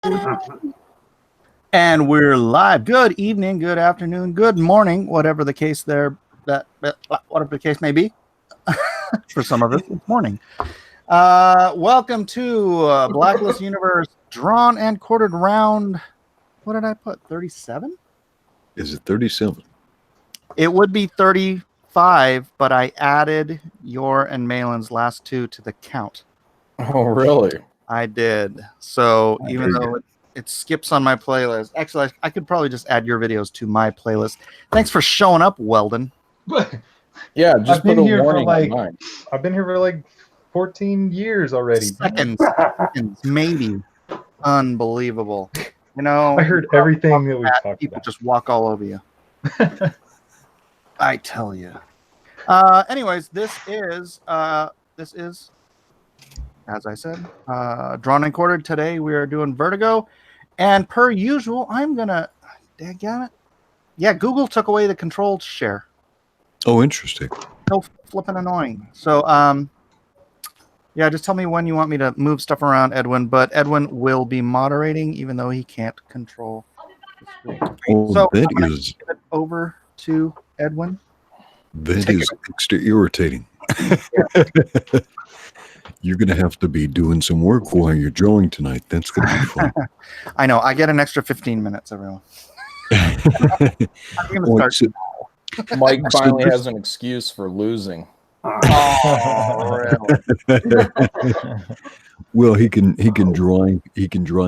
And we're live. Good evening, good afternoon, good morning, whatever the case whatever the case may be. For some of us, it's morning. Welcome to Blacklist Universe, drawn and quartered round. What did I put? 37? Is it 37? It would be 35, but I added your and Malin's last two to the count. Oh, really? I did. So even though it skips on my playlist, actually, I could probably just add your videos to my playlist. Thanks for showing up, Weldon. Yeah, just put a warning on mine. I've been here for like 14 years already. Seconds, maybe. Unbelievable. You know, I heard everything that we talked people about. just walk all over you. I tell you. Anyways, this is, as I said, drawn and quartered. Today we are doing Vertigo, and per usual, I'm gonna, dadgummit, yeah, Google took away the control share. Oh, interesting. So flipping annoying. So, yeah, just tell me when you want me to move stuff around, Edwin. But Edwin will be moderating, even though he can't control the screen. Oh, so that I'm gonna is give it over to Edwin. that is extra irritating. You're going to have to be doing some work while you're drawing tonight. That's going to be fun. I know. I get an extra 15 minutes, everyone. I'm going to start. Mike finally has an excuse for losing. Oh, really? Well, he can dry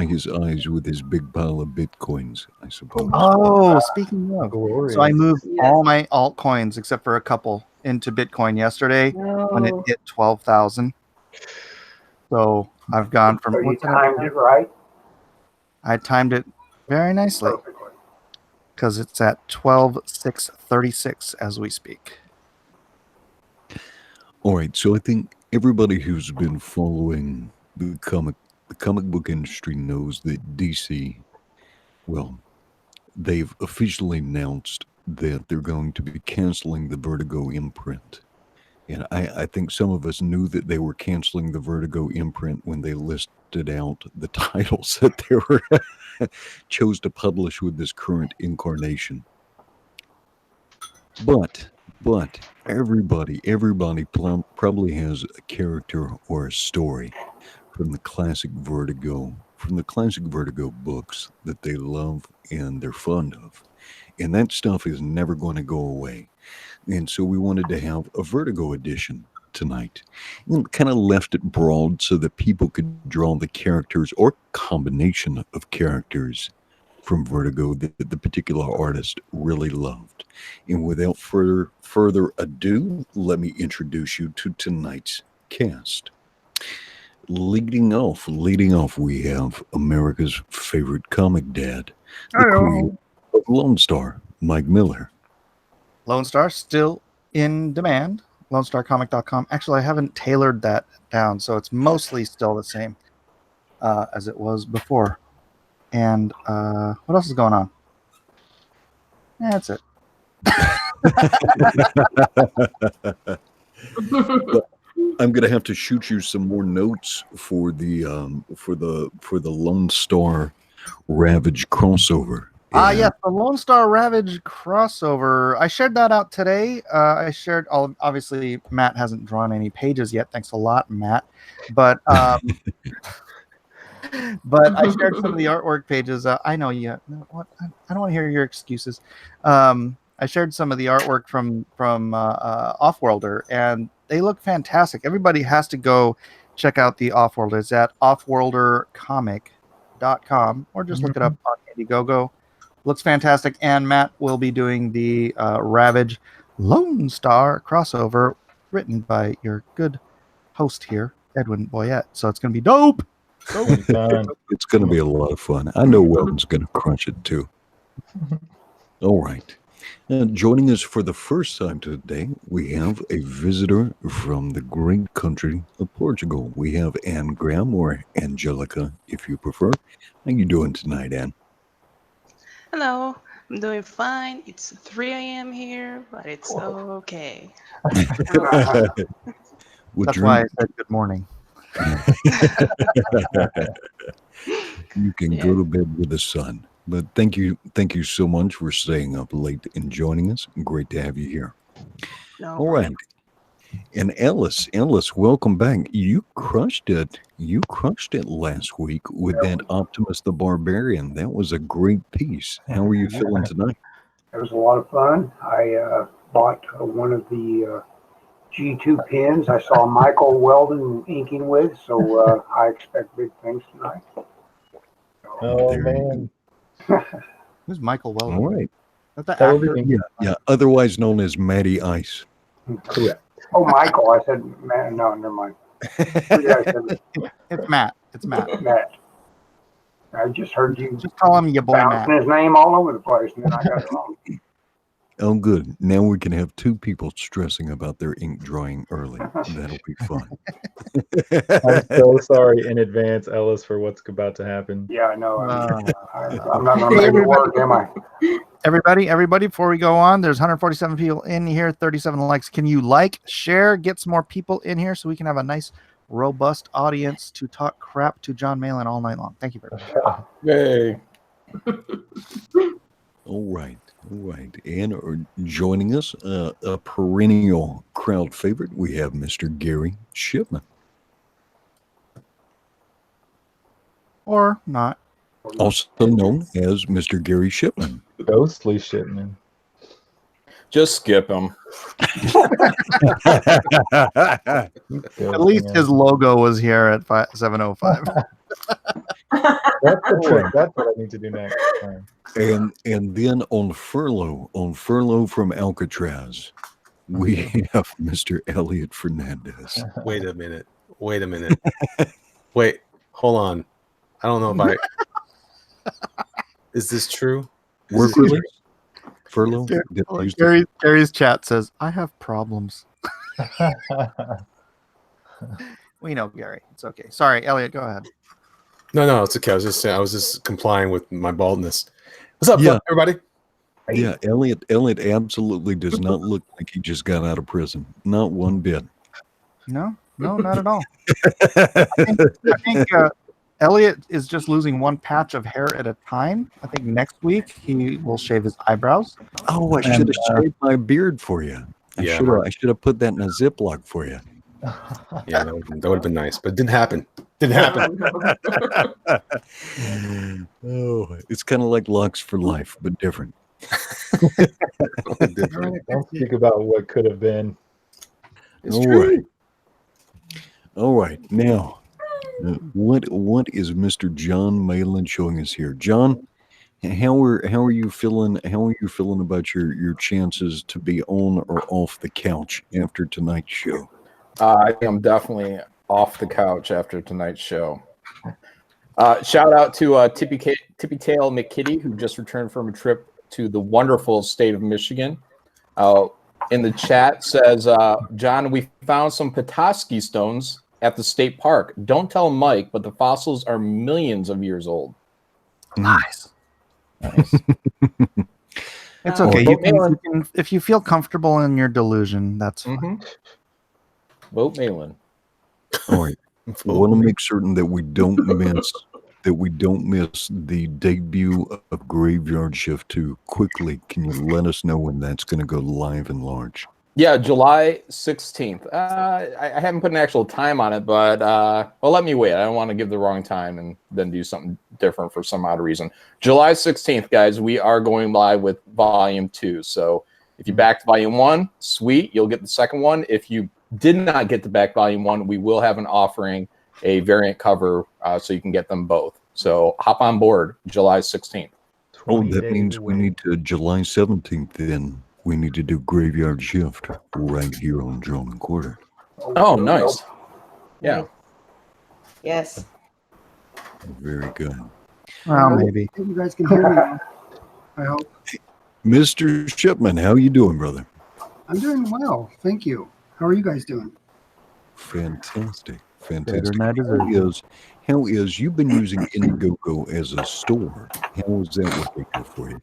his eyes with his big pile of bitcoins, I suppose. Oh, speaking of, Glorious. so I moved all my altcoins except for a couple into Bitcoin yesterday when it hit 12,000. So I've gone from. So you timed it right? I timed it very nicely because it's at 12,636 as we speak. All right, so I think everybody who's been following the comic book industry knows that DC, well, they've officially announced that they're going to be canceling the Vertigo imprint. And I think some of us knew that they were canceling the Vertigo imprint when they listed out the titles that they were chose to publish with this current incarnation. But everybody probably has a character or a story from the classic Vertigo books that they love and they're fond of. And that stuff is never going to go away. And so we wanted to have a Vertigo edition tonight. And kind of left it broad so that people could draw the characters or combination of characters from Vertigo that the particular artist really loved. And without further ado, let me introduce you to tonight's cast. Leading off, we have America's favorite comic dad, the creator of Lone Star, Mike Miller. Lone Star still in demand. LoneStarComic.com. Actually, I haven't tailored that down, so it's mostly still the same as it was before. And what else is going on? Yeah, that's it. I'm gonna have to shoot you some more notes for the Lone Star Ravage crossover. Yes, the Lone Star Ravage crossover. I shared that out today. Obviously, Matt hasn't drawn any pages yet. Thanks a lot, Matt. But but I shared some of the artwork pages. I know you. What? I don't want to hear your excuses. I shared some of the artwork from Offworlder, and they look fantastic. Everybody has to go check out the Offworlder. It's at offworldercomic.com, or just look it up on Indiegogo. Looks fantastic, and Matt will be doing the Ravage Lone Star crossover, written by your good host here, Edwin Boyette. So it's going to be dope. It's going to be a lot of fun. I know Weldon's going to crunch it too. All right. Joining us for the first time today, we have a visitor from the great country of Portugal. We have Anne Graham, or Angelica, if you prefer. How you doing tonight, Anne? Hello, I'm doing fine. It's 3 a.m. here, but it's okay. That's why I said good morning. You can go to bed with the sun. But thank you so much for staying up late and joining us. Great to have you here. No All right. And Ellis, welcome back. You crushed it. You crushed it last week with that Optimus the Barbarian. That was a great piece. How are you feeling tonight? It was a lot of fun. I bought one of the G2 pins I saw Michael Weldon inking with, so I expect big things tonight. Oh, There you man. Who's Michael Weldon? All right. That's the That would actor. be Yeah. Otherwise known as Matty Ice. correct. Oh, Michael. I said, man, no, never mind. Yeah, I said, It's Matt. It's Matt. Matt. I just heard you Just call him your boy Matt. bouncing his name all over the place, and then I got it wrong. Oh, good. Now we can have two people stressing about their ink drying early. That'll be fun. I'm so sorry in advance, Ellis, for what's about to happen. Yeah, I know. I'm Uh, not going to make it work, am I? Everybody, before we go on, there's 147 people in here, 37 likes. Can you share, get some more people in here so we can have a nice, robust audience to talk crap to John Malin all night long? Thank you very much. Yay. All right. And joining us, a perennial crowd favorite, we have Mr. Gary Shipman. Or not. Also known as Mr. Gary Shipman. Ghostly Shipman. Just skip him. At least his logo was here at 7:05. That's what I need to do next time. And then on furlough from Alcatraz, we have Mr. Elliot Fernandez. Wait a minute. Wait, hold on. I don't know if is this true? Work release? Furlough? Gary's chat says, I have problems. We know Gary. It's okay. Sorry, Elliot, go ahead. No, it's okay. I was just complying with my baldness. What's up, everybody? Yeah, Elliot absolutely does not look like he just got out of prison. Not one bit. No, not at all. I think Elliot is just losing one patch of hair at a time. I think next week he will shave his eyebrows. Oh, I should have shaved my beard for you. I should have put that in a Ziploc for you. Yeah, that would have been nice, but it didn't happen. Oh, it's kind of like locks for life, but different. Don't speak about what could have been. It's true. All right. Now, what is Mr. John Malin showing us here? John, how are you feeling? How are you feeling about your chances to be on or off the couch after tonight's show? I am definitely off the couch after tonight's show. Shout out to Tippy Tail McKitty, who just returned from a trip to the wonderful state of Michigan. In the chat says, John, we found some Petoskey stones at the state park. Don't tell Mike, but the fossils are millions of years old. Nice. It's okay. You can, if you feel comfortable in your delusion, that's fine. Vote Malin. All right. I want to make certain that we don't miss the debut of Graveyard Shift 2. Quickly, can you let us know when that's going to go live and large? Yeah, July 16th. I haven't put an actual time on it, but let me wait. I don't want to give the wrong time and then do something different for some odd reason. July 16th, guys, we are going live with Volume 2. So if you backed Volume 1, sweet, you'll get the second one. If you did not get to back Volume 1, we will have an offering, a variant cover, so you can get them both. So hop on board July 16th. Oh, that means we need to July 17th then. We need to do Graveyard Shift right here on Drum and Quarter. Oh, nice. Yeah. Yes. Very good. Well, maybe. You guys can hear me now. I hope. Mr. Shipman, how you doing, brother? I'm doing well. Thank you. How are you guys doing? Fantastic. How is you've been using Indiegogo as a store? How is that working for you?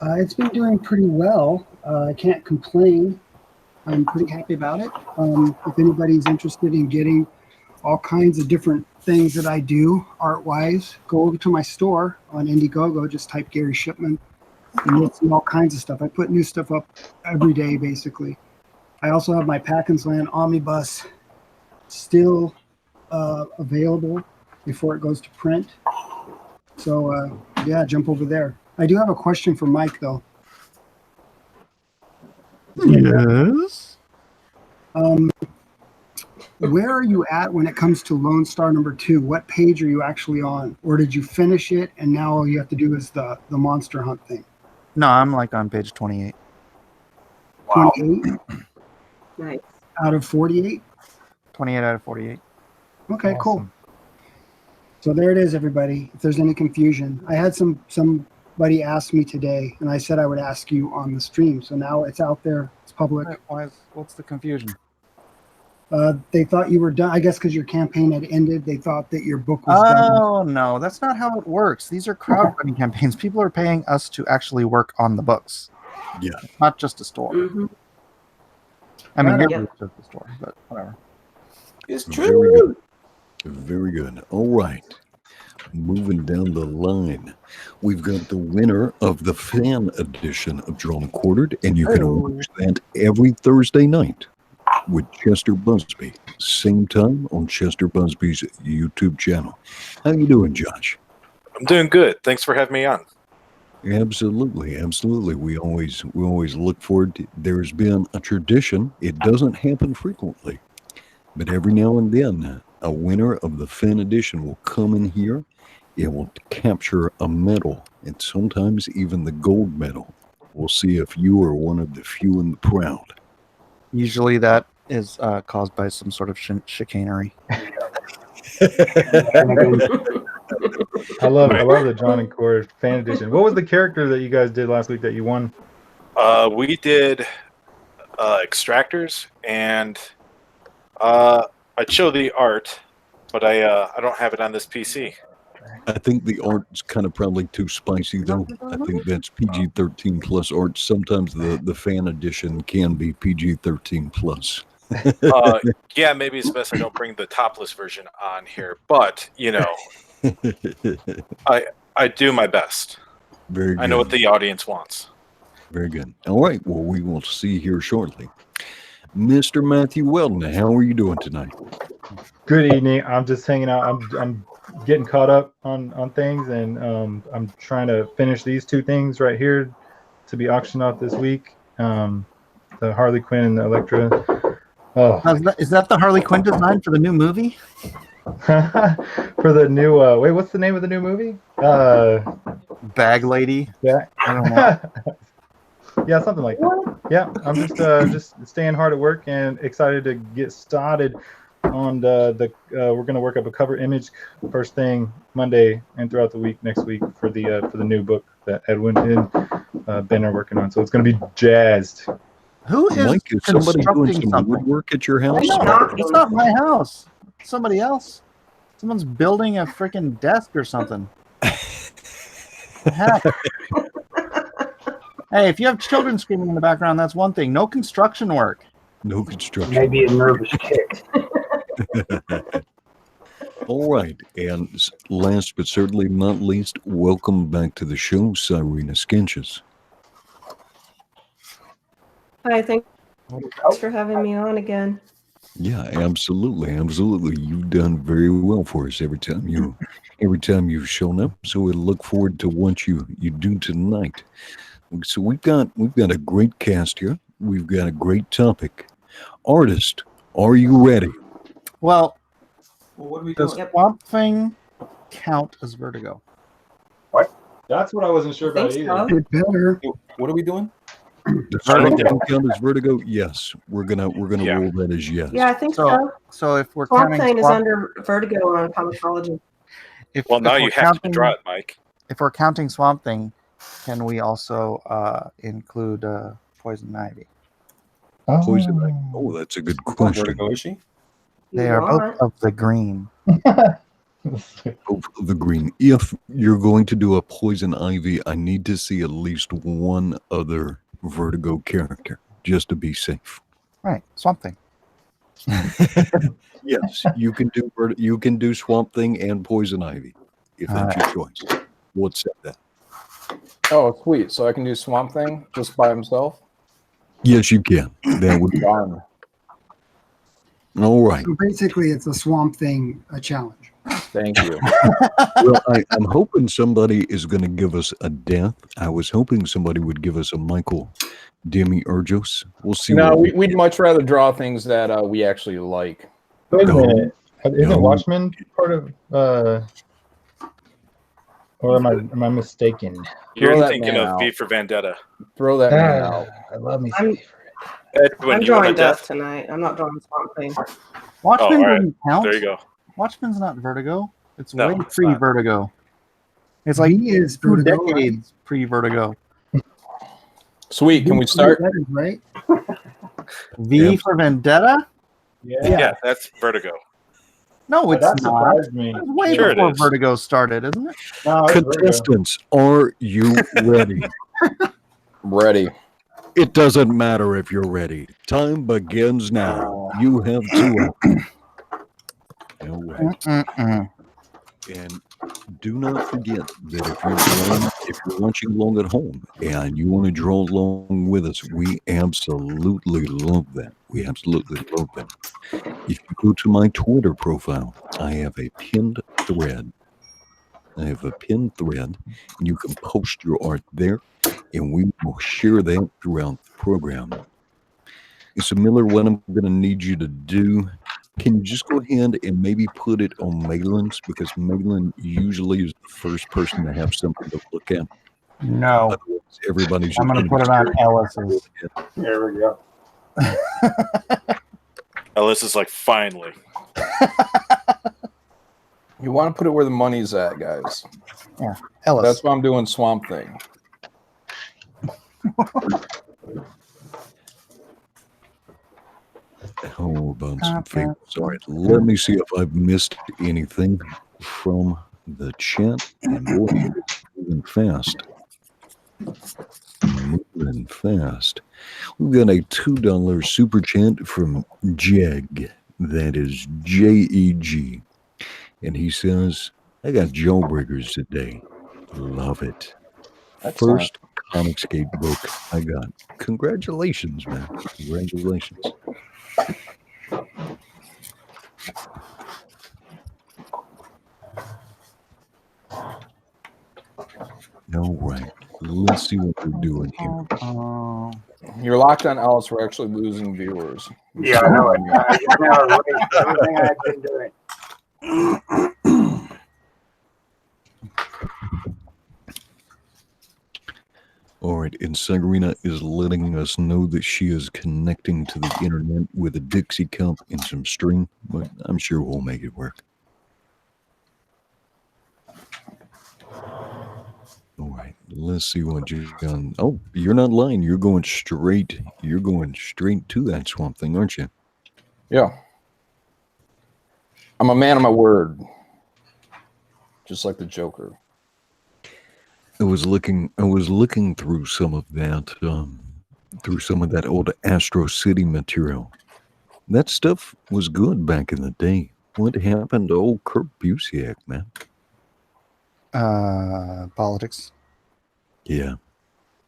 It's been doing pretty well. I can't complain. I'm pretty happy about it. If anybody's interested in getting all kinds of different things that I do art-wise, go over to my store on Indiegogo. Just type Gary Shipman, and you'll see all kinds of stuff. I put new stuff up every day, basically. I also have my Packins Land Omnibus still available before it goes to print. So, yeah, jump over there. I do have a question for Mike, though. Yes. Where are you at when it comes to Lone Star #2? What page are you actually on? Or did you finish it and now all you have to do is the monster hunt thing? No, I'm like on page 28. 28 Nice. out of 48? 28 out of 48. Okay, cool. So there it is, everybody. If there's any confusion, I had somebody ask me today, and I said I would ask you on the stream. So now it's out there. It's public. What's the confusion? They thought you were done. I guess because your campaign had ended, they thought that your book was done. Oh, no, that's not how it works. These are crowdfunding campaigns. People are paying us to actually work on the books. Yeah. Not just a store. Mm-hmm. I mean, Right you're on. just a store, but whatever. It's Very true. good. Very good. All right. Moving down the line, we've got the winner of the fan edition of Drawn and Quartered, and you can watch that every Thursday night with Chester Busby. Same time on Chester Busby's YouTube channel. How you doing, Josh? I'm doing good. Thanks for having me on. Absolutely, absolutely. We always look forward to. There's been a tradition. It doesn't happen frequently, but every now and then, a winner of the fan edition will come in here. It will capture a medal, and sometimes even the gold medal. We'll see if you are one of the few and the proud. Usually that is caused by some sort of chicanery. I love the John and Cord fan edition. What was the character that you guys did last week that you won? We did extractors, and I'd show the art, but I don't have it on this PC. I think the art's kind of probably too spicy, though. I think that's PG-13 plus art. Sometimes the fan edition can be PG-13 plus. Yeah, maybe it's best I don't bring the topless version on here, but you know, I do my best. Very good. I know what the audience wants. Very good. All right. Well, we will see here shortly. Mr. Matthew Weldon, how are you doing tonight? Good evening. I'm just hanging out. I'm getting caught up on things, and I'm trying to finish these two things right here to be auctioned off this week. The Harley Quinn and the Electra. Oh, Is that the Harley Quinn design for the new movie? for the new wait, what's the name of the new movie? Bag Lady. Yeah. I don't know. Yeah, something like that. Yeah, I'm just staying hard at work and excited to get started on the we're gonna work up a cover image first thing Monday and throughout the week next week for the new book that Edwin and Ben are working on. So it's gonna be jazzed. Who is Mike, is somebody doing constructing some something? woodwork at your house? It's not my house. It's somebody else. Someone's building a freaking desk or something. The heck? Hey, if you have children screaming in the background, that's one thing. No construction work. No construction. Maybe a nervous tick. All right. And last but certainly not least, welcome back to the show, Cyrena Skinches. Hi, thanks for having me on again. Yeah, absolutely, absolutely. You've done very well for us every time you've shown up. So we look forward to what you do tonight. So we've got a great cast here. We've got a great topic. Artist, are you ready? Well, what are we does Swamp Thing count as Vertigo? That's what I wasn't sure about Think either. so. It better. What are we doing? Does Swamp Thing count as Vertigo? Yes, we're gonna Yeah. roll that as yes. Yeah, I think so. So if we're Swamp counting Thing is Swamp, under Vertigo on comicsology. Well, now if you we're have to counting- draw it, Mike. If we're counting Swamp Thing, can we also include Poison Ivy? Poison Ivy. Oh, that's a good question. Vertigo, is she? They You are want. both of the green. Both of the green. If you're going to do a Poison Ivy, I need to see at least one other Vertigo character just to be safe. Right, Swamp Thing. Yes, you can do Swamp Thing and Poison Ivy if that's your choice. We'll accept that. Oh, sweet. So I can do Swamp Thing just by himself? Yes, you can. That would be Darn. all right. So basically, it's a Swamp Thing challenge. Thank you. Well, I'm hoping somebody is going to give us a death. I was hoping somebody would give us a Michael Demiurgos. We'll see. No, we'd much rather draw things that we actually like. Wait a No. minute. Isn't No. Watchmen part of or am I mistaken? You're Throw that thinking man of out. V for Vendetta. Throw that man out. I love me. I'm, Edwin, I'm you want drawing a death death? tonight. I'm not drawing Swamp Thing. Watchmen all right. doesn't count. There you go. Watchmen's not Vertigo. It's No, way it's pre-Vertigo. It's like He is 2 Vertigo, right? decades pre-Vertigo. Sweet. Can we start? That is right. V for Vendetta? Yeah, that's Vertigo. No, it's That not. surprised me. It's way Sure it before is. Vertigo started, isn't it? No, it's Vertigo. Contestants, are you ready? Ready. It doesn't matter if you're ready. Time begins now. You have 2 hours. All right. Mm-mm. And do not forget that if you're watching along at home and you want to draw along with us, we absolutely love that. We absolutely love that. If you go to my Twitter profile, I have a pinned thread. And you can post your art there, and we will share that throughout the program. So, Miller, what I'm going to need you to do, can you just go ahead and maybe put it on Malin's, because Malin usually is the first person to have something to look at. No. Otherwise, everybody's just I'm going to gonna put be it on Ellis's. There we go. Ellis is like, finally. You want to put it where the money's at, guys. Ellis. That's why I'm doing Swamp Thing. How about some favorites? All right, let me see if I've missed anything from the chat. And boy, it's moving fast. Moving fast. We've got a $2 super chat from Jeg. That is JEG. And he says, I got Jawbreakers today. Love it. Excellent. First Comicsgate book I got. Congratulations, man. Congratulations. All right. Let's see what we're doing here. You're locked on Ellis. We're actually losing viewers. Yeah, I know it. I now erased everything I've been doing. All right, and Sagarina is letting us know that she is connecting to the internet with a Dixie cup and some string, but I'm sure we'll make it work. All right, let's see what you've done. Oh, you're not lying. You're going straight to that Swamp Thing, aren't you? Yeah. I'm a man of my word. Just like the Joker. I was looking through some of that old Astro City material. That stuff was good back in the day. What happened to old Kurt Busiek, man? Politics. Yeah.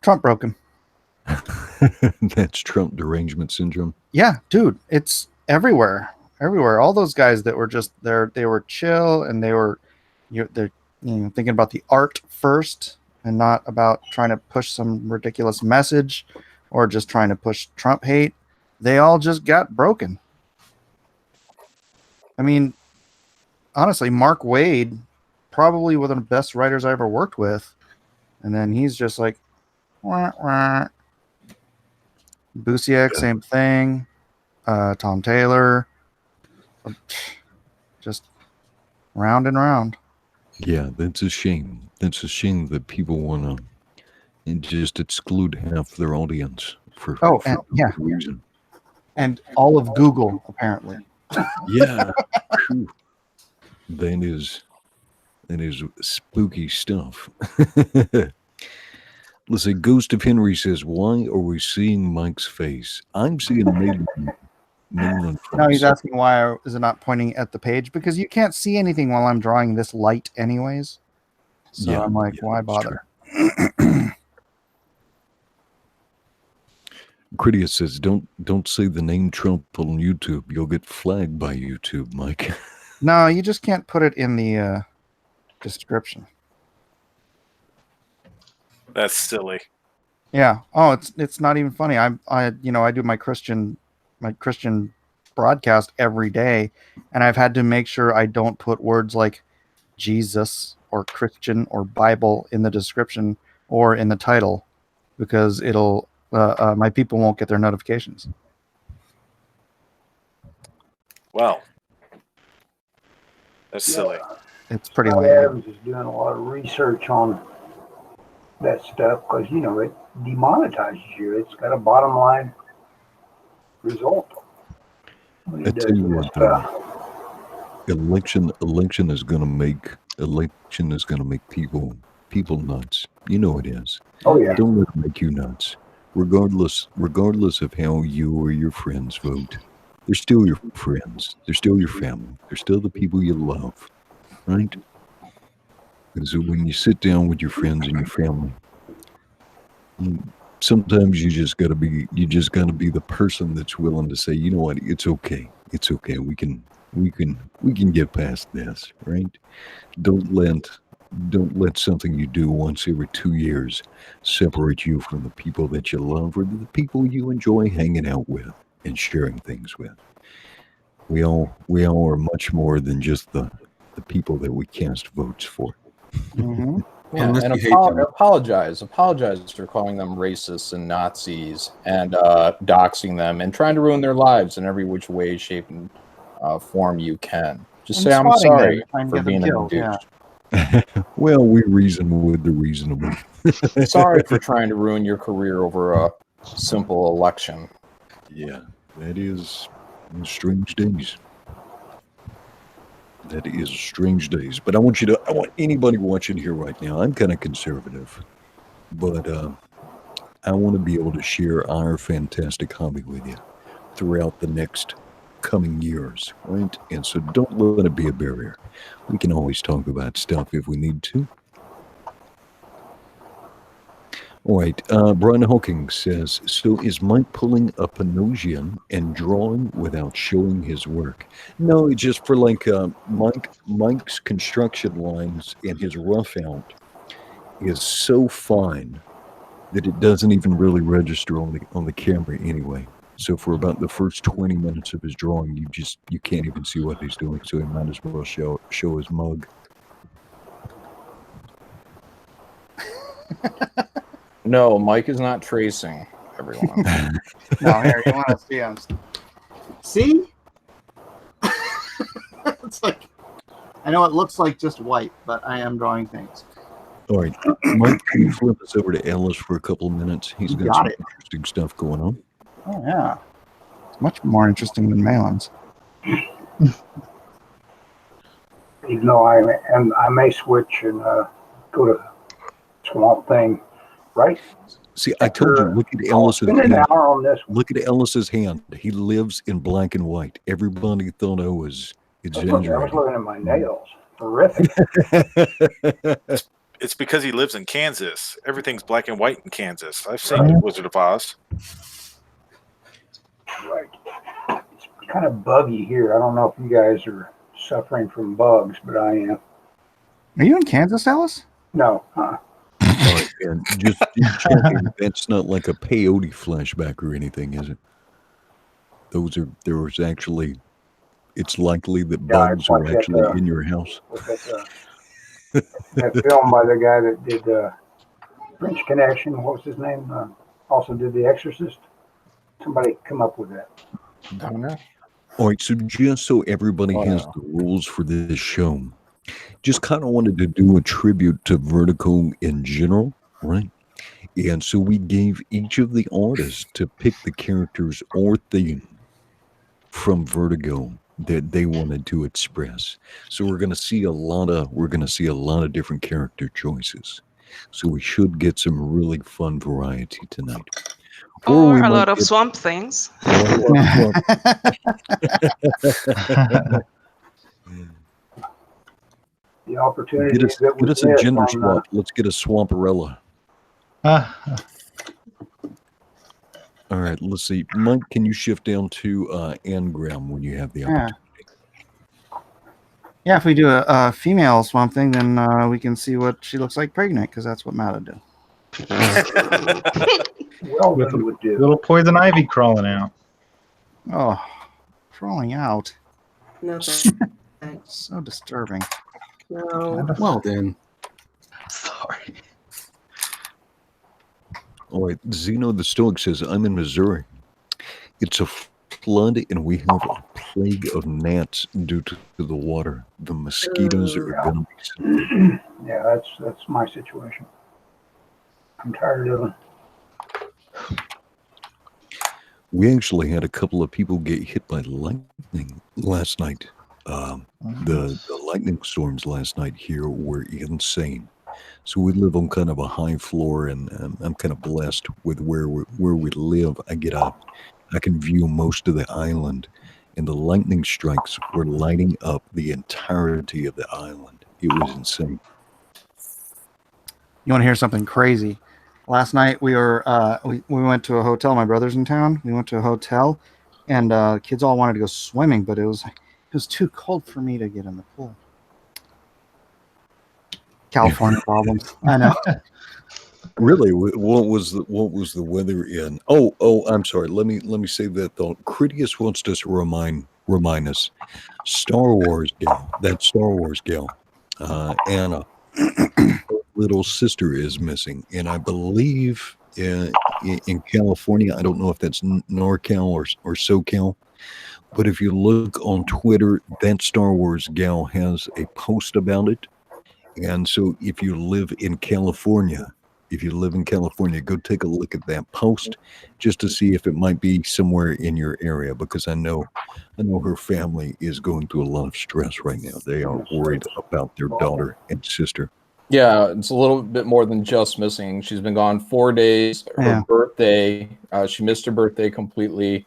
Trump broke him. That's Trump derangement syndrome. Yeah, dude, it's everywhere. All those guys that were just there, they were chill and they're thinking about the art first and not about trying to push some ridiculous message or just trying to push Trump hate. They all just got broken. I mean, honestly, Mark Waid, probably one of the best writers I ever worked with. And then he's just like, wah, wah. Busiek, same thing. Tom Taylor, just round and round. Yeah, that's a shame. That's a shame that people want to just exclude half their audience for no reason. And all of Google, apparently. Yeah. That is spooky stuff. Let's see. Ghost of Henry says, why are we seeing Mike's face? I'm seeing Maiden. Moon No, he's asking why is it not pointing at the page? Because you can't see anything while I'm drawing this light anyways. So Yeah, I'm like, yeah, why that's bother? Critias says, don't say the name Trump on YouTube. You'll get flagged by YouTube, Mike. No, you just can't put it in the description. That's silly. Yeah. Oh, it's not even funny. I do my Christian broadcast every day, and I've had to make sure I don't put words like Jesus or Christian or Bible in the description or in the title, because it'll my people won't get their notifications. Well, that's silly. It's pretty Scott lame. Adams is doing a lot of research on that stuff because, it demonetizes you. It's got a bottom line result. When I it tell you does what, this, election is gonna make people nuts. You know it is. Oh, yeah. Don't let it make you nuts. Regardless of how you or your friends vote, they're still your friends. They're still your family. They're still the people you love, right? Because when you sit down with your friends and your family, sometimes you just gotta be the person that's willing to say, you know what, it's okay. We can get past this, right? Don't let something you do once every 2 years separate you from the people that you love or the people you enjoy hanging out with and sharing things with. We all are much more than just the people that we cast votes for. Mm-hmm. Yeah, Unless and you hate them. apologize for calling them racists and Nazis and doxing them and trying to ruin their lives in every which way, shape, and form you can. Just And say I'm swatting them, sorry trying to for get them being a killed, douche. yeah. Well, we reason with the reasonable. Sorry for trying to ruin your career over a simple election. Yeah, that is strange days. That is strange days. But I want anybody watching here right now, I'm kind of conservative, but I want to be able to share our fantastic hobby with you throughout the next coming years, right? And so don't let it be a barrier. We can always talk about stuff if we need to. All right, Brian Hawking says, so is Mike pulling a Panosian and drawing without showing his work? No, it's just for like Mike's construction lines and his rough out is so fine that it doesn't even really register on the camera anyway. So for about the first 20 minutes of his drawing, you can't even see what he's doing. So he might as well show his mug. No, Mike is not tracing, everyone. No, here, you want to see him? See? It's like, I know it looks like just white, but I am drawing things. All right, Mike, can you flip us over to Ellis for a couple of minutes? He's got some interesting stuff going on. Oh, yeah. It's much more interesting than Malin's. Even though I may switch and go to Swamp Thing, right? See, I told you, look at Ellis's spend an hand. hour on this one. Look at Ellis's hand. He lives in black and white. Everybody thought I was I was exaggerating. looking at my nails. Terrific. It's because he lives in Kansas. Everything's black and white in Kansas. I've seen Wizard of Oz. Right. It's kind of buggy here. I don't know if you guys are suffering from bugs, but I am. Are you in Kansas, Ellis? No. All right, and just checking, that's not like a peyote flashback or anything, is it? It's likely that bugs are actually in your house. That film by the guy that did French Connection. What was his name? Also did The Exorcist. Somebody come up with that. All right, so just so everybody has the rules for this show, just kind of wanted to do a tribute to Vertigo in general, right? And so we gave each of the artists to pick the characters or theme from Vertigo that they wanted to express. So we're going to see a lot of different character choices. So we should get some really fun variety tonight. Or we a might lot of get- swamp things. or- The opportunity Get us, that we get us a missed gender on swap. Let's get a swamperella. All right, let's see. Mike, can you shift down to Angram when you have the opportunity? Yeah, if we do a female Swamp Thing, then we can see what she looks like pregnant, because that's what Matt would do. well With done would do. little poison ivy crawling out. Oh, crawling out. No, thanks. So disturbing. No. Well then. Sorry. All right, Zeno the Stoic says, I'm in Missouri. It's a flood, and we have a plague of gnats due to the water. The mosquitoes are going to be... Yeah, that's my situation. I'm tired of it. We actually had a couple of people get hit by lightning last night. The lightning storms last night here were insane. So we live on kind of a high floor, and I'm kind of blessed with where we live. I can view most of the island, and the lightning strikes were lighting up the entirety of the island. It was insane. You want to hear something crazy? Last night we were we went to a hotel. My brother's in town. We went to a hotel, and kids all wanted to go swimming, but it was too cold for me to get in the pool. California problems. I know. Really, what was the weather in? Oh, I'm sorry. Let me say that though. Critias wants us to remind us. Star Wars gal, that Star Wars gal, Anna, her little sister is missing, and I believe in California. I don't know if that's NorCal or SoCal, but if you look on Twitter, that Star Wars gal has a post about it. And so if you live in California, go take a look at that post just to see if it might be somewhere in your area, because I know her family is going through a lot of stress right now. They are worried about their daughter and sister. Yeah, it's a little bit more than just missing. She's been gone 4 days. Her birthday, she missed her birthday completely.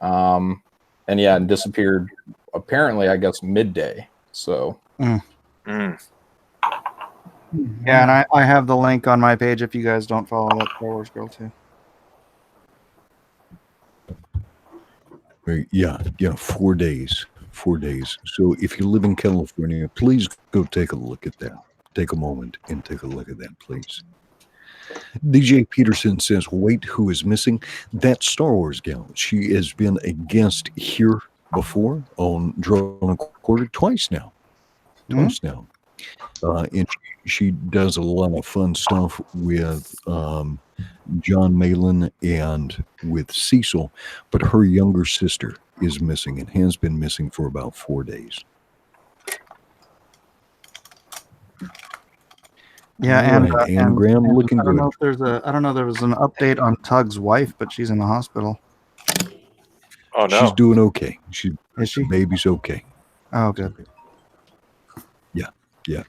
And disappeared apparently, I guess, midday. So. Yeah, and I have the link on my page if you guys don't follow that Star Wars girl too. Yeah, 4 days. 4 days. So if you live in California, please go take a look at that. Take a moment and take a look at that, please. DJ Peterson says, wait, who is missing? That Star Wars gal. She has been a guest here before on Drawn and Quartered twice now. And she does a lot of fun stuff with John Malin and with Cecil, but her younger sister is missing and has been missing for about 4 days. Yeah, and Graham looking I don't good. know if there was an update on Tug's wife, but she's in the hospital. Oh no, she's doing okay. Is she? Baby's okay. Oh, good. Yeah.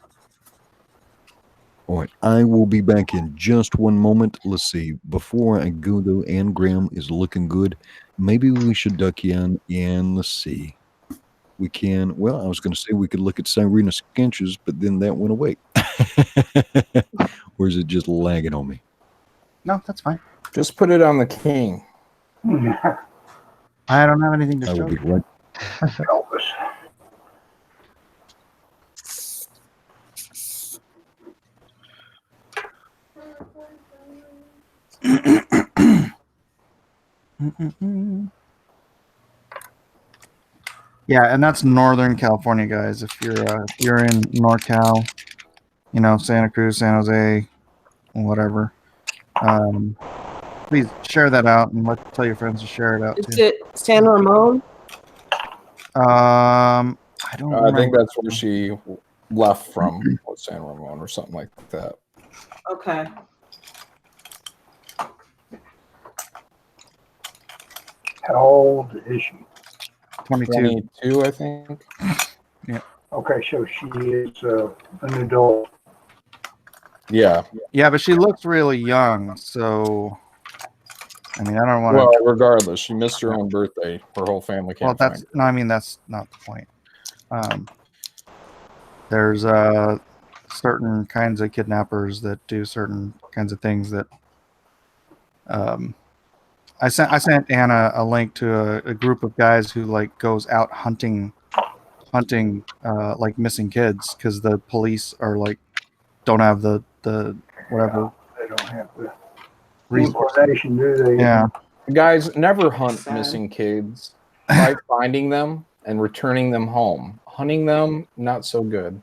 All right, I will be back in just one moment. Let's see. Before I go, though, Ann Graham is looking good. Maybe we should duck in and let's see. We can. Well, I was going to say we could look at Cyrena Sketches, but then that went away. Or is it just lagging on me? No, that's fine. Just put it on the king. I don't have anything to I show. will be right. Elvis. Yeah, and that's Northern California, guys. If you're in NorCal, Santa Cruz, San Jose, whatever, please share that out and tell your friends to share it out Is too. it San Ramon? I don't. I think that's where she left from, or San Ramon or something like that. Okay. How old is she? 22, I think. Yeah. Okay, so she is an adult. Yeah. Yeah, but she looks really young, so I mean, I don't want Well, to. regardless, she missed her own birthday. Her whole family Well, can't find that's her. no. I mean, that's not the point. There's certain kinds of kidnappers that do certain kinds of things that. I sent Anna a link to a group of guys who like goes out hunting like missing kids because the police are like don't have the whatever They don't have the resources. inclination, do they? Yeah. Guys, never hunt missing kids. Try finding them and returning them home. Hunting them, not so good.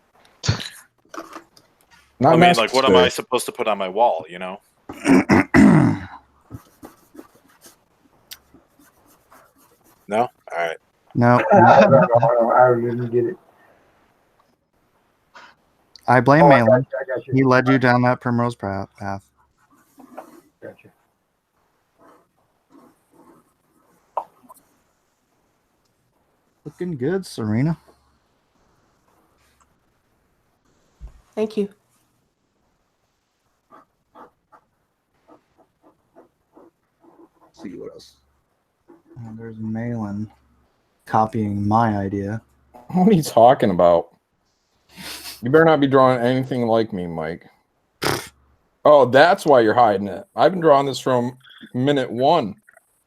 Not I mean, necessary. like, what am I supposed to put on my wall? You know? No. All right. No. I didn't get it. I blame Oh, I Malin. got you. He led you down that primrose path. Gotcha. Looking good, Serena. Thank you. Let's see what else. There's Malin copying my idea. What are you talking about? You better not be drawing anything like me, Mike. Oh, that's why you're hiding it. I've been drawing this from minute 1.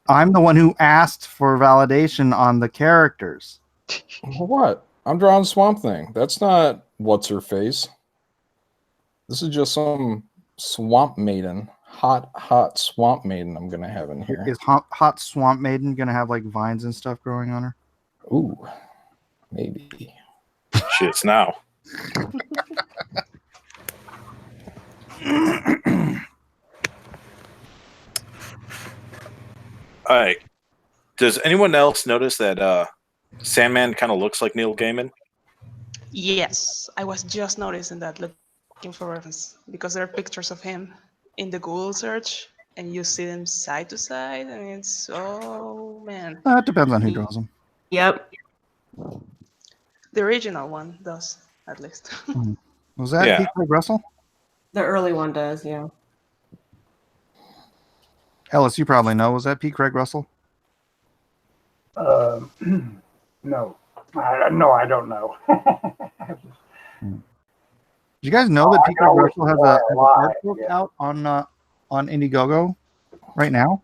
I'm the one who asked for validation on the characters. What? I'm drawing Swamp Thing. That's not what's her face. This is just some swamp maiden. Hot swamp maiden I'm going to have in here. Is hot swamp maiden gonna have like vines and stuff growing on her? Ooh, maybe. Shit's now. All right. Does anyone else notice that Sandman kind of looks like Neil Gaiman? Yes, I was just noticing that, looking for reference, because there are pictures of him in the Google search, and you see them side to side, and it's, oh man. It depends on who draws them. Yep. The original one does, at least. Was that Pete Craig Russell? The early one does, yeah. Ellis, you probably know. Was that Pete Craig Russell? No. I don't know. Did you guys know that Pete Craig Russell has an art book out on Indiegogo right now?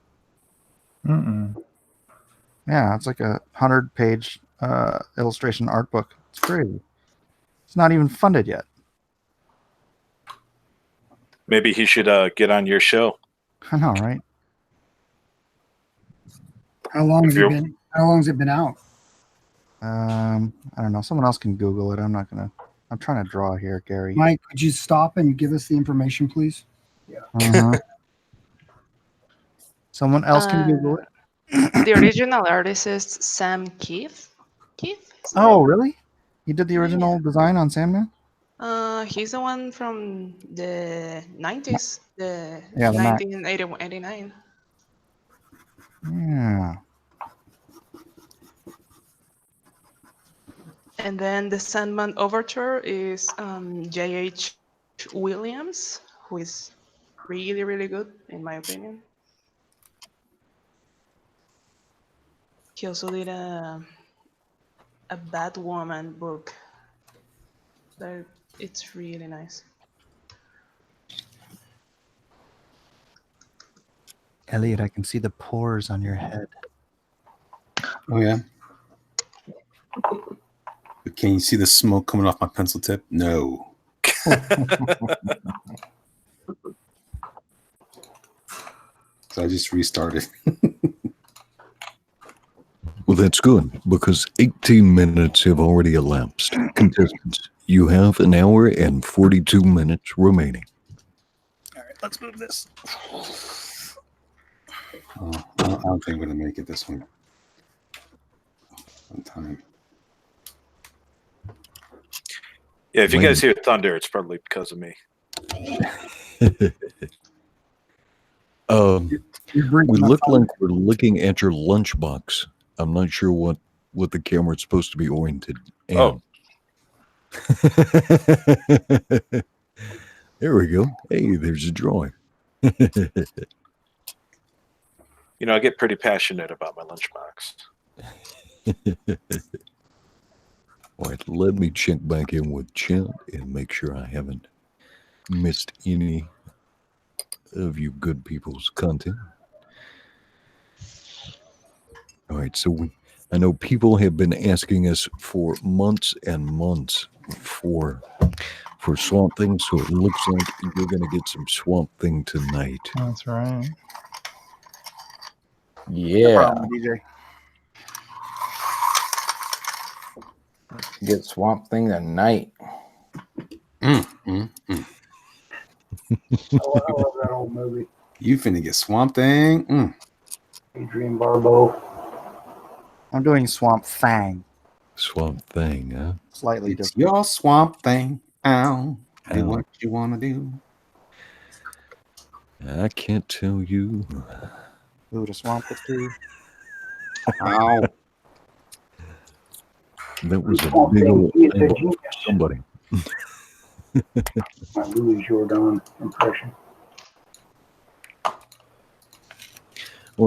Yeah, it's like a 100-page illustration art book. It's crazy. It's not even funded yet. Maybe he should get on your show. I know, right? How long has it been? How long has it been out? I don't know. Someone else can Google it. I'm not gonna. I'm trying to draw here, Gary. Mike, could you stop and give us the information, please? Yeah. Someone else can Google it. The original artist is Sam Keith. Oh, really? He did the original design on Sandman? He's the one from the 90s, the Yeah, the Mac. 1989. Yeah. And then the Sandman Overture is J.H. Williams, who is really, really good, in my opinion. He also did a Batwoman book. It's really nice. Elliot, I can see the pores on your head. Oh, yeah. Can you see the smoke coming off my pencil tip? No. So I just restarted. Well, that's good, because 18 minutes have already elapsed. Contestants, you have an hour and 42 minutes remaining. All right, let's move this. Oh, I don't think I'm going to make it this one on time. Yeah, if you guys hear thunder, it's probably because of me. We look like we're looking at your lunchbox. I'm not sure what the camera's supposed to be oriented. Oh. There we go. Hey, there's a drawing. I get pretty passionate about my lunchbox. All right, let me check back in with chat and make sure I haven't missed any of you good people's content. All right, so I know people have been asking us for months and months for Swamp Thing, so it looks like you're going to get some Swamp Thing tonight. That's right. Yeah. No problem, DJ. Get Swamp Thing tonight. I love that old movie. You finna get Swamp Thing. Adrian Barbeau. I'm doing Swamp Thing. Swamp Thing, huh? Slightly It's different. your Swamp Thing. Ow. Do Ow. what you want to do. I can't tell you. Who to swamp it to? Ow. That was a Swamp big Thing, old he is a angle genius. for somebody. My Louis Jordan impression. All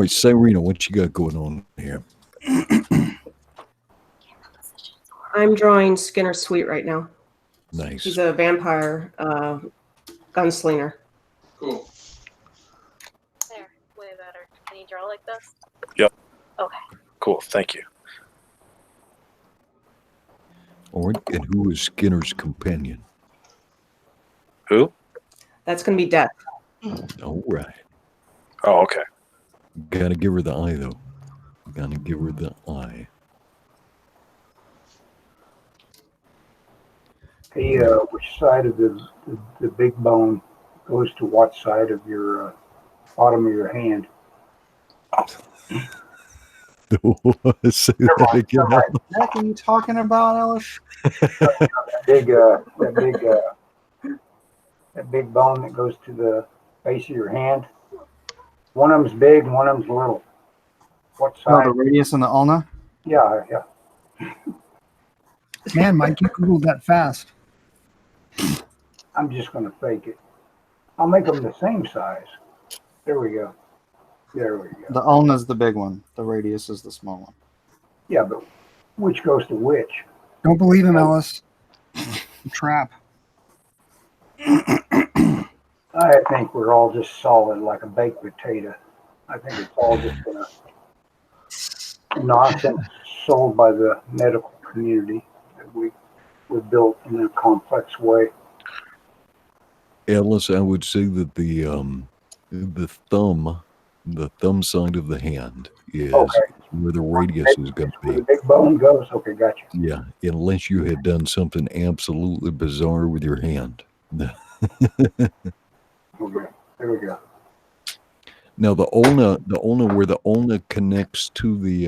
right, Cyrena, what you got going on here? I'm drawing Skinner Sweet right now. Nice. He's a vampire gunslinger. Cool. There, way better. Can you draw like this? Yep. Okay. Cool. Thank you. All right, and who is Skinner's companion? Who? That's going to be Death. All right. Oh, okay. Gotta give her the eye, though. Gotta give her the eye. Hey, which side of the big bone goes to what side of your bottom of your hand? Say that again. What are you talking about, Ellis? That big bone that goes to the base of your hand. One of them's big and one of them's little. What Oh, side? the radius and the ulna? Yeah. Man, Mike, you Googled that fast. I'm just going to fake it. I'll make them the same size. There we go. The ulna is the big one. The radius is the small one. Yeah, but which goes to which? Don't believe him, Ellis. Trap. I think we're all just solid like a baked potato. I think it's all just nonsense sold by the medical community that we're built in a complex way. Alice, I would say that the thumb side of the hand is where the radius is going to Where the be. big bone goes. Okay, gotcha. Yeah, unless you had done something absolutely bizarre with your hand. Okay, there we go. Now the ulna where the ulna connects to the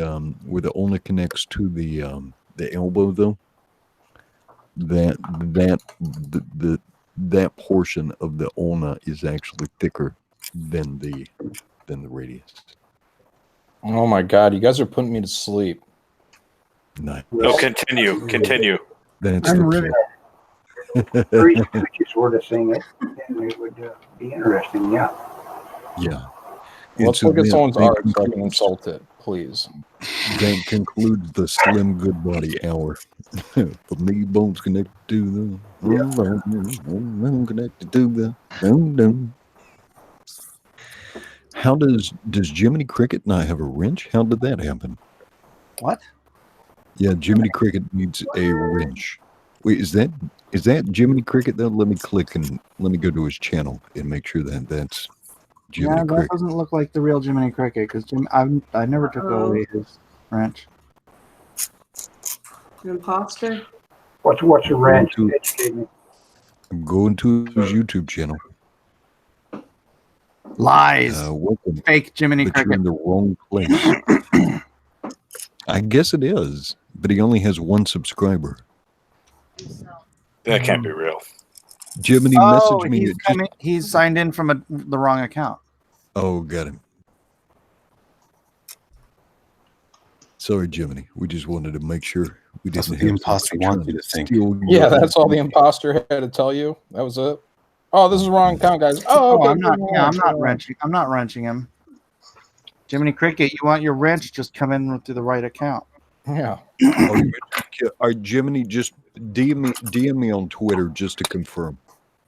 elbow, though, that portion of the ulna is actually thicker than the radius. Oh my God, you guys are putting me to sleep. Nice. No, continue. That's I'm the riveted. Three switches were to sing it, and it would be interesting. Yeah. Yeah. Let's look at someone's art so I can insult it, please. That concludes the Slim Good Body Hour. The knee bones connected to the connected to the dum. How does Jiminy Cricket not have a wrench? How did that happen? What? Yeah, Jiminy Cricket needs a wrench. Wait, is that Jiminy Cricket though? Let me click and let me go to his channel and make sure that that's Jiminy Yeah, that Cricket. doesn't look like the real Jiminy Cricket because I never took away his wrench. An imposter? What's a wrench? Educate me. I'm going to his YouTube channel. Lies. Welcome. Fake Jiminy But you're Cricket. in the wrong place. I guess it is, but he only has one subscriber. That can't be real. Jiminy Oh, messaged me. he's signed in from the wrong account. Oh, got him. Sorry, Jiminy. We just wanted to make sure we That's didn't what the have imposter wants you to think. Yeah, that's all the imposter had to tell you. That was it. Oh, this is the wrong account, guys. Oh, okay. I'm not wrenching. I'm not wrenching him. Jiminy Cricket, you want your wrench? Just come in through the right account. Yeah. Jiminy, just DM me on Twitter just to confirm.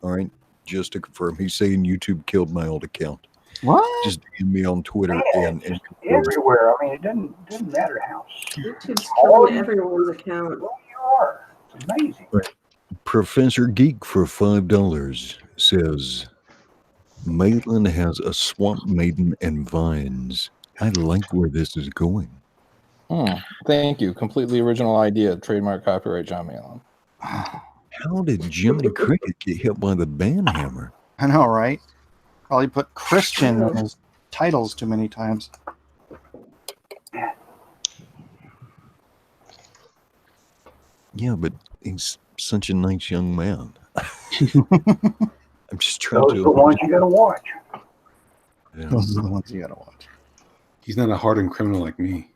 All right, just to confirm. He's saying YouTube killed my old account. What? Just DM me on Twitter and Everywhere. I mean, it doesn't matter how YouTube's small killing everyone's account. you are. It's amazing. Professor Geek for $5 says Maitland has a swamp maiden and vines. I like where this is going. Thank you. Completely original idea. Trademark, copyright, John Malin. How did Jiminy Cricket get hit by the banhammer? I know, right? Probably put Christian in his titles too many times. Yeah, but he's such a nice young man. I'm just trying Those to. are the ones you got to watch. Yeah. Those are the ones you gotta watch. He's not a hardened criminal like me.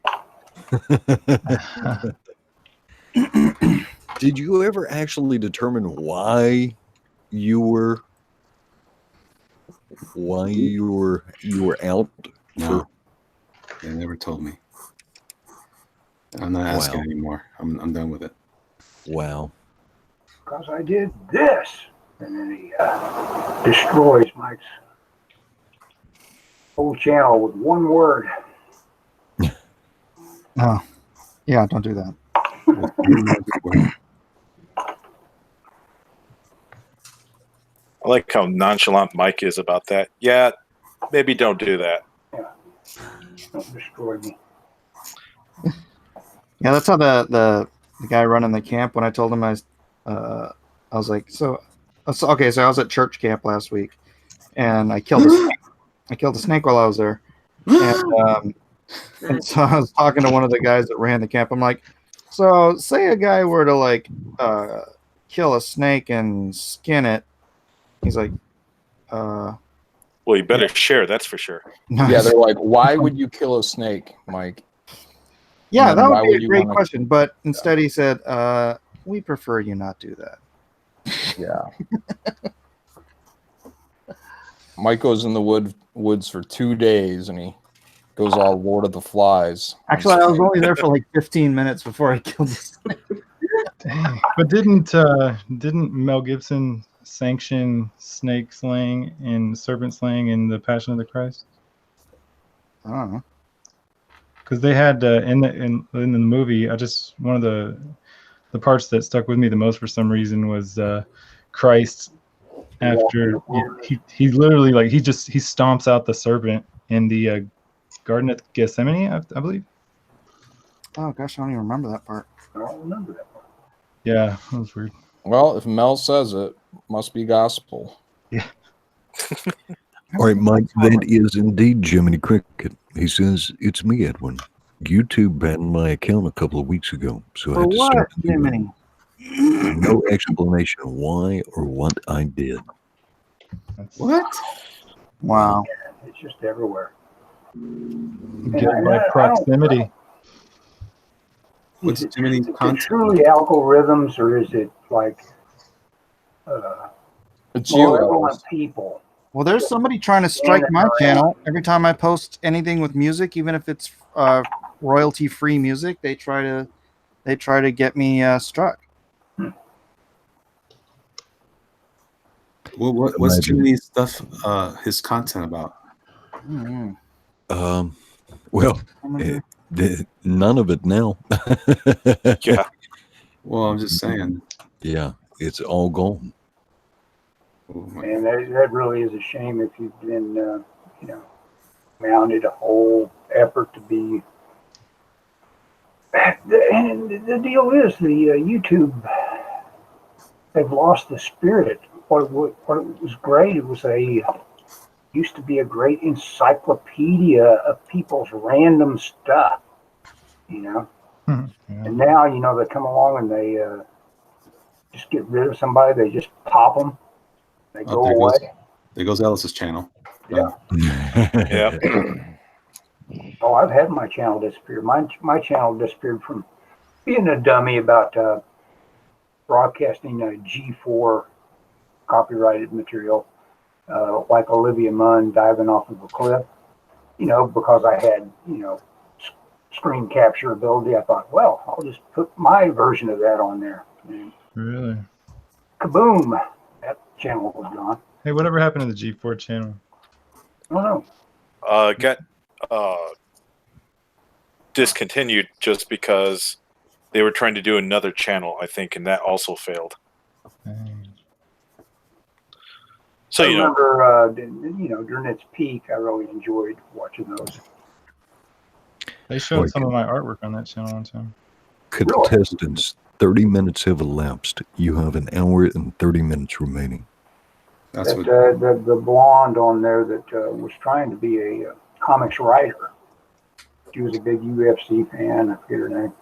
Did you ever actually determine why you were out? No, they never told me. I'm not asking anymore. I'm done with it. Wow. Because I did this. And then he destroys Mike's whole channel with one word. Oh, yeah, don't do that. I like how nonchalant Mike is about that. Yeah, maybe don't do that. Yeah. Don't destroy me. Yeah, that's how the guy running the camp, when I told him I was like, so I was at church camp last week, and I killed a snake. I killed a snake while I was there, and so I was talking to one of the guys that ran the camp. I'm like, so say a guy were to like kill a snake and skin it. He's like, well, you better share, that's for sure. Yeah, they're like, why would you kill a snake, Mike? Yeah, that would be a great question. But instead he said, we prefer you not do that. Yeah. Mike goes in the woods for 2 days, and he goes all Lord of the Flies. Actually, I was only there for like 15 minutes before I killed the snake. Dang. But didn't Mel Gibson sanction snake slaying and serpent slaying in The Passion of the Christ? I don't know. Because they had in the movie, one of the parts that stuck with me the most for some reason was Christ after he literally like he stomps out the serpent in the Garden of Gethsemane, I believe. Oh gosh, I don't even remember that part. I don't remember that part. Yeah, that was weird. Well, if Mel says it, must be gospel. Yeah. All right, Mike, that is indeed Jiminy Cricket. He says, it's me, Edwin. YouTube banned my account a couple of weeks ago, so I had to start. Jiminy? No explanation of why or what I did. What? Wow. It's just everywhere. You get it by proximity. What's Jiminy's Is it content? truly algorithms, or is it like It's malevolent people? Well, there's somebody trying to strike my channel. Every time I post anything with music, even if it's royalty-free music, they try to get me struck. Well, what's Jiminy's stuff? His content about? Mm-hmm. Well, none of it now. Yeah. Well, I'm just saying. Yeah, it's all gone. And that really is a shame if you've been, mounted a whole effort to be. And the deal is, the YouTube, they've lost the spirit. What was great, it was used to be a great encyclopedia of people's random stuff, Yeah. And now, they come along and they just get rid of somebody. They just pop them. They go away. There goes Ellis's channel. Yeah. Yeah. Oh, I've had my channel disappear. My channel disappeared from being a dummy about broadcasting G4 copyrighted material, like Olivia Munn diving off of a cliff. you know, because I had, you know, screen capture ability, I thought, well, I'll just put my version of that on there. And Really? kaboom! That channel was gone. Hey, whatever happened to the G4 channel? I don't know. Got discontinued just because they were trying to do another channel, I think, and that also failed. So I remember, you know, during its peak, I really enjoyed watching those. They showed some of my artwork on that channel one time. Contestants, 30 minutes have elapsed. You have an hour and 30 minutes remaining. That's what the blonde on there that was trying to be a comics writer. She was a big UFC fan. I forget her name.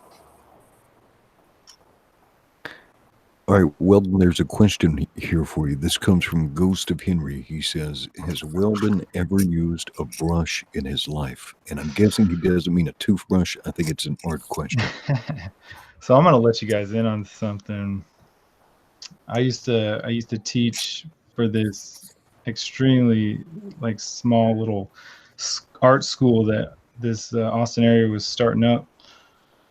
All right, Weldon, there's a question here for you. This comes from Ghost of Henry. He says, has Weldon ever used a brush in his life? And I'm guessing he doesn't mean a toothbrush. I think it's an art question. So I'm going to let you guys in on something. I used to teach for this extremely like small little art school that this Austin area was starting up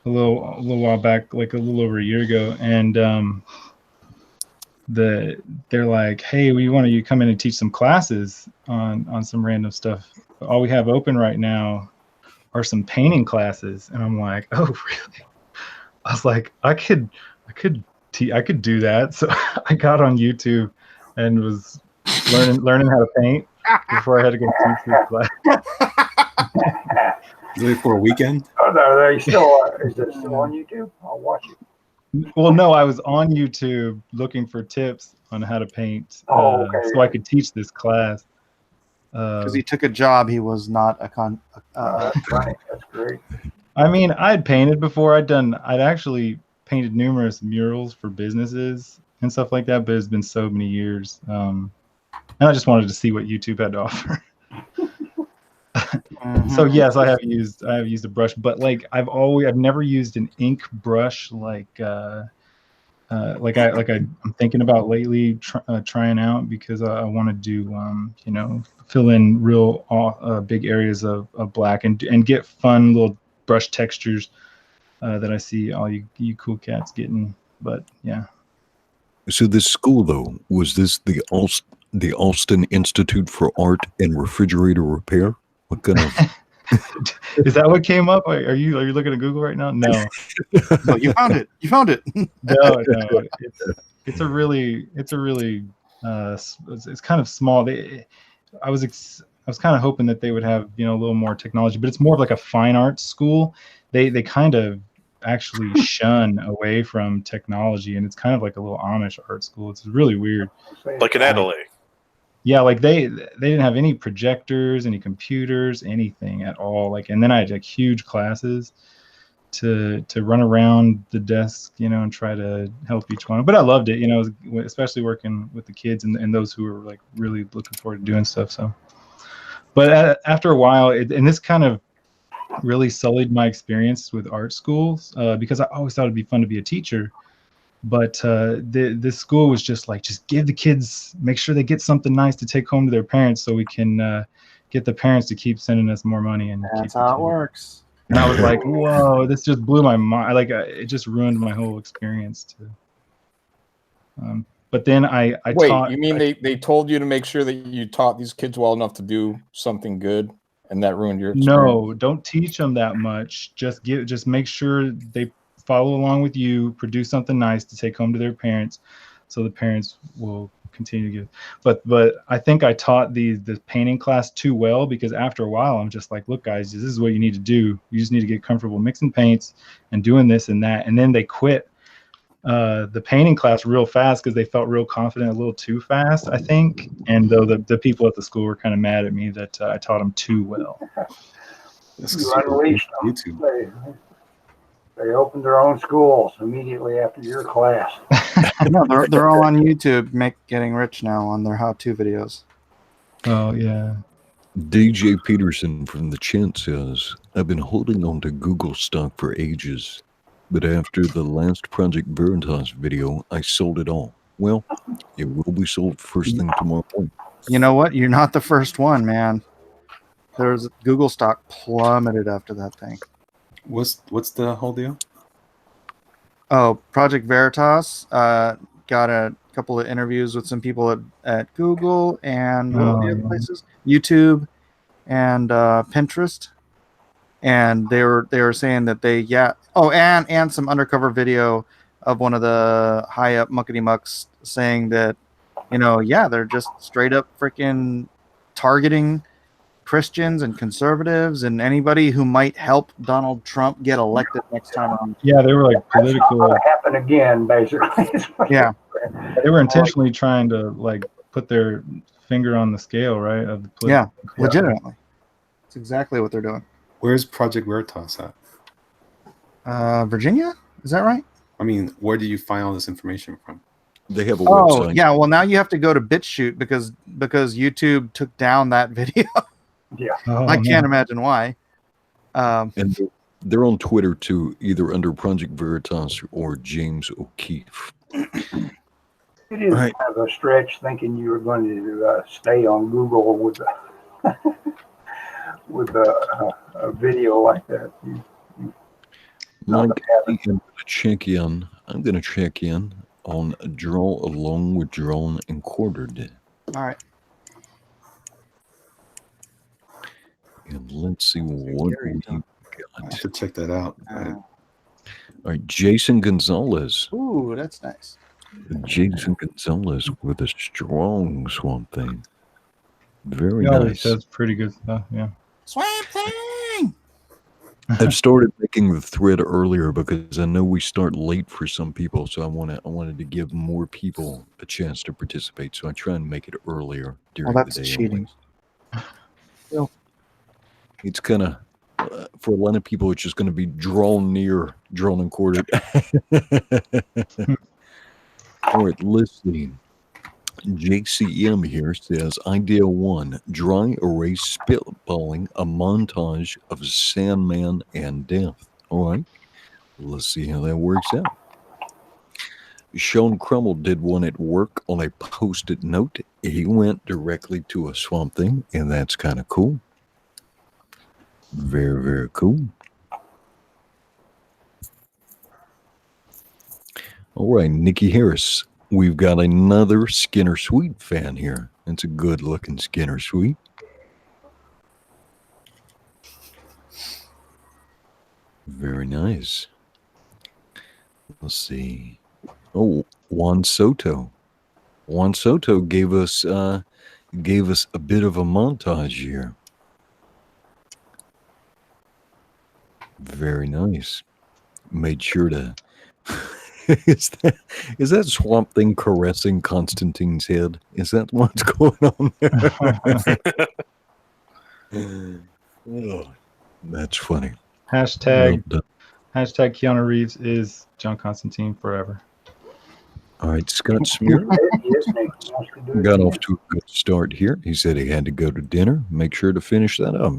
a little while back, like a little over a year ago, and they're like, hey, we want you to come in and teach some classes on some random stuff. All we have open right now are some painting classes, and I'm like, oh really? I was like, I could do that. So I got on YouTube and was learning how to paint before I had to go teach this class. Really for a weekend? Oh no, they still is it still on YouTube? I'll watch it. Well, no, I was on YouTube looking for tips on how to paint, okay. so I could teach this class. Because he took a job, he was not a that's funny. That's great. I mean, I'd painted before. I'd actually painted numerous murals for businesses and stuff like that, but it's been so many years, and I just wanted to see what YouTube had to offer. So yes, I have used a brush, but like I've never used an ink brush like I'm thinking about lately trying out, because I want to do you know, fill in real big areas of black and get fun little brush textures that I see all you cool cats getting. But yeah. So this school, though, was this the Alston Institute for Art and Refrigerator Repair? What kind of? Is that what came up? Are you looking at Google right now? No. No, you found it. You found it. No. It's a really it's kind of small. I was kind of hoping that they would have, you know, a little more technology, but it's more of like a fine arts school. They kind of actually shun away from technology, and it's kind of like a little Amish art school. It's really weird. Like in Adelaide. Yeah, like they didn't have any projectors, any computers, anything at all. Like, and then I had like huge classes to run around the desk, you know, and try to help each one. But I loved it, you know, especially working with the kids and those who were like really looking forward to doing stuff. So, but after a while, and this kind of really sullied my experience with art schools, because I always thought it'd be fun to be a teacher. But this school was just like, just give the kids, make sure they get something nice to take home to their parents, so we can get the parents to keep sending us more money. And that's how it works. And I was like, whoa, this just blew my mind. Like, it just ruined my whole experience too. But then I wait. taught, You mean they told you to make sure that you taught these kids well enough to do something good, and that ruined your experience? No, don't teach them that much. Just make sure they follow along with you, produce something nice to take home to their parents, so the parents will continue to give. But I think I taught the painting class too well, because after a while I'm just like, look guys, this is what you need to do. You just need to get comfortable mixing paints and doing this and that. And then they quit the painting class real fast because they felt real confident a little too fast, I think. And though the people at the school were kind of mad at me that I taught them too well. You unleashed them. They opened their own schools immediately after your class. No, they're all on YouTube, getting rich now on their how-to videos. Oh yeah. DJ Peterson from the chat says, I've been holding on to Google stock for ages, but after the last Project Veritas video, I sold it all. Well, it will be sold first thing tomorrow morning. You know what? You're not the first one, man. There's Google stock plummeted after that thing. What's the whole deal? Oh, Project Veritas got a couple of interviews with some people at Google and what were the other places? YouTube and Pinterest. And they were saying that and some undercover video of one of the high up muckety mucks saying that, they're just straight up freaking targeting Christians and conservatives and anybody who might help Donald Trump get elected next time around. Yeah, they were like political. That's not gonna happen again, basically. Yeah, they were intentionally trying to like put their finger on the scale, right? Of the legitimately. That's exactly what they're doing. Where's Project Veritas at? Virginia? Is that right? I mean, where do you find all this information from? They have a website. Oh, yeah. Well, now you have to go to BitChute because YouTube took down that video. Yeah. I can't imagine why. And they're on Twitter too, either under Project Veritas or James O'Keefe. It is kind of a stretch thinking you were going to stay on Google with a video like that. Mike, I'm going to check in on Draw Along with Drawn and Quartered. All right. And let's see what we got. I should check that out. All right, Jason Gonzalez. Ooh, that's nice. Jason Gonzalez with a strong Swamp Thing. Very nice. That's pretty good stuff, yeah. Swamp Thing! I've started making the thread earlier because I know we start late for some people, so I wanted to give more people a chance to participate. So I try and make it earlier during the day. That's cheating. Well, it's kind of for a lot of people, it's just going to be drawn and quartered. All right, listening. JCM here says, Idea 1, dry erase spitballing a montage of Sandman and death. All right, let's see how that works out. Sean Crummell did one at work on a Post-it note. He went directly to a Swamp Thing, and that's kind of cool. Very, very cool. All right, Nikki Harris. We've got another Skinner Sweet fan here. It's a good-looking Skinner Sweet. Very nice. Let's see. Oh, Juan Soto. Juan Soto gave us a bit of a montage here. Very nice. Made sure to. Is that Swamp Thing caressing Constantine's head? Is that what's going on there? Oh, that's funny. Hashtag Keanu Reeves is John Constantine forever. All right, Scott Smear got off to a good start here. He said he had to go to dinner. Make sure to finish that up.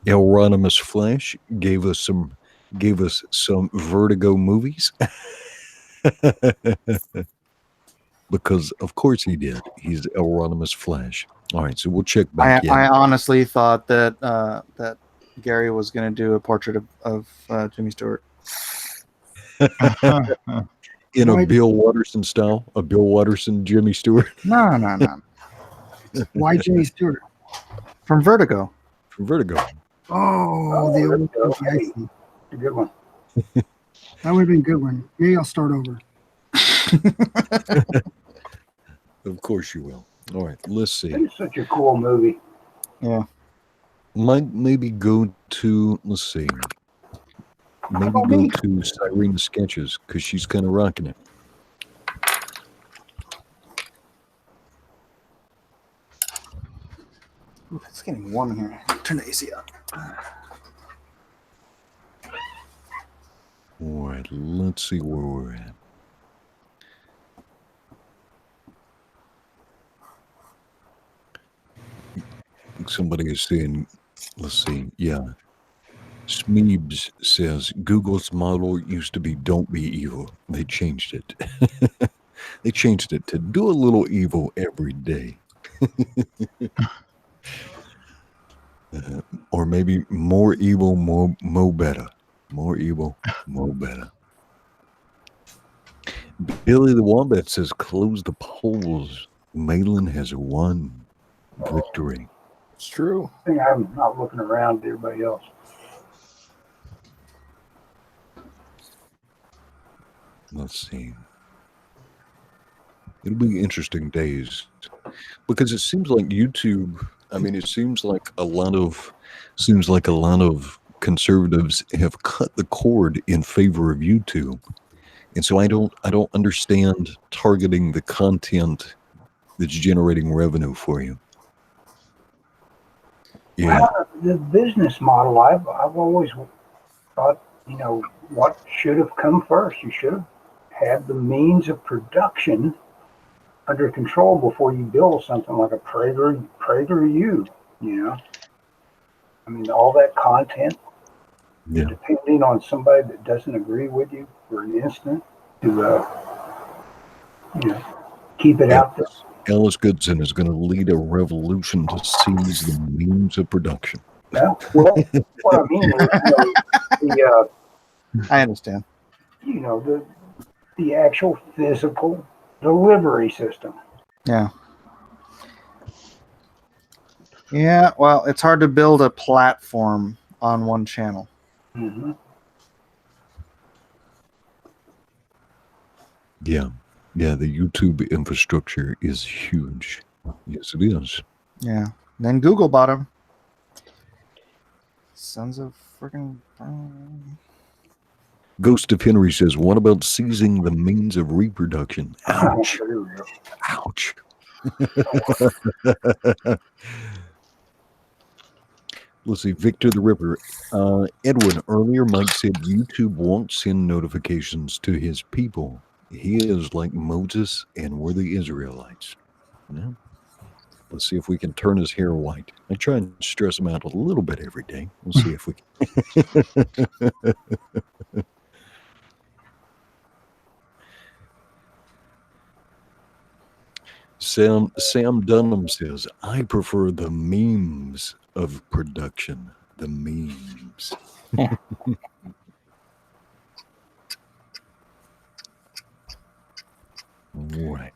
Elronimus Flash gave us some Vertigo movies. Because of course he did. He's Elronimus Flash. All right, so we'll check back in. I honestly thought that that Gary was going to do a portrait of Jimmy Stewart. In a Bill Watterson style? A Bill Watterson Jimmy Stewart? No. Why Jimmy Stewart? From Vertigo. Oh, the old a good one. That would have been a good one. Maybe I'll start over. Of course you will. All right, let's see. It's such a cool movie. Yeah. Might maybe go to, let's see. Maybe go to Cyrene Sketches because she's kind of rocking it. Ooh, it's getting warm in here. Turn the AC up. All right, let's see where we're at. Somebody is saying, let's see, yeah. Smeebs says, Google's model used to be don't be evil. They changed it. They changed it to do a little evil every day. maybe more evil, more better. More evil, more better. Billy the Wombat says, close the polls. Malin has won. Victory. It's true. I think I'm not looking around at everybody else. Let's see. It'll be interesting days because it seems like YouTube. I mean, it seems like a lot of conservatives have cut the cord in favor of YouTube, and so I don't understand targeting the content that's generating revenue for you. Yeah, Well, the business model, I've always thought, what should have come first? You should have had the means of production under control before you build something like a PragerU, I mean, all that content, yeah. depending on somebody that doesn't agree with you for an instant to, keep it out there. Alice Goodson is going to lead a revolution to seize the means of production. Yeah, well, what I mean is, I understand. The actual physical delivery system. Yeah. Yeah, well, it's hard to build a platform on one channel. Mm-hmm. Yeah, the YouTube infrastructure is huge. Yes, it is. Yeah. Then Google bought them. Sons of freaking. Ghost of Henry says, what about seizing the means of reproduction? Ouch. Ouch. Let's see, Victor the Ripper. Edwin, earlier Mike said YouTube won't send notifications to his people. He is like Moses and we're the Israelites. Yeah. Let's see if we can turn his hair white. I try and stress him out a little bit every day. We'll see if we can. Sam Dunham says, I prefer the memes of production. The memes. All right.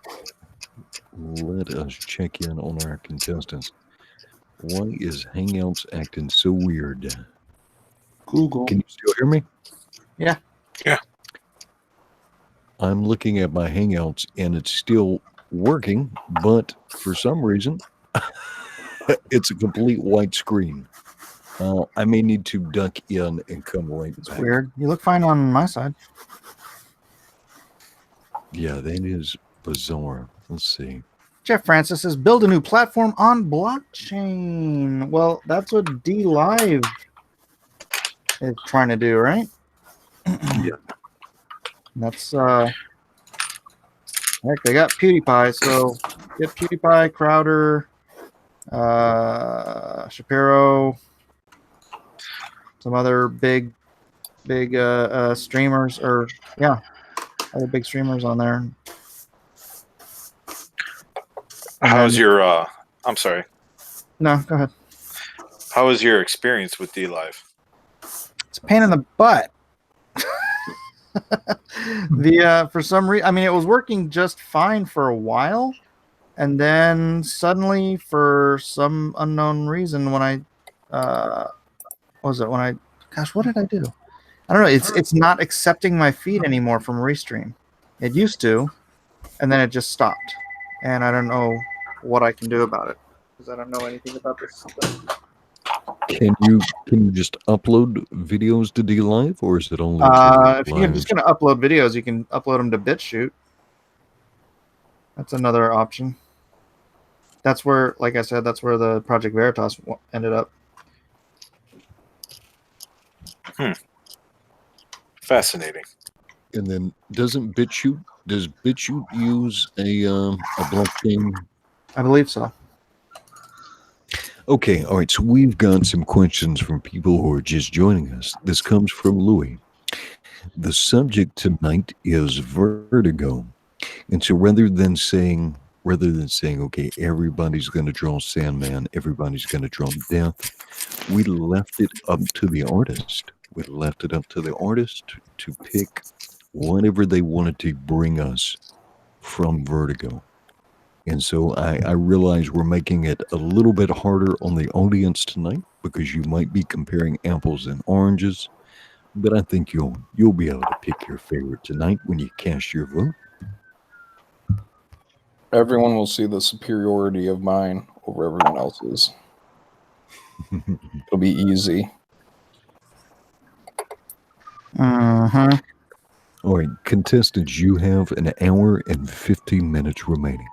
Let us check in on our contestants. Why is Hangouts acting so weird? Google. Can you still hear me? Yeah. Yeah. I'm looking at my Hangouts and it's still working, but for some reason, it's a complete white screen. I may need to duck in and come right back. Weird. You look fine on my side. Yeah, that is bizarre. Let's see. Jeff Francis says, build a new platform on blockchain. Well, that's what D Live is trying to do, right? Yeah. That's heck, they got PewDiePie, so get PewDiePie, Crowder, Shapiro, some other big streamers, or yeah, other big streamers on there. How's your I'm sorry. No, go ahead. How was your experience with DLive? It's a pain in the butt. For some reason, I mean, it was working just fine for a while, and then suddenly, for some unknown reason, when I what did I do? I don't know. It's not accepting my feed anymore from Restream. It used to, and then it just stopped, and I don't know what I can do about it because I don't know anything about this stuff. Can you just upload videos to DLive, or is it only? If you're just going to upload videos, you can upload them to BitChute. That's another option. That's where, like I said, that's where the Project Veritas ended up. Fascinating. And then does BitChute use a blockchain? I believe so. Okay, all right. So we've got some questions from people who are just joining us. This comes from Louis. The subject tonight is vertigo, and so rather than saying, okay, everybody's going to draw Sandman, everybody's going to draw death, we left it up to the artist. We left it up to the artist to pick whatever they wanted to bring us from Vertigo. And so I realize we're making it a little bit harder on the audience tonight because you might be comparing apples and oranges. But I think you'll be able to pick your favorite tonight when you cast your vote. Everyone will see the superiority of mine over everyone else's. It'll be easy. Uh-huh. All right, contestants, you have an hour and 15 minutes remaining.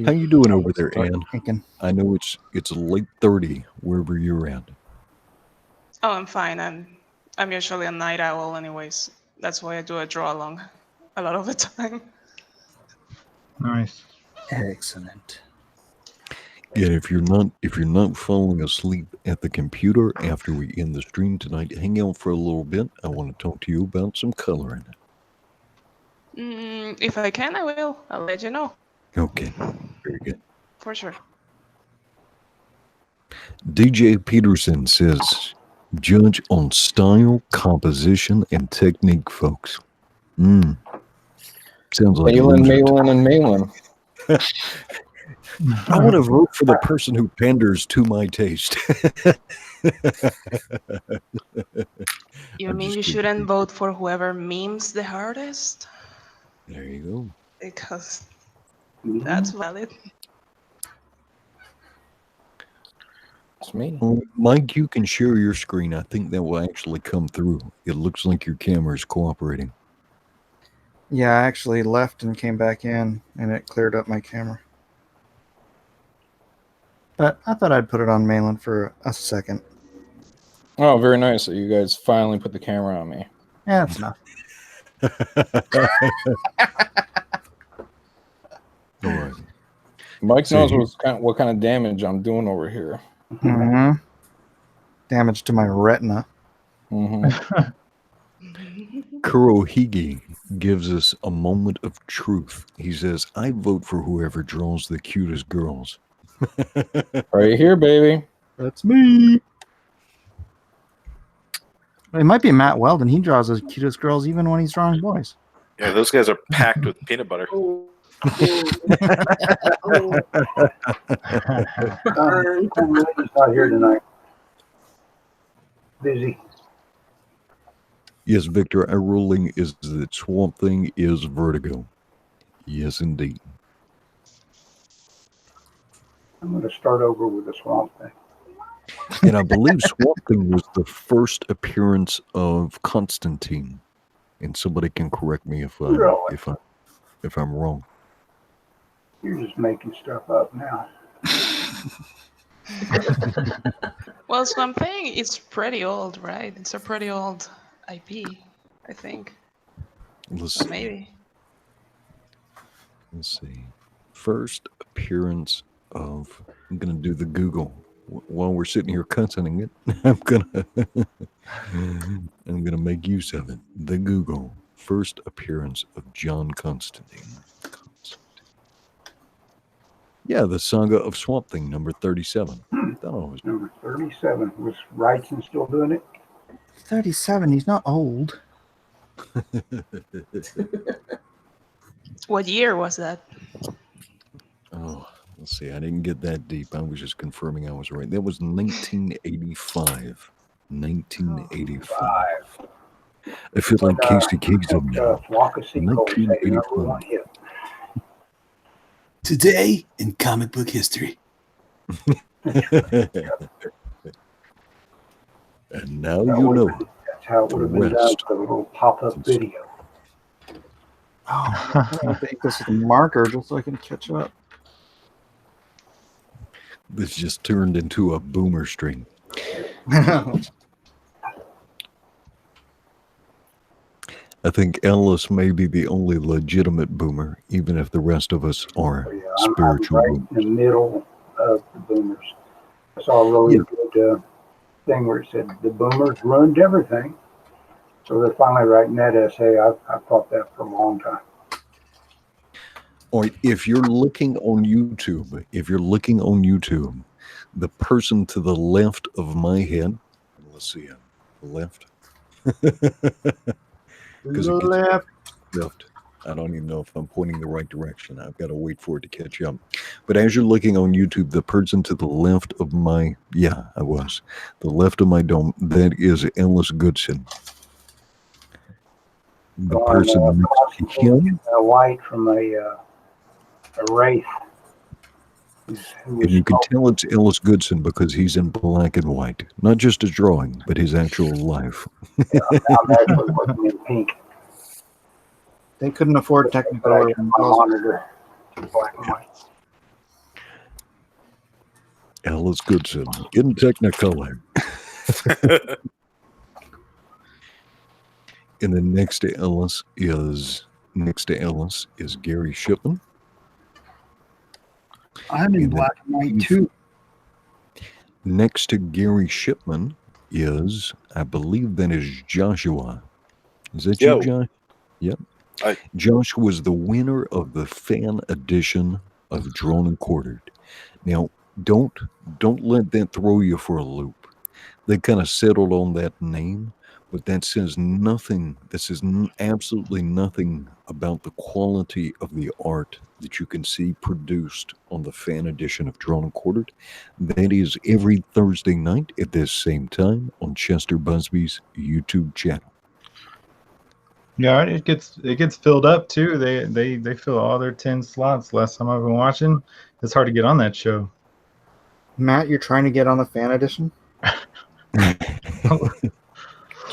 How you doing over there, Ann? I know it's late 30 wherever you're at. Oh, I'm fine. I'm usually a night owl, anyways. That's why I do a draw along a lot of the time. Nice. Excellent. Yeah, if you're not falling asleep at the computer after we end the stream tonight, hang out for a little bit. I want to talk to you about some coloring. If I can, I will. I'll let you know. Okay, very good. For sure. DJ Peterson says, judge on style, composition, and technique, folks. Sounds like Malin. I want to vote for the person who panders to my taste. You mean you shouldn't vote for whoever memes the hardest? There you go. Because that's valid. It's me. Mike, you can share your screen. I think that will actually come through. It looks like your camera is cooperating. Yeah, I actually left and came back in, and it cleared up my camera. But I thought I'd put it on Malin for a second. Oh, very nice that you guys finally put the camera on me. Yeah, that's enough. All right. Mike knows what kind of damage I'm doing over here. Mm-hmm. Damage to my retina. Mm-hmm. Kurohige gives us a moment of truth. He says, I vote for whoever draws the cutest girls. Right here, baby. That's me. It might be Matt Weldon. He draws the cutest girls even when he's drawing boys. Yeah, those guys are packed with peanut butter. He's not here tonight. Busy. Yes, Victor, our ruling is that Swamp Thing is Vertigo. Yes, indeed. I'm going to start over with the Swamp Thing. And I believe Swamp Thing was the first appearance of Constantine. And somebody can correct me if I'm wrong. You're just making stuff up now. Well, Swamp Thing is pretty old, right? It's a pretty old IP, I think. Let's Maybe. Let's see. First appearance of... I'm going to do the Google. While we're sitting here cussing it, I'm gonna make use of it. The Google. First appearance of John Constantine. Yeah, the Saga of Swamp Thing, number 37. Number 37. Was Wrightson still doing it? 37. He's not old. What year was that? Oh, let's see. I didn't get that deep. I was just confirming I was right. That was 1985. 1985. I feel like Casey Kasem now. 1985. Today in comic book history. And now you know. That's how it would have been done with a little pop-up video. Oh, I think this is a marker just so I can catch up. This just turned into a boomer string. I think Ellis may be the only legitimate boomer, even if the rest of us are spiritual. I'm right in the middle of the boomers. I saw a really good thing where it said the boomers ruined everything. So they're finally writing that essay. I've thought that for a long time. Or if you're looking on YouTube, the person to the left of my head. Let's see, left. Because it gets left. I don't even know if I'm pointing the right direction. I've got to wait for it to catch up. But as you're looking on YouTube, the person to the left of my, the left of my dome, that is Ellis Goodson. The person next to him. White from a wraith. And you can tell it's Ellis Goodson because he's in black and white. Not just a drawing, but his actual life. I'm actually working in pink. They couldn't afford Technicolor. Monitor. Black and white. Ellis Goodson in Technicolor. And then next to Ellis is Gary Shipman. I'm in black and white too. Next to Gary Shipman is, I believe that is Joshua. Is that you, Josh? Yep. Josh was the winner of the fan edition of Drawn and Quartered. Now, don't let that throw you for a loop. They kind of settled on that name, but that says nothing. That says absolutely nothing about the quality of the art that you can see produced on the fan edition of Drawn and Quartered. That is every Thursday night at this same time on Chester Busby's YouTube channel. Yeah, it gets filled up too. They fill all their 10 slots. Last time I've been watching, it's hard to get on that show. Matt, you're trying to get on the fan edition?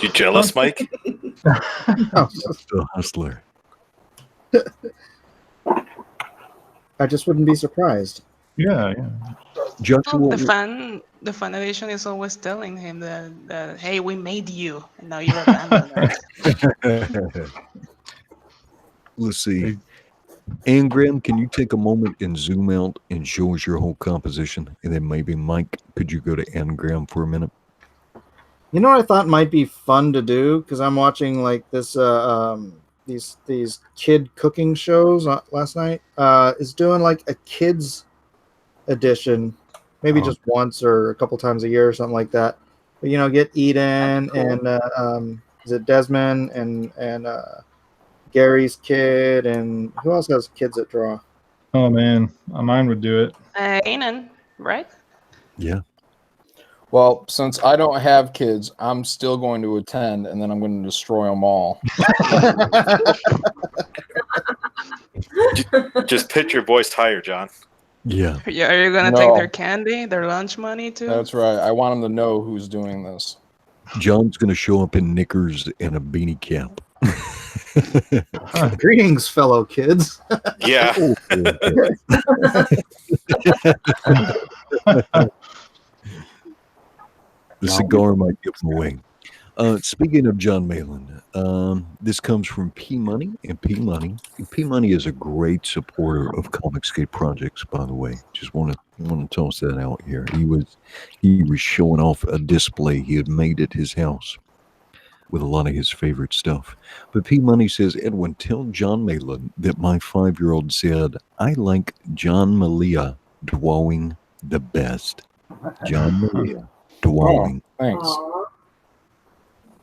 You jealous, Mike? No. The hustler. I just wouldn't be surprised. Yeah. Joshua, Well, the fan edition is always telling him that hey, we made you, and now you're abandoned. Let's see. Angram, can you take a moment and zoom out and show us your whole composition? And then maybe Mike, could you go to Angram for a minute? You know what I thought might be fun to do, because I'm watching like this these kid cooking shows last night. Is doing like a kids edition, maybe just once or a couple times a year or something like that. But get Eden and is it Desmond and Gary's kid, and who else has kids that draw? Oh man, mine would do it. Anan, right? Yeah. Well, since I don't have kids, I'm still going to attend, and then I'm going to destroy them all. Just pitch your voice higher, John. Yeah. Yeah, are you gonna take their candy, their lunch money too? That's right. I want them to know who's doing this. John's going to show up in knickers and a beanie cap. Greetings, fellow kids. Yeah. The cigar might give them away. Speaking of John Malin, this comes from P Money, and P Money is a great supporter of Comicscape projects. By the way, just want to toss that out here. He was showing off a display he had made at his house with a lot of his favorite stuff. But P Money says, Edwin, tell John Malin that my 5-year-old said I like John Malia drawing the best. John Malia drawing. Oh, thanks.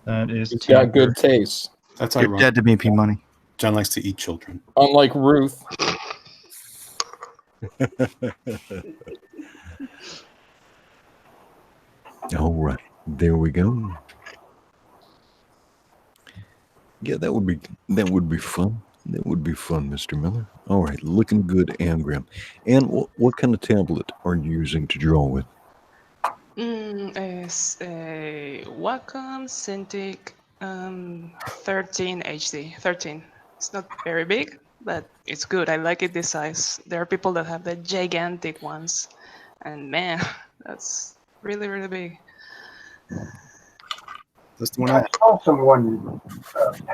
That is. He's got good taste. That's You're ironic. dead to me, P Money. John likes to eat children. Unlike Ruth. All right, there we go. Yeah, that would be fun. That would be fun, Mr. Miller. All right, looking good, Angram. And what kind of tablet are you using to draw with? It's a Wacom Cintiq 13 HD. 13. It's not very big, but it's good. I like it this size. There are people that have the gigantic ones, and man, that's really, really big. That's the one I saw someone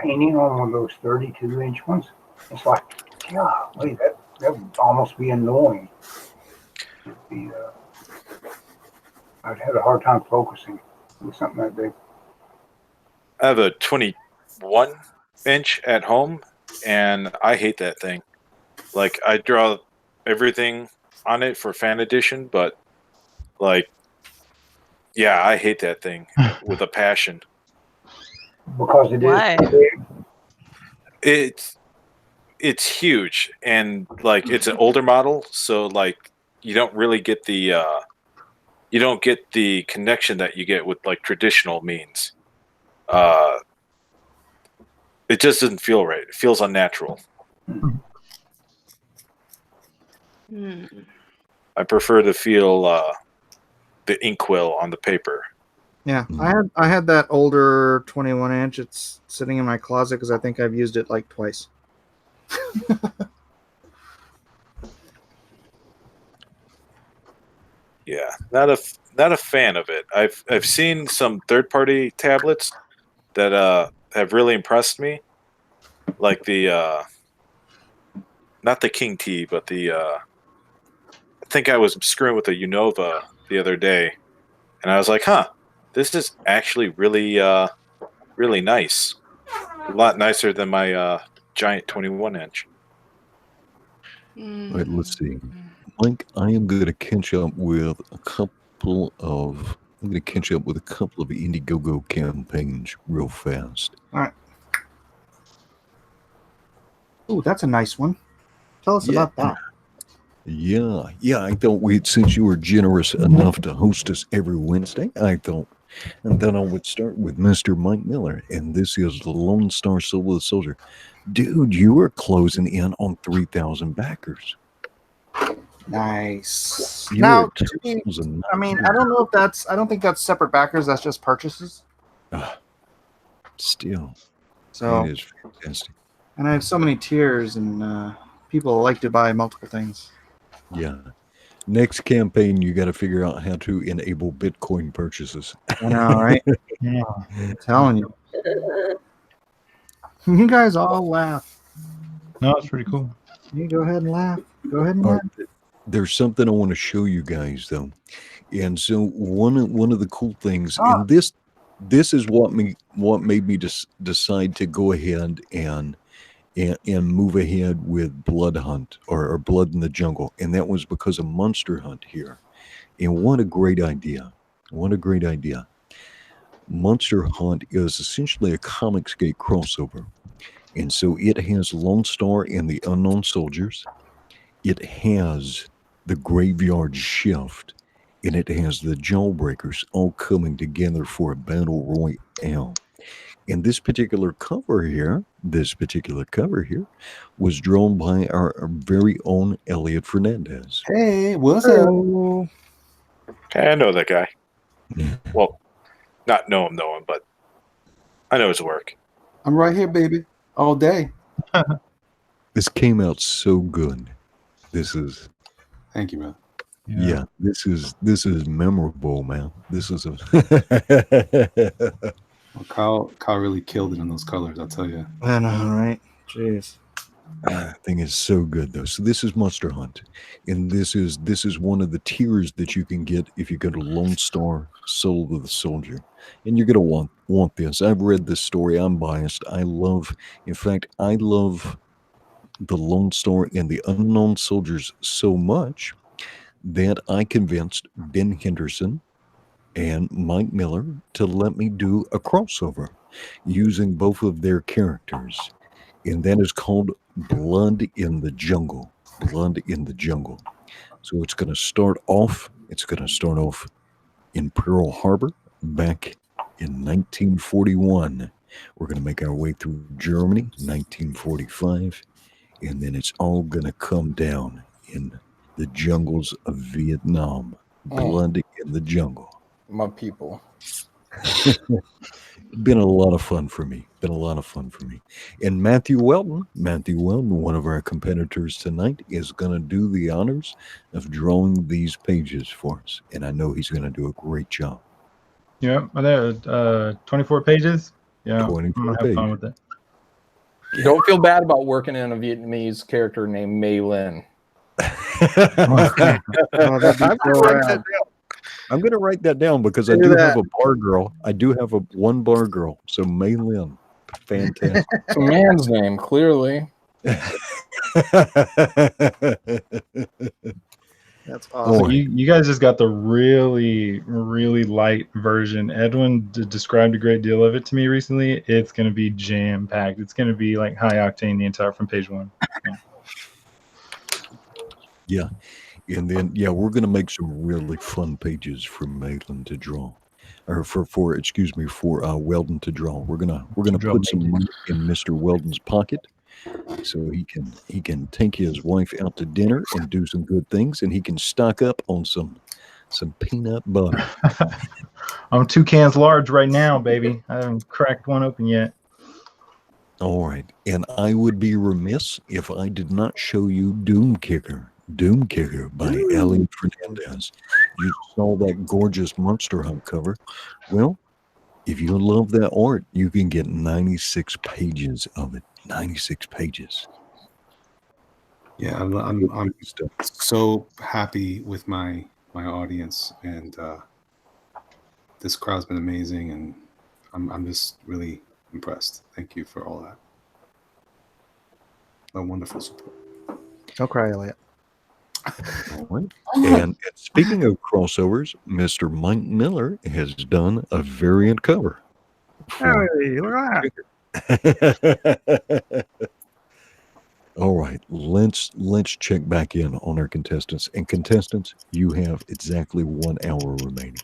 painting on one of those 32-inch ones. It's like, golly, that would almost be annoying. I'd have a hard time focusing with something that big. I have a 21-inch at home, and I hate that thing. Like, I draw everything on it for fan edition, but Like, yeah, I hate that thing with a passion. Because it Why? is big. It's huge, and like it's an older model, so like you don't really get the connection that you get with like traditional means. It just doesn't feel right. It feels unnatural. Hmm. I prefer to feel the inkwell on the paper. Yeah, I had that older 21-inch. It's sitting in my closet because I think I've used it like twice. Yeah, not a fan of it. I've seen some third-party tablets that have really impressed me, like the not the King T, but the I think I was screwing with the Unova the other day, and I was like, huh, this is actually really nice. A lot nicer than my giant 21-inch. All right, let's see. Mike, I am going to catch up with a couple of Indiegogo campaigns real fast. All right. Ooh, that's a nice one. Tell us about that. Yeah. I thought since you were generous enough to host us every Wednesday, and then I would start with Mr. Mike Miller, and this is the Lone Star Soul of the Soldier. Dude, you are closing in on 3,000 backers. Nice. You Now, are at I mean, I don't think that's separate backers. That's just purchases. Still, So it is fantastic. And I have so many tiers, and people like to buy multiple things. Yeah. Next campaign, you got to figure out how to enable Bitcoin purchases. I know, right? Yeah, I'm telling you. You guys all laugh. No, it's pretty cool. You go ahead and laugh. Go ahead and All laugh. right. There's something I want to show you guys, though. And so one of the cool things, and this is what made me decide to go ahead and move ahead with Blood Hunt or Blood in the Jungle, and that was because of Monster Hunt here. And what a great idea! What a great idea! Monster Hunt is essentially a Comicsgate crossover, and so it has Lone Star and the Unknown Soldiers. It has the Graveyard Shift, and it has the Jawbreakers all coming together for a battle royale. And this particular cover here was drawn by our very own Elliot Fernandez. Hey, what's up? Hey, I know that guy. Well, not know him, but I know his work. I'm right here, baby, all day. This came out so good. This is. Thank you, brother. Yeah, this is memorable, man. This is a. Well, Kyle really killed it in those colors, I'll tell you. I know, right? Jeez. That thing is so good, though. So this is Monster Hunt, and this is one of the tiers that you can get if you go to Lone Star Soul of the Soldier, and you're gonna want this. I've read this story. I'm biased. I love the Lone Star and the Unknown Soldiers so much that I convinced Ben Henderson and Mike Miller to let me do a crossover using both of their characters. And that is called Blood in the Jungle. Blood in the Jungle. So it's going to start off in Pearl Harbor back in 1941. We're going to make our way through Germany, 1945. And then it's all going to come down in the jungles of Vietnam. Blood in the Jungle. My people. Been a lot of fun for me. And Matthew Welton, one of our competitors tonight, is going to do the honors of drawing these pages for us. And I know he's going to do a great job. Yeah, there 24 pages. Yeah, 24 I'm gonna have fun with it. Don't feel bad about working in a Vietnamese character named Mei Lin. I'm going to write that down because I do have a bar girl. I do have one bar girl. So Mei Lin, fantastic. It's a man's name, clearly. That's So awesome. you guys just got the really, really light version. Edwin described a great deal of it to me recently. It's going to be jam packed. It's going to be like high octane the entire from page 1. Yeah. And then, yeah, we're going to make some really fun pages for Malin to draw, or for Weldon to draw. We're gonna put some money in Mr. Weldon's pocket, so he can take his wife out to dinner and do some good things, and he can stock up on some peanut butter. I'm 2 cans large right now, baby. I haven't cracked one open yet. All right, and I would be remiss if I did not show you Doom Kicker by Ellie Fernandez. You saw that gorgeous Monster Hunt cover. Well, if you love that art, you can get 96 pages of it. 96 pages. Yeah, I'm so happy with my audience, and this crowd's been amazing, and I'm just really impressed. Thank you for all that. A wonderful support. Don't cry, Elliot. All right. And speaking of crossovers, Mr. Mike Miller has done a variant cover. Hey, look at that. All right, let's check back in on our contestants. And contestants, you have exactly 1 hour remaining.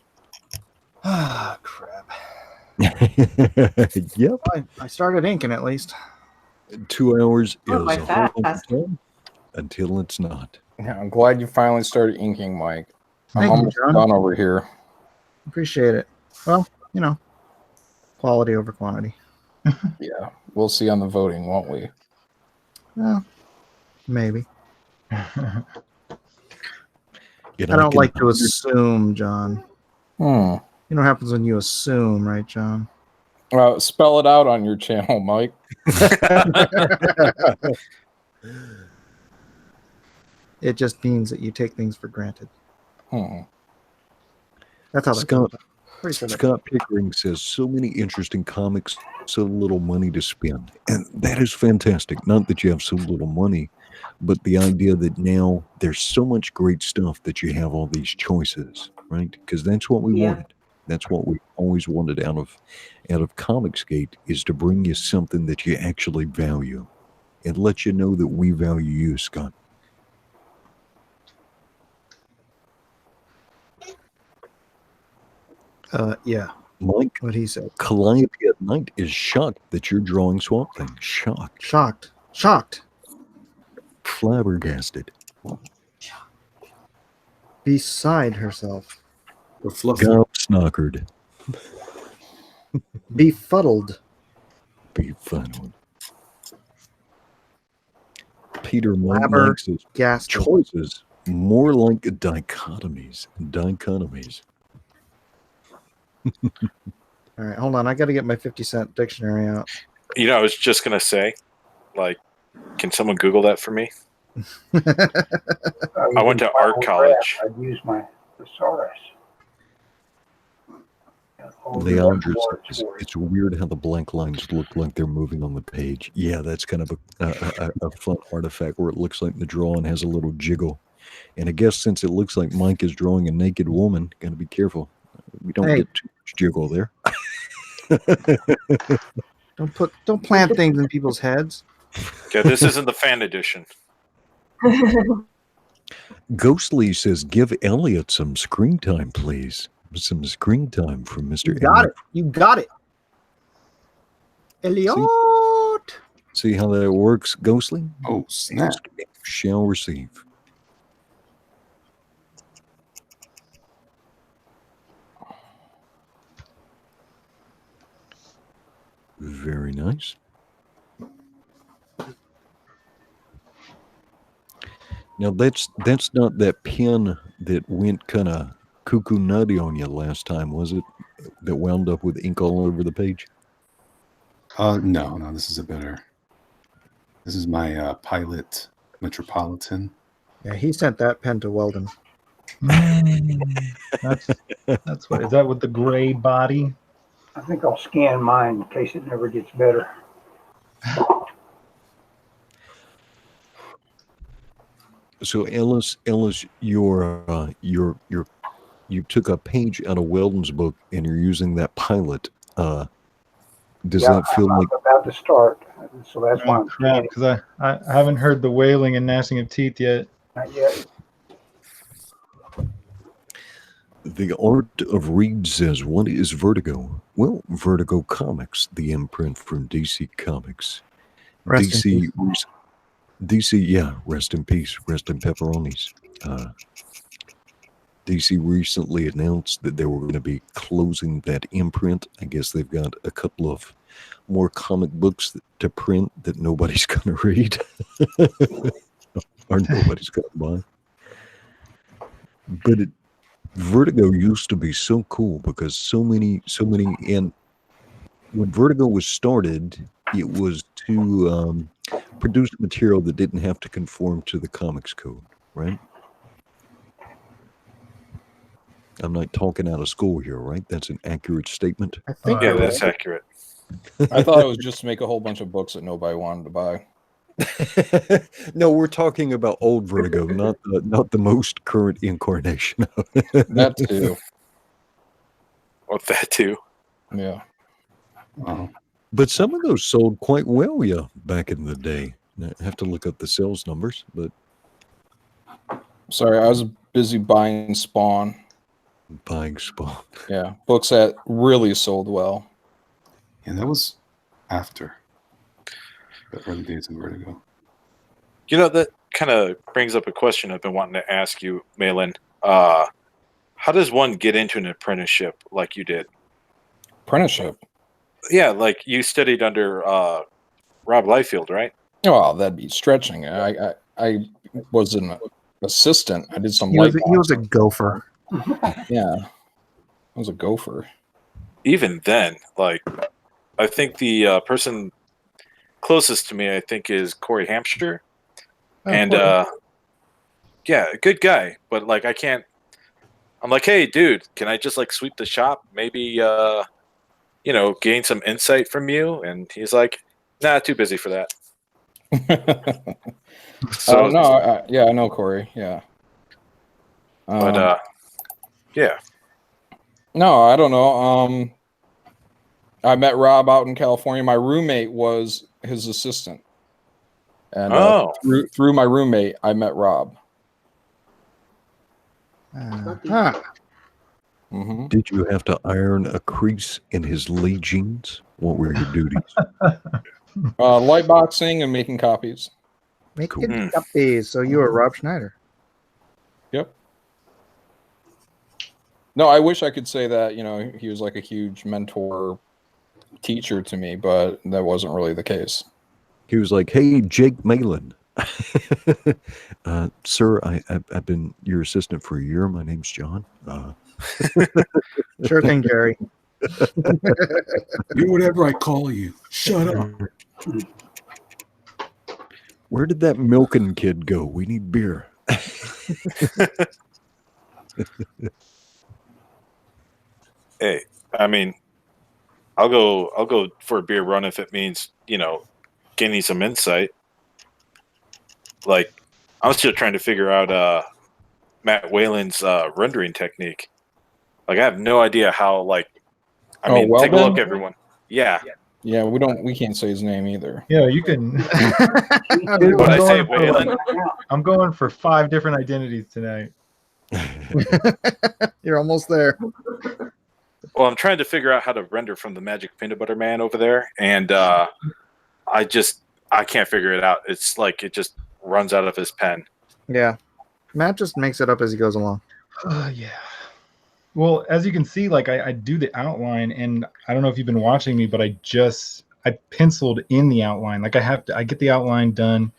Ah, crap. Yep. I started inking at least. 2 hours Oh, is my a whole lot of fast. time until it's not. Yeah, I'm glad you finally started inking, Mike. I'm Thank you, almost John. done over here. Appreciate it. Well, quality over quantity. Yeah, we'll see on the voting, won't we? Well, maybe. I I don't like to assume, John. Hmm. You know what happens when you assume, right, John? Spell it out on your channel, Mike. It just means that you take things for granted. That's how Scott that Scott Pickering says so many interesting comics, so little money to spend. And that is fantastic. Not that you have so little money, but the idea that now there's so much great stuff that you have all these choices, right? Because that's what we wanted. That's what we always wanted out of Comicsgate, is to bring you something that you actually value and let you know that we value you, Scott. Yeah. Mike, what he said. Calliope at Night is shocked that you're drawing Swamp Thing. Shocked. Flabbergasted. Beside herself. Gobsnockered. Befuddled. Peter likes his choices more like dichotomies. All right, hold on. I got to get my 50-cent dictionary out. I was just going to say, can someone Google that for me? I went to art college. I'd use my thesaurus. Leandra says, it's weird how the blank lines look like they're moving on the page. Yeah, that's kind of a fun artifact where it looks like the drawing has a little jiggle. And I guess since it looks like Mike is drawing a naked woman, got to be careful. We don't get too much jiggle there. Don't plant things in people's heads. Yeah, this isn't the fan edition. Ghostly says, give Elliot some screen time, please. Some screen time from Mr. You got it. Elliot. See how that works, Ghostly? Oh, snap. Shall receive. Very nice. Now that's not that pen that went kind of cuckoo nutty on you last time, was it? That wound up with ink all over the page? No, this is a better. This is my Pilot Metropolitan. Yeah, he sent that pen to Weldon. That's what is that with the gray body? I think I'll scan mine in case it never gets better. So Ellis, you took a page out of Weldon's book and you're using that pilot. Does that feel I'm like about to start, so that's why Oh I'm crap! Because I haven't heard the wailing and gnashing of teeth yet. not yet. the art of Reed says, what is Vertigo? Well, Vertigo Comics, the imprint from DC Comics. Rest in DC, yeah, rest in peace, rest in pepperonis. DC recently announced that they were going to be closing that imprint. I guess they've got a couple of more comic books to print that nobody's going to read or nobody's going to buy. But Vertigo used to be so cool because so many, and when Vertigo was started, it was to produce material that didn't have to conform to the comics code, right? I'm not talking out of school here, right? That's an accurate statement. I think Yeah, that's accurate. I thought it was just to make a whole bunch of books that nobody wanted to buy. No, we're talking about old Vertigo, not the most current incarnation of it. That too. Well, that too. Yeah. But some of those sold quite well, yeah, back in the day. I have to look up the sales numbers, but Sorry, I was busy buying Spawn. buying Spawn. Yeah, books that really sold well. And that was after the early days of Vertigo. You know, that kind of brings up a question I've been wanting to ask you, Malin. How does one get into an apprenticeship like you did? Apprenticeship? Yeah, like you studied under Rob Liefeld, right? Oh, that'd be stretching. I was an assistant. I did some he light was a gopher. Yeah, I was a gopher. Even then, like, I think the person closest to me, I think, is Corey Hampshire. And yeah, good guy, but like I can't. I'm like, hey, dude, can I just like sweep the shop? Maybe gain some insight from you. And he's like, nah, too busy for that. So no, yeah, I know Corey. Yeah, but yeah. No, I don't know. I met Rob out in California. My roommate was his assistant, and through my roommate, I met Rob. Mm-hmm. Did you have to iron a crease in his Lee jeans? What were your duties? Light boxing and making copies. Making copies. So you were Rob Schneider. Yep. No, I wish I could say that, he was like a huge mentor teacher to me, but that wasn't really the case. He was like, hey, Jake Malin. Sir, I've been your assistant for a year. My name's John. Sure thing, Jerry. Do whatever I call you. Shut up. Where did that milking kid go? We need beer. Hey, I mean, I'll go for a beer run if it means, gaining some insight. Like, I'm still trying to figure out Matt Whalen's rendering technique. Like, I have no idea how, like, take a look, everyone. Yeah. Yeah, we can't say his name either. Yeah, you can. What I say, Whalen? I'm going for 5 different identities tonight. You're almost there. Well, I'm trying to figure out how to render from the Magic Peanut Butter Man over there, and I can't figure it out. It's like it just runs out of his pen. Yeah, Matt just makes it up as he goes along. Yeah. Well, as you can see, like I do the outline, and I don't know if you've been watching me, but I penciled in the outline. Like I get the outline done,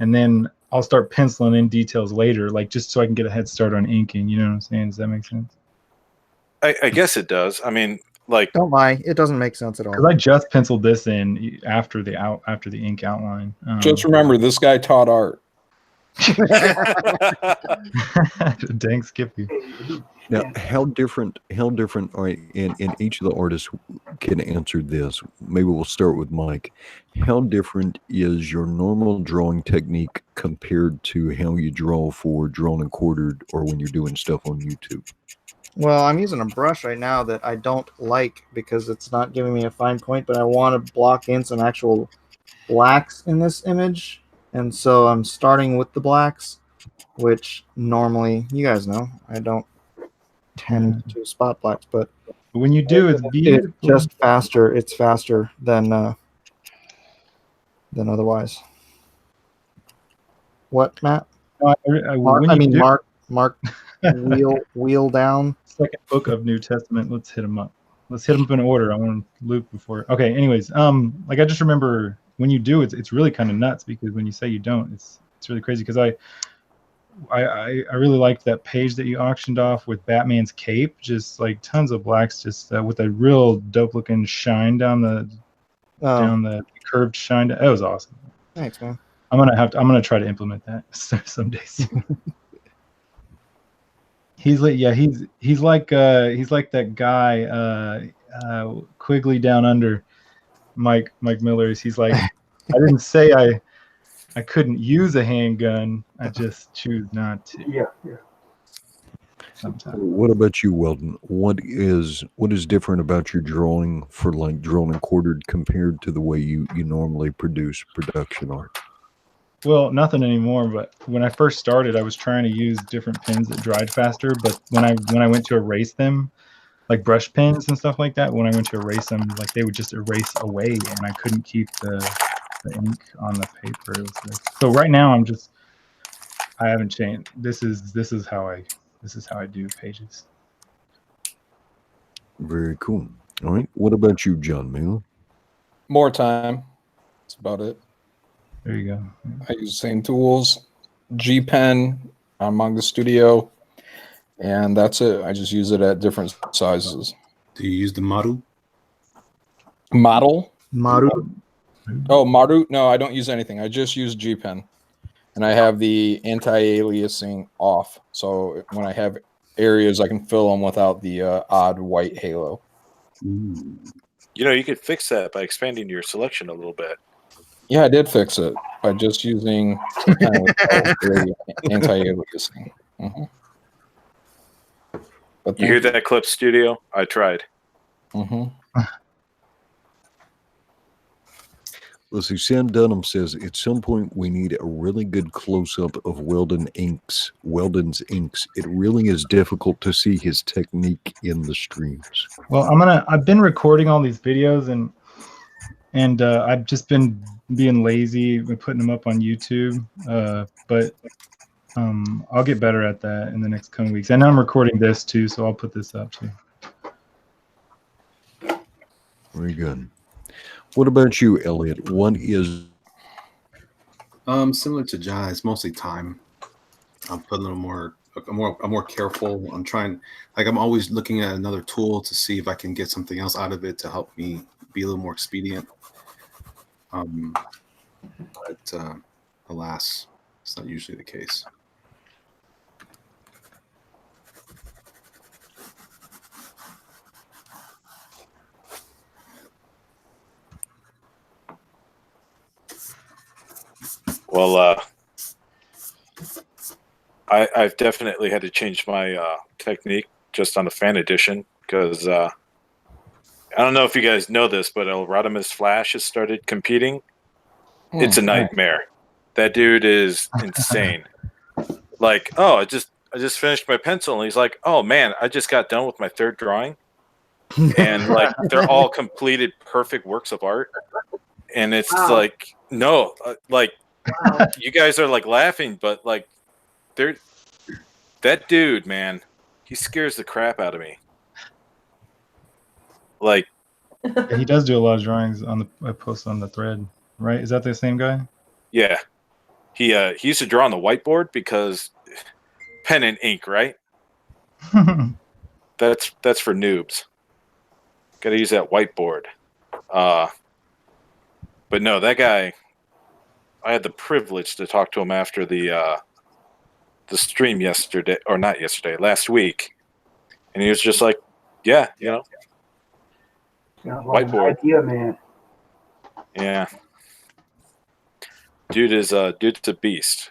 and then I'll start penciling in details later, like just so I can get a head start on inking. You know what I'm saying? Does that make sense? I guess it does. I mean, like, don't lie, it doesn't make sense at all. Because I just penciled this in after the ink outline. Just remember, this guy taught art. Dang Skippy. Now, how different all right, and each of the artists can answer this. Maybe we'll start with Mike. How different is your normal drawing technique compared to how you draw for Drawn and Quartered or when you're doing stuff on YouTube? Well, I'm using a brush right now that I don't like because it's not giving me a fine point, but I want to block in some actual blacks in this image. And so I'm starting with the blacks, which normally, you guys know, I don't tend to spot blacks, but when you do, it's beautiful. It's just faster. It's faster than otherwise. What, Matt? Mark, wheel down. Second book of New Testament. Let's hit them up. Let's hit them up in order. I want Luke before. Okay. Anyways, like I just remember when you do, it's really kind of nuts because when you say you don't, it's really crazy because I really liked that page that you auctioned off with Batman's cape, just like tons of blacks, just with a real dope looking shine down the curved shine. That was awesome. Thanks, man. I'm gonna try to implement that someday soon. He's like that guy Quigley Down Under, Mike Miller. He's like, I didn't say I couldn't use a handgun. I just choose not to. Yeah. Sometimes. What about you, Weldon? What is different about your drawing for like Drawn and Quartered compared to the way you normally produce production art? Well, nothing anymore. But when I first started, I was trying to use different pens that dried faster. But when I went to erase them, like brush pens and stuff like that, when I went to erase them, like they would just erase away, and I couldn't keep the ink on the paper. It was like, so right now I haven't changed. This is how I do pages. Very cool. All right. What about you, John Miller? More time. That's about it. There you go. I use the same tools. G Pen on Manga Studio. And that's it. I just use it at different sizes. Do you use the Maru? Model? Maru? Oh, Maru? No, I don't use anything. I just use G Pen. And I have the anti-aliasing off. So when I have areas, I can fill them without the odd white halo. You know, you could fix that by expanding your selection a little bit. Yeah, I did fix it by just using some kind of anti-aliasing. Mm-hmm. You hear that, Clip Studio? I tried. Mm-hmm. Let's see. Sam Dunham says at some point we need a really good close-up of Weldon's inks. It really is difficult to see his technique in the streams. Well, I've been recording all these videos and I've just been being lazy and putting them up on YouTube. But I'll get better at that in the next coming weeks. And I'm recording this too, so I'll put this up too. Very good. What about you, Elliot? What is similar to John? It's mostly time. I'm putting a little more. I'm more careful. I'm trying. Like I'm always looking at another tool to see if I can get something else out of it to help me be a little more expedient. But alas, it's not usually the case. Well, I've definitely had to change my technique just on the fan edition because I don't know if you guys know this, but El Rodimus Flash has started competing. It's a nightmare. That dude is insane. Like, oh, I just finished my pencil, and he's like, oh man, I just got done with my third drawing, and like they're all completed perfect works of art, and it's like, no, like. You guys are like laughing, but like, that dude, man, he scares the crap out of me. Like, yeah, he does do a lot of drawings I post on the thread, right? Is that the same guy? Yeah, he used to draw on the whiteboard because pen and ink, right? That's for noobs. Got to use that whiteboard. But no, that guy. I had the privilege to talk to him after the stream yesterday, or not yesterday, last week, and he was just like, "Yeah, you know, Sounds like an whiteboard." idea, man. Yeah, dude's a beast.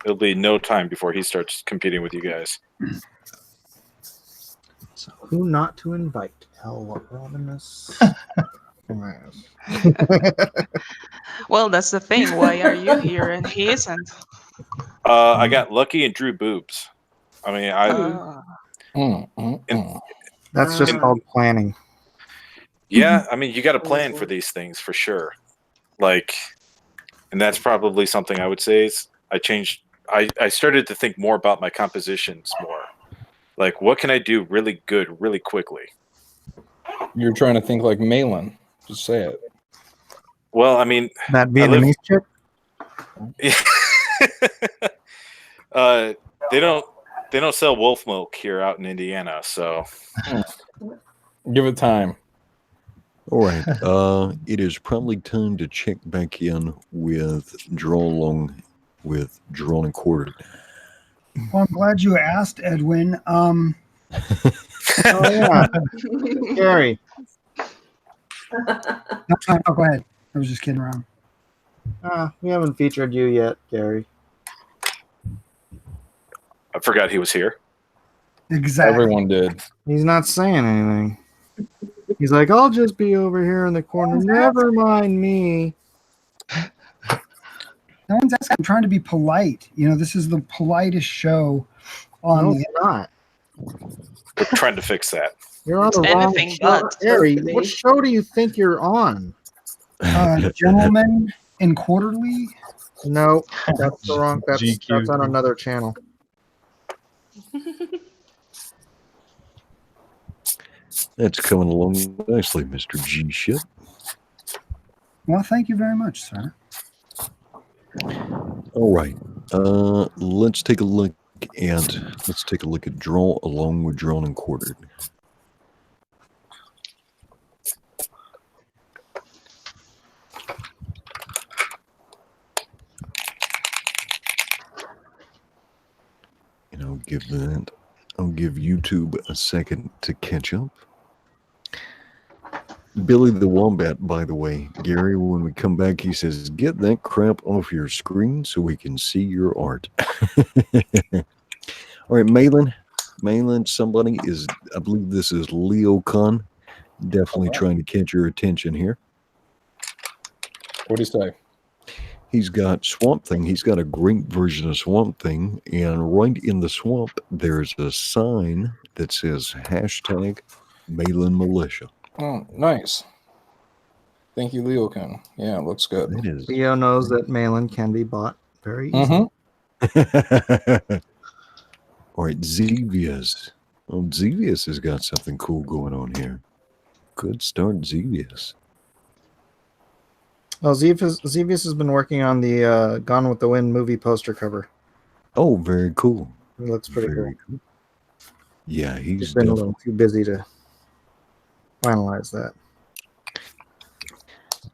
It'll be no time before he starts competing with you guys. So who not to invite? Hell, Rodimus. Well, that's the thing. Why are you here and he isn't? I got lucky and drew boobs. I mean, That's just called planning. Yeah, I mean, you got to plan for these things for sure. Like, and that's probably something I would say is I changed. I started to think more about my compositions more. Like, what can I do really good, really quickly? You're trying to think like Malin. Just say it. Well, I mean, That Vietnamese chick. They don't sell wolf milk here out in Indiana, so give it time. All right. It is probably time to check back in with Draw Along with Drawn and Quartered. Well, I'm glad you asked, Edwin. Oh yeah, Gary. Oh, go ahead. I was just kidding around. We haven't featured you yet, Gary. I forgot he was here. Exactly. Everyone did. He's not saying anything. He's like, I'll just be over here in the corner. Never mind me. No one's asking. I'm trying to be polite. You know, this is the politest show on No, the it's not. Trying to fix that. You're on It's the wrong anything show. but. Gary, what show do you think you're on? Gentlemen in Quarterly. No, that's the wrong. That's GQ. on another channel. That's coming along nicely, Mr. G Ship. Well, thank you very much, sir. All right. Let's take a look at Draw Along with Drawn and Quartered. And I'll give YouTube a second to catch up. Billy the Wombat, by the way, Gary, when we come back, he says, get that crap off your screen so we can see your art. All right, Malin, somebody is, I believe this is Leo Khan, definitely trying to catch your attention here. What do you say? He's got Swamp Thing. He's got a great version of Swamp Thing, and right in the swamp, there's a sign that says hashtag Malin Militia. Oh, nice. Thank you, Leokin. Yeah, it looks good. It is. Leo knows that Malin can be bought very easily. All right, Xevious. Oh, Xevious has got something cool going on here. Good start, Xevious. Well, Xevious has been working on the Gone with the Wind movie poster cover. Oh, very cool. It looks pretty cool. Yeah, He's been a little too busy to finalize that.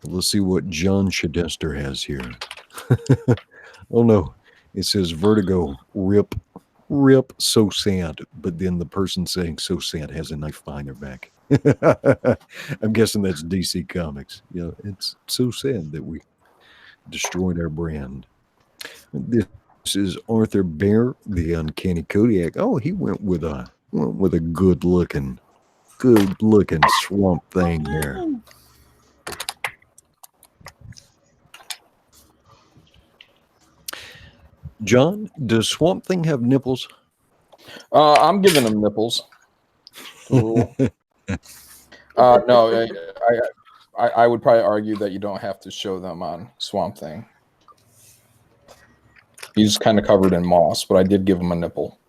Let's see what John Shadester has here. Oh no, it says Vertigo, rip, so sad. But then the person saying so sad has a knife behind their back. I'm guessing that's DC Comics. Yeah, it's so sad that we destroyed our brand. This is Arthur Bear, the Uncanny Kodiak. Oh, he went with a good looking Swamp Thing here. John, does Swamp Thing have nipples? I'm giving him nipples. Cool. No, I would probably argue that you don't have to show them on Swamp Thing. He's kind of covered in moss, but I did give him a nipple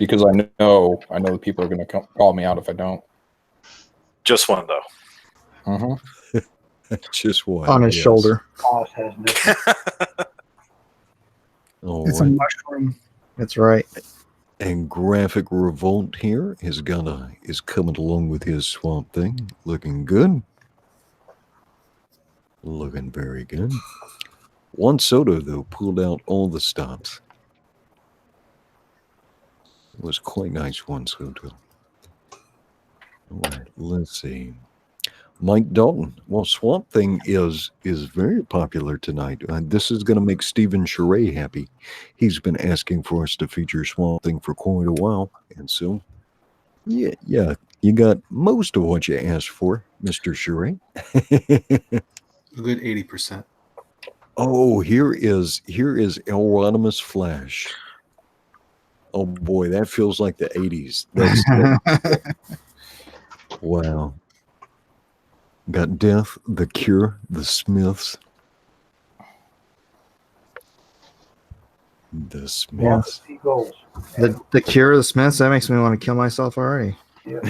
because I know the people are going to call me out if I don't. Just one though. Just one on his shoulder. Moss has nipples. Oh, It's a mushroom. That's right. And Graphic Revolt here is coming along with his Swamp Thing, looking good, looking very good. Juan Soto though pulled out all the stops. It was quite nice once, Hotel. All right, let's see. Mike Dalton. Well, Swamp Thing is very popular tonight. This is going to make Stephen Charest happy. He's been asking for us to feature Swamp Thing for quite a while, and so yeah, you got most of what you asked for, Mr. Charest. A good 80%. Oh, here is Elrodimus Flash. Oh boy, that feels like the 80s. Wow. Got Death, The Cure, The Smiths. The Smiths. Goals. The Cure, the Smiths. That makes me want to kill myself already. Yeah.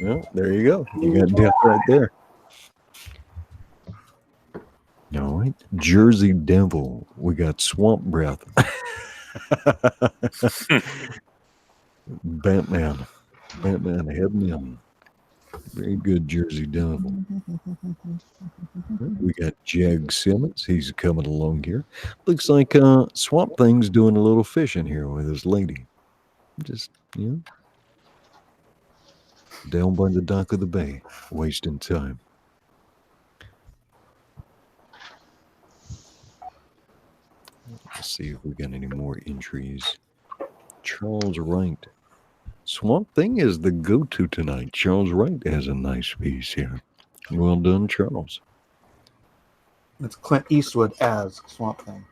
Well, there you go. You got Death right there. All right. Jersey Devil. We got Swamp Breath. Batman heading in. Very good, Jersey Devil. We got Jag Simmons. He's coming along here. Looks like Swamp Thing's doing a little fishing here with his lady. Just, down by the dock of the bay, wasting time. Let's see if we got any more entries. Charles Wright. Swamp Thing is the go-to tonight. Charles Wright has a nice piece here. Well done, Charles. It's Clint Eastwood as Swamp Thing.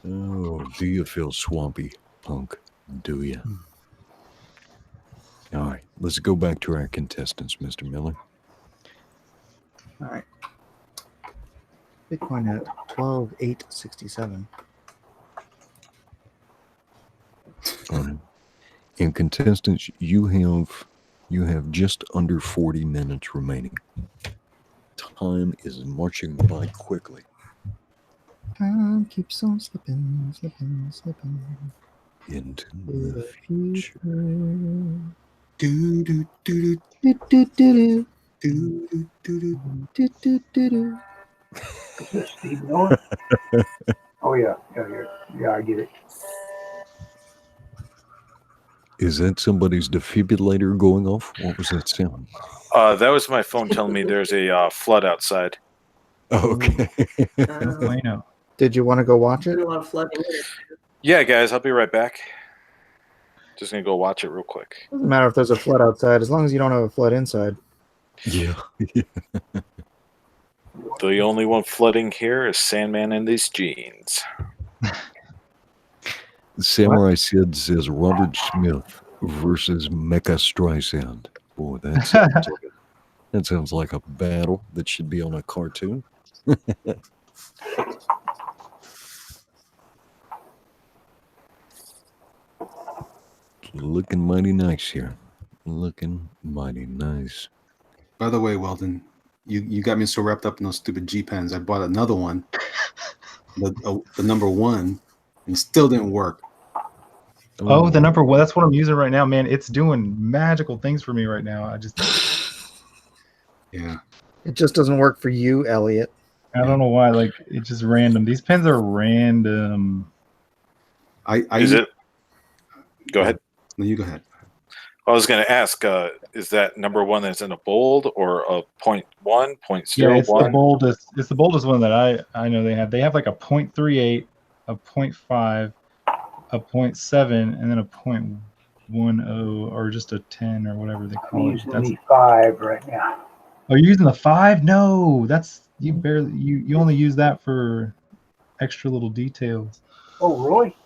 Oh, do you feel swampy, punk? Do you? All right, let's go back to our contestants, Mr. Miller. All right. Bitcoin at 12,867. All right. And contestants, you have just under 40 minutes remaining. Time is marching by quickly. Time keeps on slipping Into the future. Do do do do do do do do do do do do do. Is this Steve Miller? Oh yeah, I get it. Is that somebody's defibrillator going off? What was that sound? That was my phone telling me there's a flood outside. Okay. Did you want to go watch it? A lot of flooding. Yeah, guys, I'll be right back. Just gonna go watch it real quick. Doesn't matter if there's a flood outside, as long as you don't have a flood inside. Yeah. The only one flooding here is Sandman in these jeans. Samurai Sid says Robert Smith versus Mecha Streisand. Boy, that sounds like a battle that should be on a cartoon. Looking mighty nice here. Looking mighty nice. By the way, Weldon, you got me so wrapped up in those stupid G pens. I bought another one, the number one, and it still didn't work. Oh, the number one. That's what I'm using right now, man. It's doing magical things for me right now. Yeah. It just doesn't work for you, Elliot. I don't know why. Like, it's just random. These pens are random. Is it? Go ahead. No, you go ahead. I was going to ask, is that number one that's in a bold or a 0.1, 0.01? Yeah, it's the boldest. It's the boldest one that I know they have. They have like a 0.38, a 0.5, a 0.7, and then a 0.10 or just a 10 or whatever they call it. I'm using the 5 right now. Oh, you're using the 5? No, that's you only use that for extra little details. Oh, really?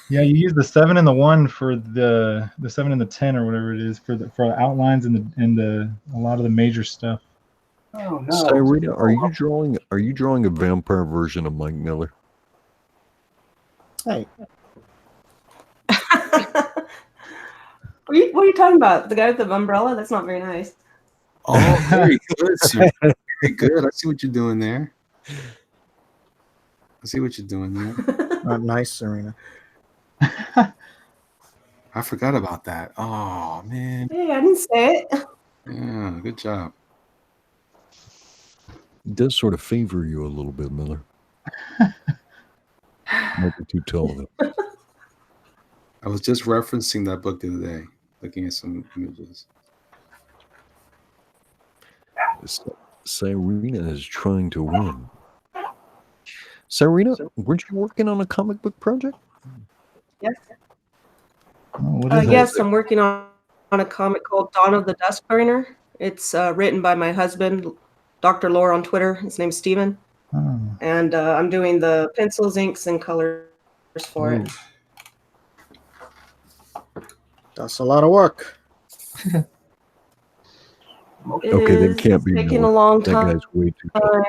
Yeah, you use the 7 and the 1 for the 7 and the 10 or whatever it is for outlines and a lot of the major stuff. Oh no. Styrita, are you drawing a vampire version of Mike Miller? Hey. What are you talking about? The guy with the umbrella? That's not very nice. Oh, very good, sir. Very good. I see what you're doing there. Not nice, Serena. I forgot about that. Oh, man. Hey, I didn't say it. Yeah, good job. It does sort of favor you a little bit, Miller. Might be too tall though. I was just referencing that book the other day, looking at some images. Cyrena is trying to win. Cyrena, weren't you working on a comic book project? Yes. What is Yes, I'm working on a comic called Dawn of the Dusk Burner. It's written by my husband, Dr. Lore on Twitter. His name's Steven. Oh. And I'm doing the pencils, inks, and colors for it. That's a lot of work. Okay, that can't be taking more. a long That time. guy's way too tall.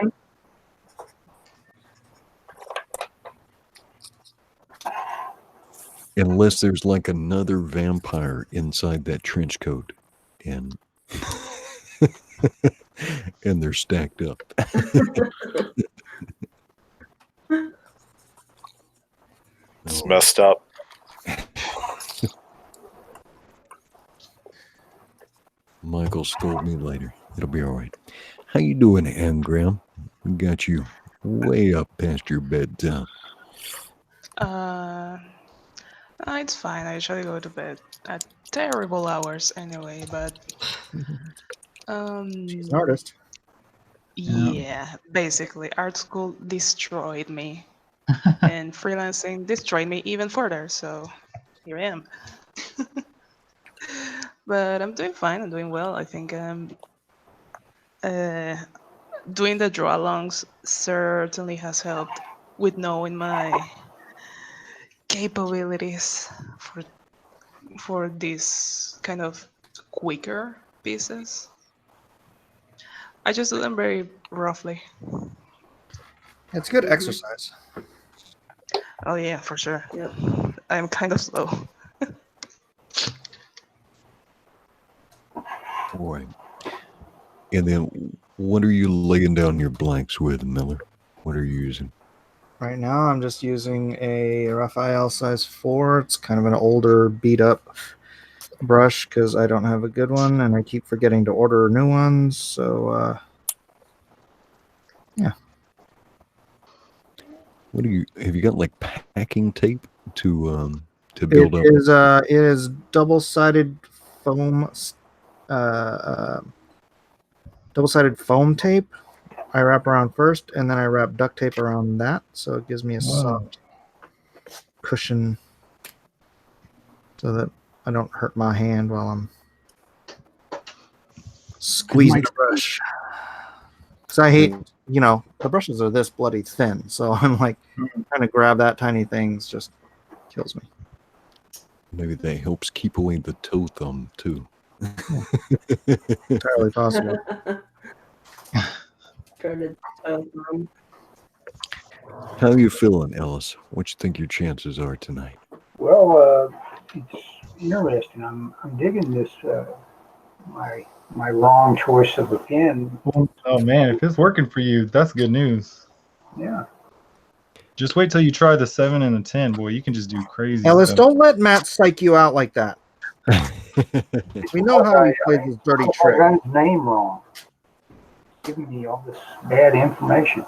Unless there's like another vampire inside that trench coat, and and they're stacked up. It's messed up. Michael scold me later. It'll be all right. How you doing, Graham? We got you way up past your bedtime. It's fine. I usually go to bed at terrible hours anyway, but She's an artist. yeah, basically art school destroyed me. And freelancing destroyed me even further, so here I am. But I'm doing fine. I'm doing well. I think doing the draw-alongs certainly has helped with knowing my capabilities for these kind of quicker pieces. I just do them very roughly. It's good exercise. Oh yeah, for sure. Yep. I'm kind of slow. All right. And then what are you laying down your blanks with, Miller? What are you using? Right now, I'm just using a Raphael size 4. It's kind of an older, beat-up brush because I don't have a good one, and I keep forgetting to order new ones. So, yeah. What do you have? You got like packing tape to build up? It is double-sided foam. Double-sided foam tape. I wrap around first, and then I wrap duct tape around that, so it gives me a soft cushion, so that I don't hurt my hand while I'm squeezing the brush. Because I hate, the brushes are this bloody thin, so I'm like trying to grab that tiny thing just kills me. Maybe that helps keep away the toe thumb too. Entirely possible. How are you feeling, Ellis? What you think your chances are tonight? Well, it's interesting. I'm digging this. My wrong choice of a pen. Oh man, if it's working for you, that's good news. Yeah. Just wait till you try the 7 and the 10, boy. You can just do crazy Ellis, stuff. don't let Matt psych you out like that. We know how he plays his dirty trick. I got his name wrong. Giving me all this bad information.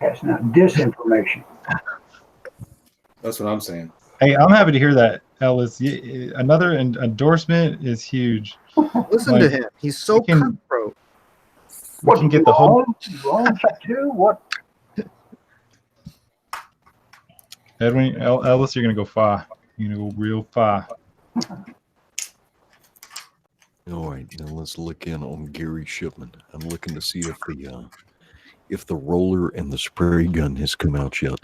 That's not disinformation. That's what I'm saying. Hey, I'm happy to hear that, Ellis. Another endorsement is huge. Listen to him. He's so cutthroat. We can get the whole. Wrong too? What? Edwin, Ellis, you're gonna go far. You're gonna go real far. All right, now let's look in on Gary Shipman. I'm looking to see if the roller and the spray gun has come out yet.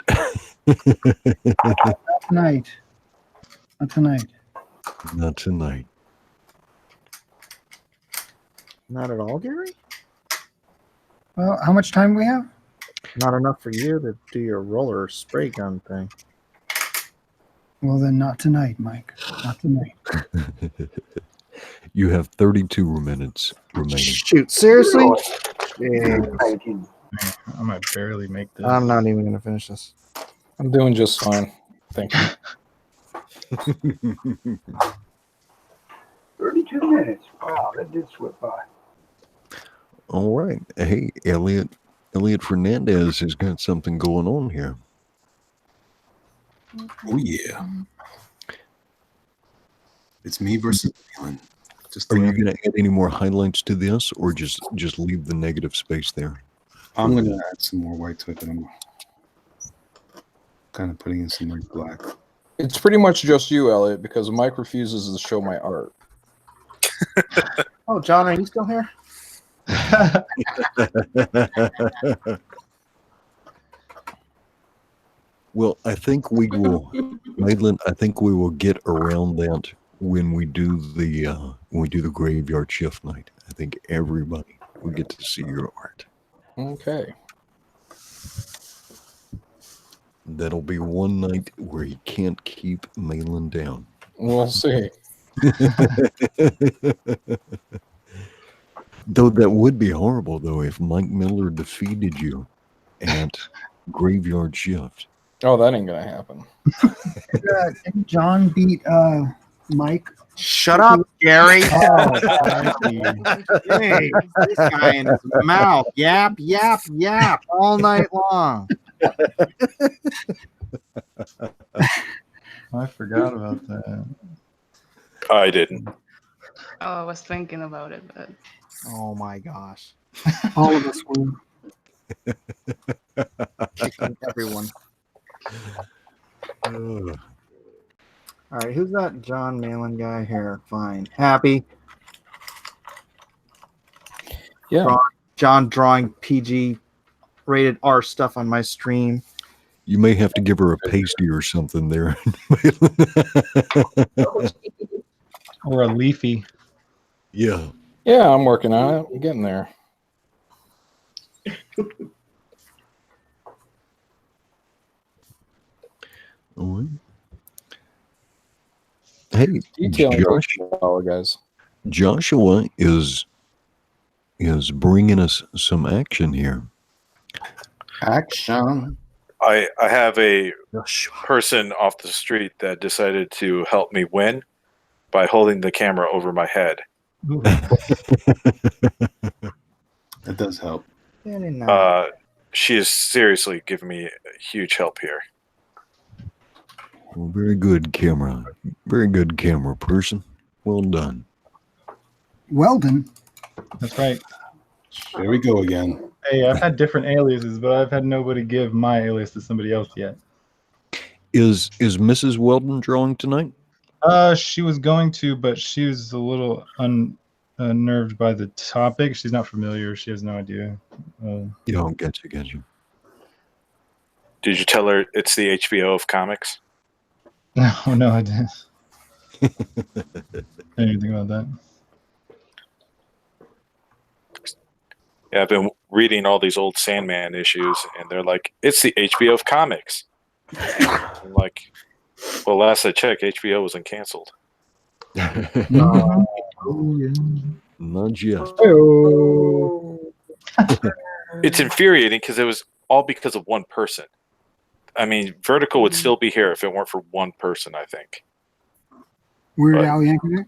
Not tonight. Not tonight. Not tonight. Not at all, Gary? Well, how much time do we have? Not enough for you to do your roller spray gun thing. Well, then not tonight, Mike. Not tonight. You have 32 minutes remaining. Shoot, seriously? Yeah. I might barely make this. I'm not even going to finish this. I'm doing just fine. Thank you. 32 minutes. Wow, that did slip by. All right. Hey, Elliot Fernandez has got something going on here. Oh yeah. It's me versus Leland. Just Are you going to add any more highlights to this, or just leave the negative space there? I'm going to add some more white to it, but I'm kind of putting in some like black. It's pretty much just you, Elliot, because Mike refuses to show my art. Oh, John, are you still here? Well, I think we will, Madeline. I think we will get around that when we do the graveyard shift night. I think everybody will get to see your art. Okay. That'll be one night where he can't keep Malin down. We'll see. Though that would be horrible, though, if Mike Miller defeated you at Graveyard Shift. Oh, that ain't gonna happen. Didn't John beat Mike? Shut up, Gary. Oh, Hey, this guy in his mouth. Yap, yap, yap all night long. I forgot about that. I didn't. Oh, I was thinking about it, but Oh my gosh. all of us were. Kicking everyone. Ugh. All right, who's that John Malin guy here? Fine. Happy. Yeah. John drawing PG rated R stuff on my stream. You may have to give her a pasty or something there. Or a leafy. Yeah. Yeah, I'm working on it. I'm getting there. All right. Hey, Detailing Josh, well, guys. Joshua is bringing us some action here. Action. I have a person off the street that decided to help me win by holding the camera over my head. That does help. Very nice. She is seriously giving me huge help here. Well, very good camera. Very good camera person. Well done. Weldon. That's right. There we go again. Hey, I've had different aliases, but I've had nobody give my alias to somebody else yet. Is Mrs. Weldon drawing tonight? She was going to, but she was a little unnerved by the topic. She's not familiar. She has no idea. Yeah, get you. Did you tell her it's the HBO of comics? No, I didn't. Anything about that? Yeah, I've been reading all these old Sandman issues, and they're like, it's the HBO of comics. I'm like, well, last I checked, HBO wasn't canceled. Not yet. It's infuriating because it was all because of one person. I mean, Vertical would still be here if it weren't for one person, I think. Weird But- Al Yankovic?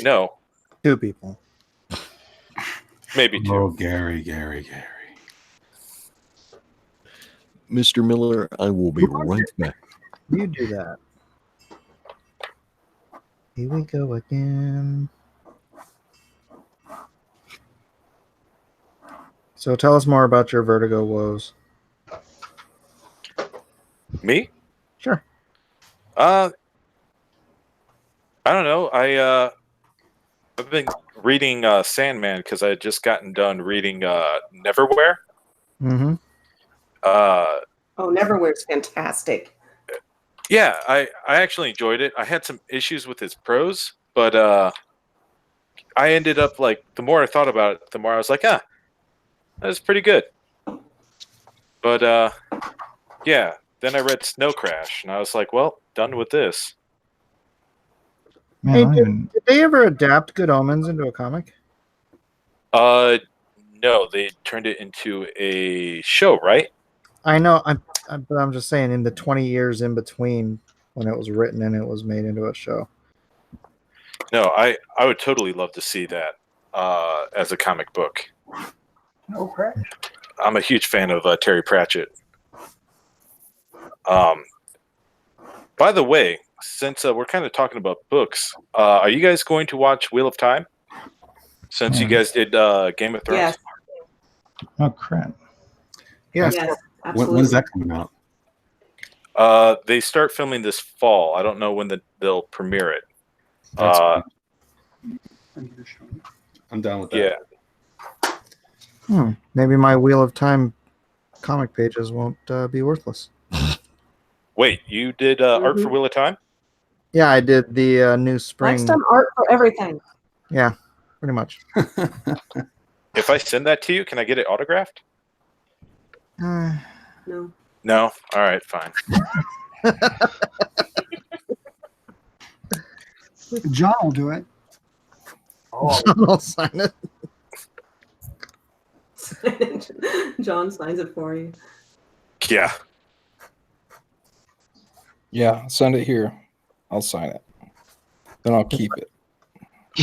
No, Two people. maybe two. Oh, Gary. Mr. Miller, I will be right back. You do that. Here we go again. So tell us more about your Vertigo woes. Me? Sure. I don't know. I've been reading Sandman because I had just gotten done reading Neverwhere. Mm-hmm. Oh, Neverwhere's fantastic. Yeah, I actually enjoyed it. I had some issues with his prose, but I ended up like the more I thought about it, the more I was like, that was pretty good. But yeah, then I read Snow Crash, and I was like, well, done with this. Man, Hey, I don't even- did they ever adapt Good Omens into a comic? No, they turned it into a show, right? I know, but I'm just saying, in the 20 years in between when it was written and it was made into a show. No, I would totally love to see that as a comic book. No crash. I'm a huge fan of Terry Pratchett. By the way, since we're kind of talking about books, are you guys going to watch Wheel of Time? Since you guys did Game of Thrones? Yes. Oh crap! Yeah. Yes. When's Absolutely. that coming out? They start filming this fall. I don't know when they'll premiere it. That's I'm down with that. Yeah. Maybe my Wheel of Time comic pages won't be worthless. Wait, you did art for Wheel of Time? Yeah, I did the new spring. Next time, art for everything. Yeah, pretty much. If I send that to you, can I get it autographed? Uh, No. No? All right, fine. John will do it. Oh, I'll sign it. John signs it for you. Yeah. Yeah, send it here. I'll sign it. Then I'll keep it.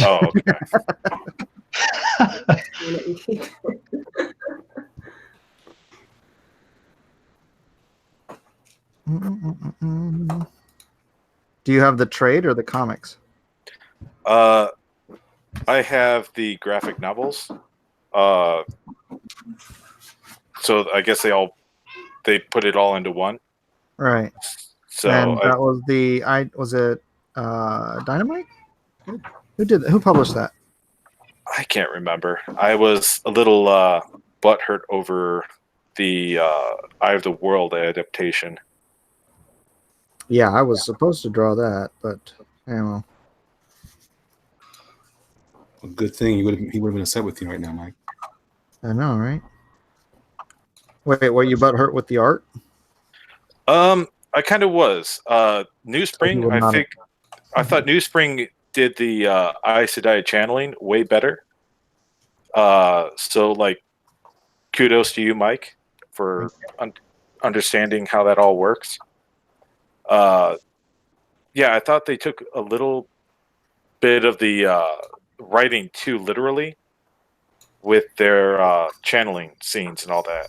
Oh, okay. Do you have the trade or the comics? I have the graphic novels. So I guess they put it all into one. Right. So and that was was it Dynamite? Who published that? I can't remember. I was a little butthurt over the Eye of the World adaptation. Yeah, I was supposed to draw that, but well. A good thing he would have been upset with you right now, Mike. I know, right? Wait, were you butthurt with the art? I kind of was. New Spring, I thought New Spring did the Aes Sedai channeling way better. So, like, kudos to you, Mike, for understanding how that all works. Yeah, I thought they took a little bit of the writing too literally with their channeling scenes and all that.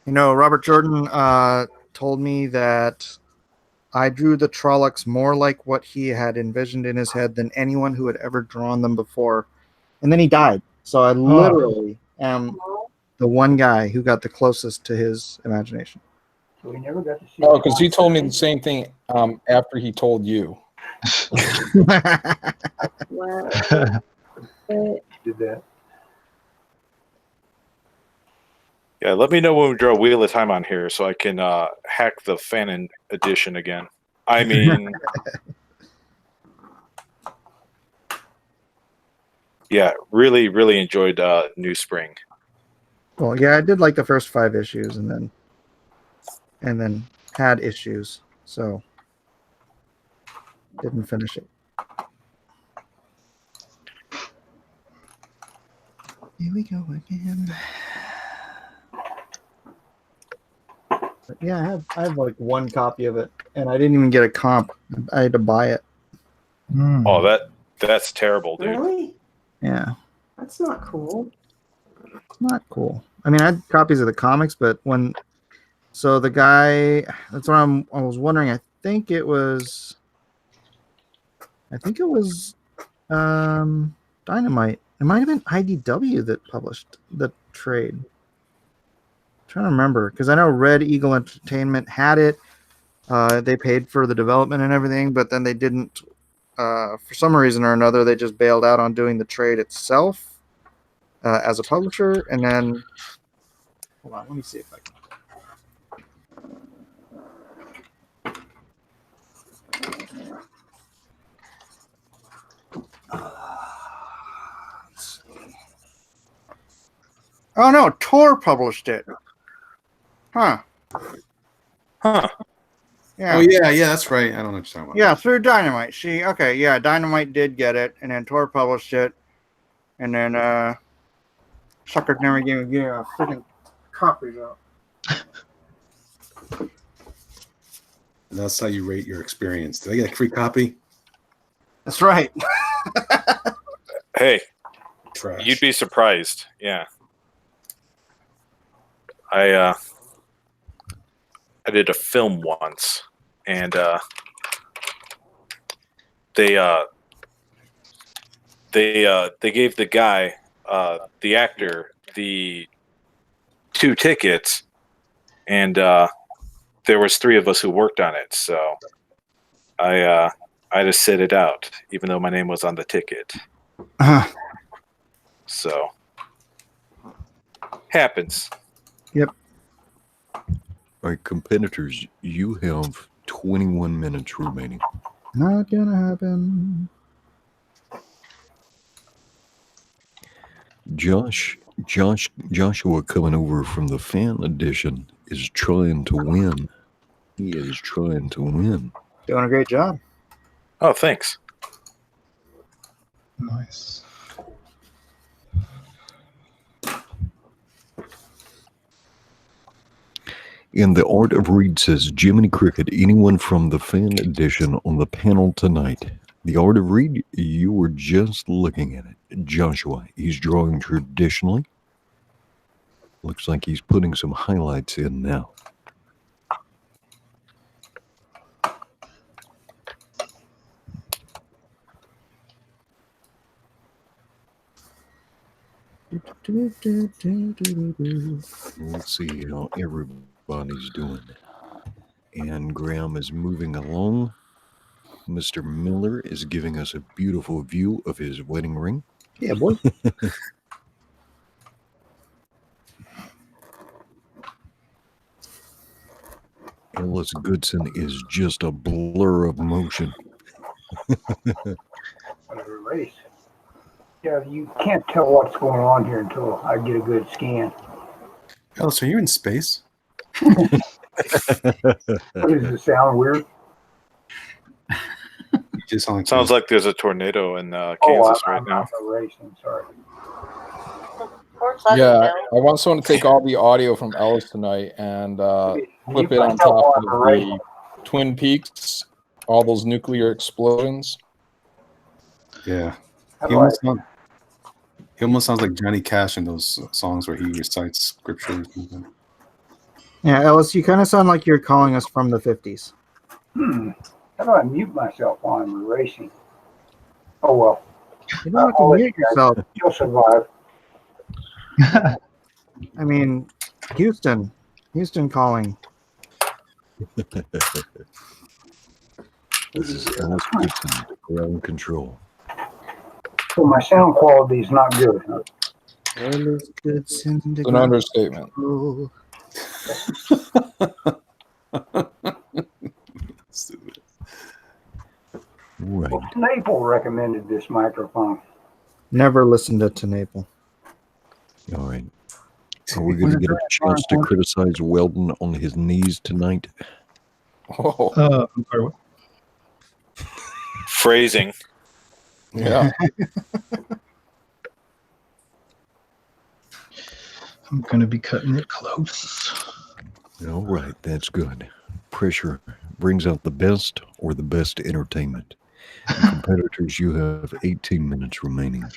You know, Robert Jordan told me that I drew the Trollocs more like what he had envisioned in his head than anyone who had ever drawn them before. And then he died. So I literally am the one guy who got the closest to his imagination. so we never got to see. Oh, because he told me the same thing after he told you. Wow. Did that. Yeah, let me know when we draw Wheel of Time on here so I can hack the fan edition again. I mean, yeah, really, really enjoyed New Spring. Well, yeah, I did like the first 5 issues and then had issues, so didn't finish it. Here we go again. But yeah, I have like 1 copy of it, and I didn't even get a comp. I had to buy it. Oh, that's terrible, dude. Really? Yeah, That's not cool. it's not cool. I mean, I had copies of the comics, but so the guy, that's what I was wondering. I think it was Dynamite. It might have been IDW that published the trade. I'm trying to remember, because I know Red Eagle Entertainment had it. They paid for the development and everything, but then they didn't. For some reason or another, they just bailed out on doing the trade itself as a publisher. And then, hold on, let me see if I can. Oh no, Tor published it. Huh. Huh. Yeah. Oh yeah, that's right. I don't know what you're talking about. Yeah, through Dynamite. Okay, yeah, Dynamite did get it, and then Tor published it, and then Sucker never gave me a freaking copy though. And that's how you rate your experience. Did I get a free copy? That's right. Hey, Trash. you'd be surprised. Yeah. I did a film once, and they gave the guy, the actor, the 2 tickets, and there was 3 of us who worked on it. So I had to sit it out, even though my name was on the ticket. So happens. Yep. All right, competitors, you have 21 minutes remaining. Not gonna happen. Joshua coming over from the fan edition is trying to win. He is trying to win. Doing a great job. Oh, thanks. Nice. In the Art of Read says, Jiminy Cricket, anyone from the fan edition on the panel tonight? The Art of Read, you were just looking at it. Joshua, he's drawing traditionally. Looks like he's putting some highlights in now. Let's see how everybody's doing. And Graham is moving along. Mr. Miller is giving us a beautiful view of his wedding ring. Yeah, boy. Ellis Goodson is just a blur of motion. Whatever race. Yeah, you can't tell what's going on here until I get a good scan. Ellis, are you in space? What does it sound weird? You just Sounds like there's a tornado in Kansas right now. I'm racing, sorry. Yeah, I want someone to take all the audio from Ellis tonight and flip it on top of the Twin Peaks, all those nuclear explosions. Yeah. He almost sounds like Johnny Cash in those songs where he recites scripture or something. Yeah, Ellis, you kind of sound like you're calling us from the 50s. How do I mute myself while I'm racing? Oh, well. You don't have to mute yourself. You'll survive. I mean, Houston calling. This is Ellis Goodson, ground control. So my sound quality is not good, huh? Ellis Goodson. It's an understatement. Right. Well, Naple recommended this microphone. Never listened to Naple. All right. Are we going to get a chance to criticize Weldon on his knees tonight? Oh, I'm sorry, what? Phrasing. yeah. I'm going to be cutting it close. All right, that's good. Pressure brings out the best or the best entertainment. Competitors, you have 18 minutes remaining.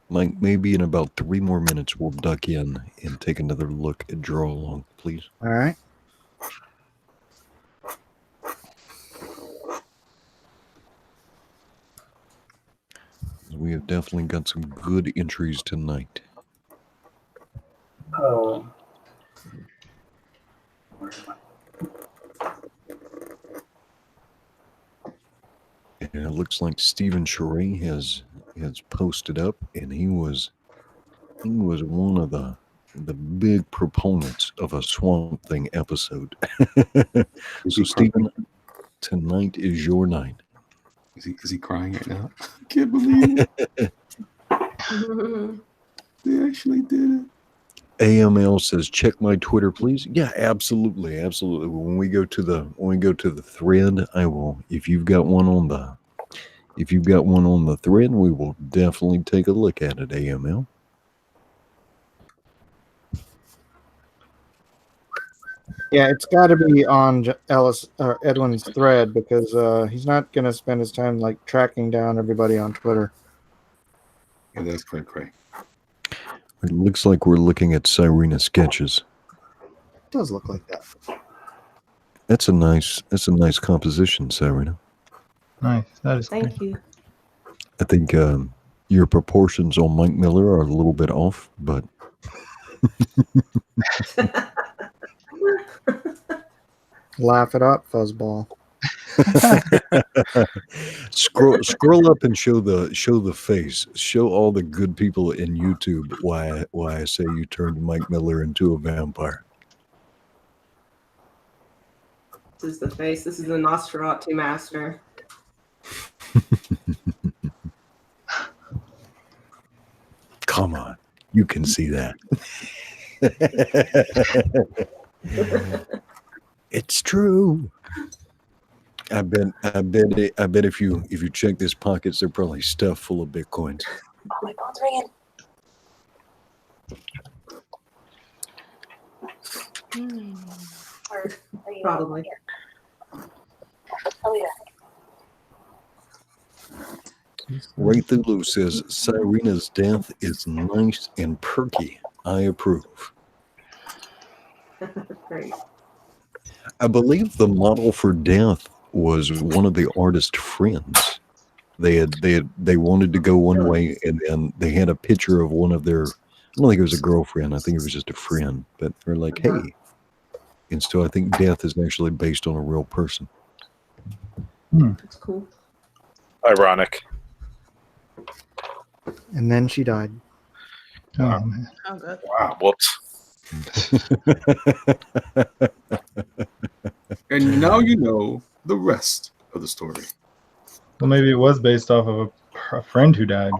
Like maybe in about 3 more minutes, we'll duck in and take another look at Draw Along, please. All right. We have definitely got some good entries tonight. And it looks like Stephen Charest has posted up, and he was one of the big proponents of a Swamp Thing episode. So Stephen, tonight is your night. Is he crying right now? I can't believe it. They actually did it. AML says, check my Twitter, please. Yeah, absolutely, absolutely. When we go to the thread, I will. If you've got one on the thread, we will definitely take a look at it. AML. Yeah, it's got to be on Ellis or Edwin's thread because he's not going to spend his time like tracking down everybody on Twitter. Yeah, that's correct, Craig. It looks like we're looking at Cyrena sketches. It does look like that. That's a nice composition, Cyrena. Nice. That is Thank cool. you. I think your proportions on Mike Miller are a little bit off, but Laugh it up, fuzzball. scroll up and show the face. Show all the good people in YouTube why I say you turned Mike Miller into a vampire. This is the face. This is the Nosferatu master. Come on, you can see that. It's true. I bet if you check these pockets, they're probably stuffed full of bitcoins. Oh, my phone's ringing. Or are you Probably. here? Oh, yeah. Ray Thulu says Cyrena's death is nice and perky. I approve. Great. I believe the model for death was one of the artist's friends. They wanted to go one way, and then they had a picture of one of their. I don't think it was a girlfriend. I think it was just a friend. But they're like, hey. And so I think death is actually based on a real person. That's cool. Ironic. And then she died. Oh, man. Oh, good. Wow. Whoops. And now you know the rest of the story. Well, maybe it was based off of a friend who died.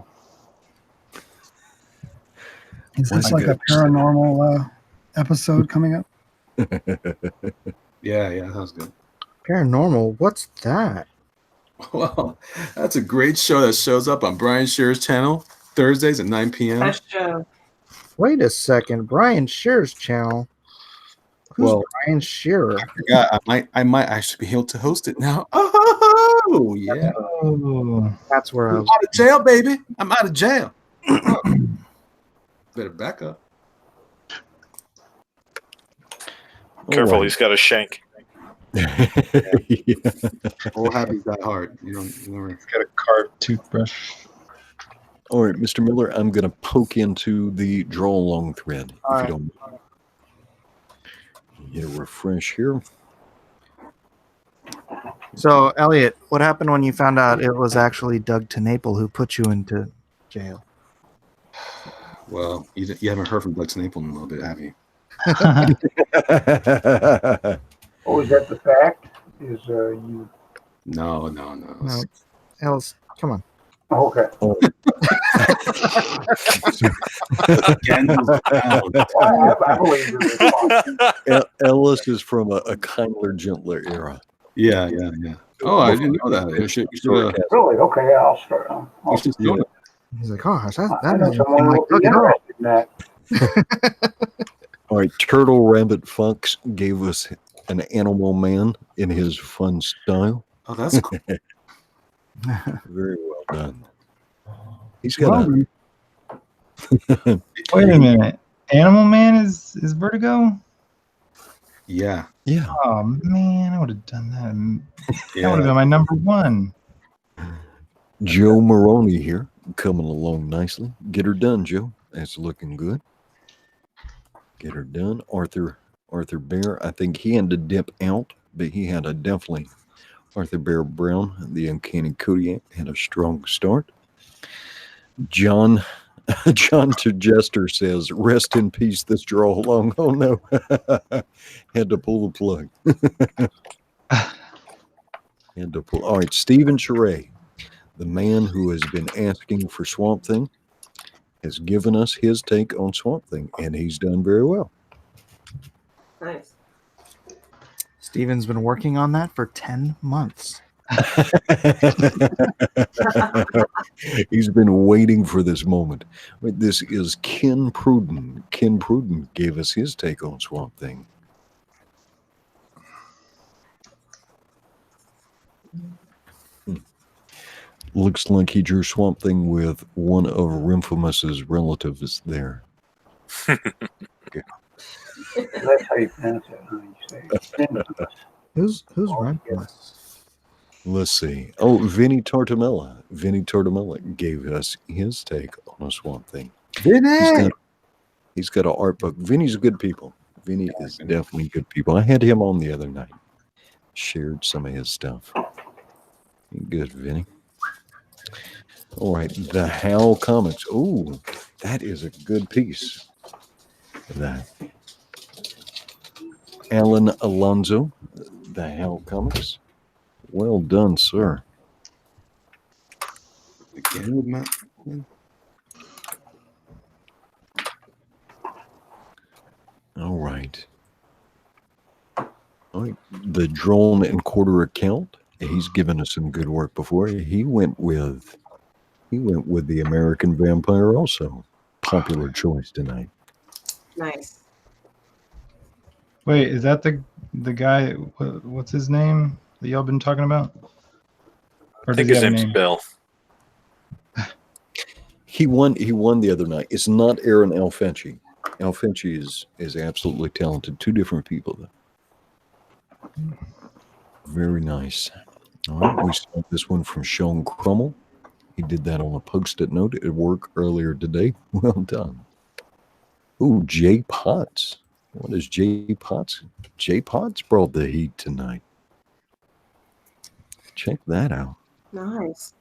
Is this like a paranormal episode coming up? Yeah, that sounds good. Paranormal? What's that? Well, that's a great show that shows up on Brian Shearer's channel Thursdays at 9 p.m. Best show. Wait a second. Brian Shearer's channel. Who's Well, Brian Shearer? I forgot. I might actually be able to host it now. Oh, yeah. Oh, That's where I I'm was. out of jail, baby. I'm out of jail. Better back up. Careful, he's got a shank. Yeah. All habits die hard. You don't. it's got a carved toothbrush. All right, Mr. Miller, I'm going to poke into the draw along thread. All if right. you don't get a refresh here. So, Elliot, what happened when you found out it was actually Doug TeNapel who put you into jail? Well, you haven't heard from Doug TeNapel in a little bit, have you? Oh, is that the fact? Is you? No. No, Els, come on. Oh, okay. I believe your response. Ellis is from a kindler, gentler era. Yeah. Oh, I didn't know that. You should Really? Okay, I'll start. I'll just do it. He's like, oh, that I know doesn't someone seem like will be Doug at all. interested in that. All right, Turtle Rabbit Fox gave us an animal man in his fun style. Oh, that's cool. Very well done. He's got Wait a minute. Animal Man is Vertigo? Yeah. Oh man, I would have done that. That would have Yeah. been my number one. Joe Maroney here, coming along nicely. Get her done, Joe. That's looking good. Get her done. Arthur Bear, I think he had to dip out, but he had a definitely. Arthur Bear Brown, the Uncanny Kodiak, had a strong start. John Jester says, rest in peace, this draw along. Oh no. Had to pull the plug. All right, Stephen Charay, the man who has been asking for Swamp Thing, has given us his take on Swamp Thing, and he's done very well. Nice. Steven's been working on that for 10 months. He's been waiting for this moment. Wait, this is Ken Pruden. Ken Pruden gave us his take on Swamp Thing. Looks like he drew Swamp Thing with one of Remphamus's relatives there. That's how you pronounce it. Huh? You say Who's Relentless? Let's see. Oh, Vinny Tortomella. Vinny Tortomella gave us his take on a Swamp Thing. Vinny! He's got an art book. Vinny's good people. Vinny is definitely good people. I had him on the other night. Shared some of his stuff. Good, Vinny. All right, the Howl Comics. Oh, that is a good piece. That Alan Alonso, the Howl Comics. Well done, sir. Again with Matt. All right. All right. The Drone and Quarter account. He's given us some good work before. He went with the American Vampire also. Popular choice tonight. Nice. Wait, is that the guy? What's his name that y'all been talking about? Or I think does he his have a name's name? Bill. He won the other night. It's not Aaron Alfenci. Alfenci is absolutely talented. Two different people though. Very nice. All right, we saw this one from Sean Crummell. He did that on a post-it note at work earlier today. Well done. Ooh, Jay Potts. What is Jay Potts? Jay Potts brought the heat tonight. Check that out. Nice.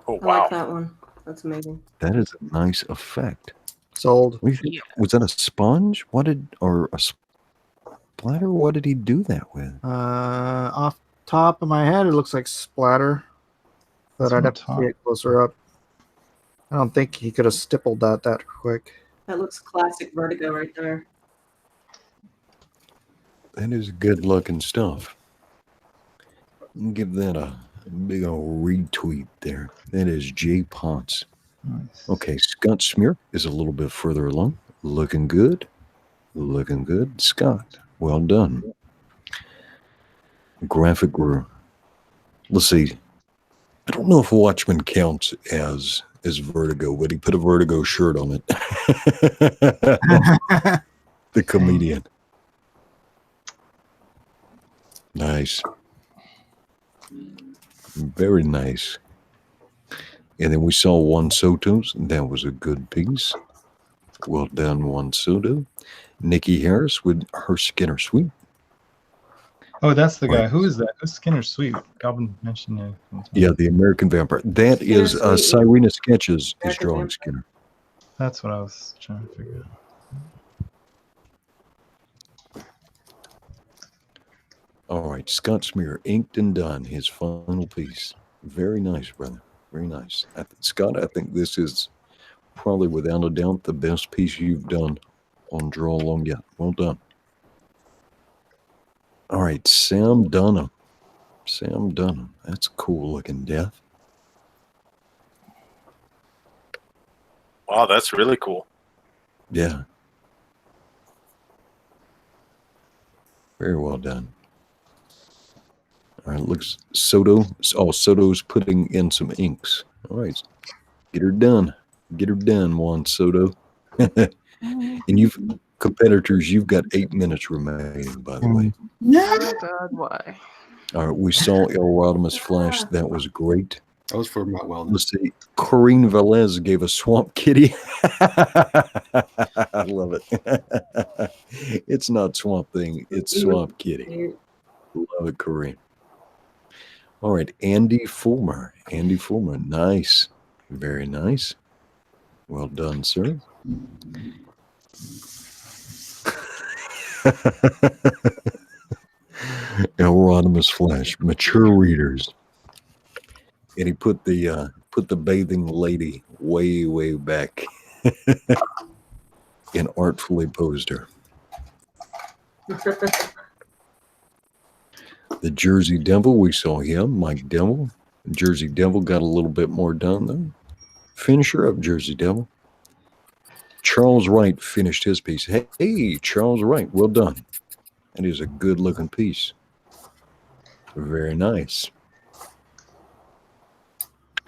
Oh, I wow. like that one. That's amazing. That is a nice effect. Sold. Was that a sponge? Or a splatter? What did he do that with? Off top of my head, it looks like splatter. But I'd have to see it closer up. I don't think he could have stippled that quick. That looks classic Vertigo right there. That is good looking stuff. Give that a big old retweet there. That is Jay Potts. Nice. Okay, Scott Smear is a little bit further along. Looking good. Looking good. Scott, well done. Graphic Guru. Let's see. I don't know if Watchmen counts as Vertigo, but he put a Vertigo shirt on it. The comedian. Nice. Very nice. And then we saw Juan Soto's. That was a good piece. Well done, Juan Soto. Nikki Harris with her Skinner Sweep. Oh, that's the guy. Right. Who is that? Who's Skinner Sweet? Goblin mentioned it. Yeah, the American Vampire. That is Cyrena Sketches is drawing Skinner. That's what I was trying to figure out. All right, Scott Smear, inked and done, his final piece. Very nice, brother. Very nice. Scott, I think this is probably without a doubt the best piece you've done on Draw Along yet. Well done. All right, Sam Dunham. Sam Dunham. That's cool looking, Death. Wow, that's really cool. Yeah. Very well done. All right, looks Soto. Oh, Soto's putting in some inks. All right, get her done. Get her done, Juan Soto. And you've got 8 minutes remaining, by the way. Oh God, why? All right, we saw El Rodimus Flash. That was great. That was for Matt Weldon. Let's see. Corinne Velez gave a Swamp Kitty. I love it. It's not Swamp Thing. It's Swamp Kitty. Love it, Corinne. All right, Andy Fulmer. Andy Fulmer, nice. Very nice. Well done, sir. El Rodimus Flash, mature readers. And he put the bathing lady way back and artfully posed her. The Jersey Devil, we saw him, Mike Devil. Jersey Devil got a little bit more done, though. Finish her up, Jersey Devil. Charles Wright finished his piece. Hey, Charles Wright, well done. That is a good-looking piece. Very nice.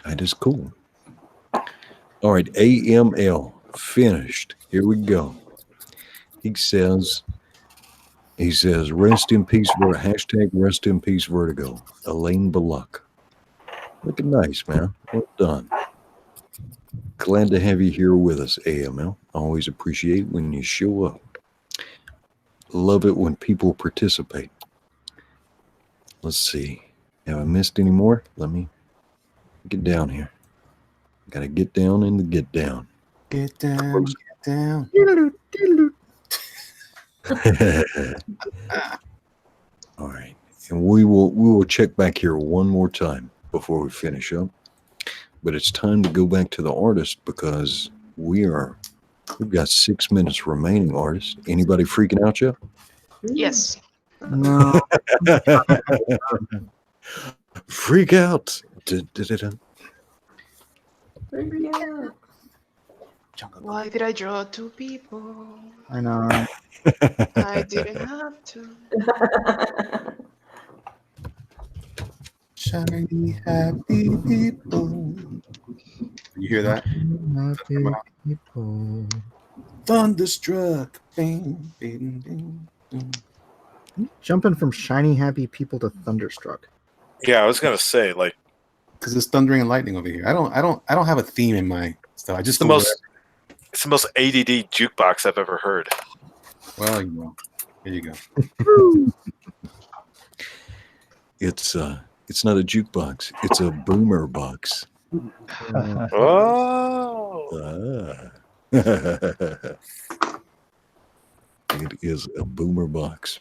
That is cool. All right, AML. finished. Here we go. He says, rest in peace, hashtag rest in peace, Vertigo. Elaine Bullock. Looking nice, man. Well done. Glad to have you here with us, AML. Always appreciate when you show up. Love it when people participate. Let's see. Have I missed any more? Let me get down here. Gotta get down in the get down. Get down, get down. All right. And we will check back here one more time before we finish up. But it's time to go back to the artist because we've got 6 minutes remaining, artist. Anybody freaking out yet? Yes. No. Freak out. Why did I draw two people? I know, right? I didn't have to. Shiny, happy people. You hear that? Happy people. Thunderstruck. Bing, bing, bing, bing. Jumping from shiny happy people to thunderstruck. Yeah, I was gonna say, like, Because it's thundering and lightning over here. I don't have a theme in my stuff. I just it's the most ADD jukebox I've ever heard. Well, you know, here you go. It's not a jukebox. It's a boomer box. Oh, It is a boomer box.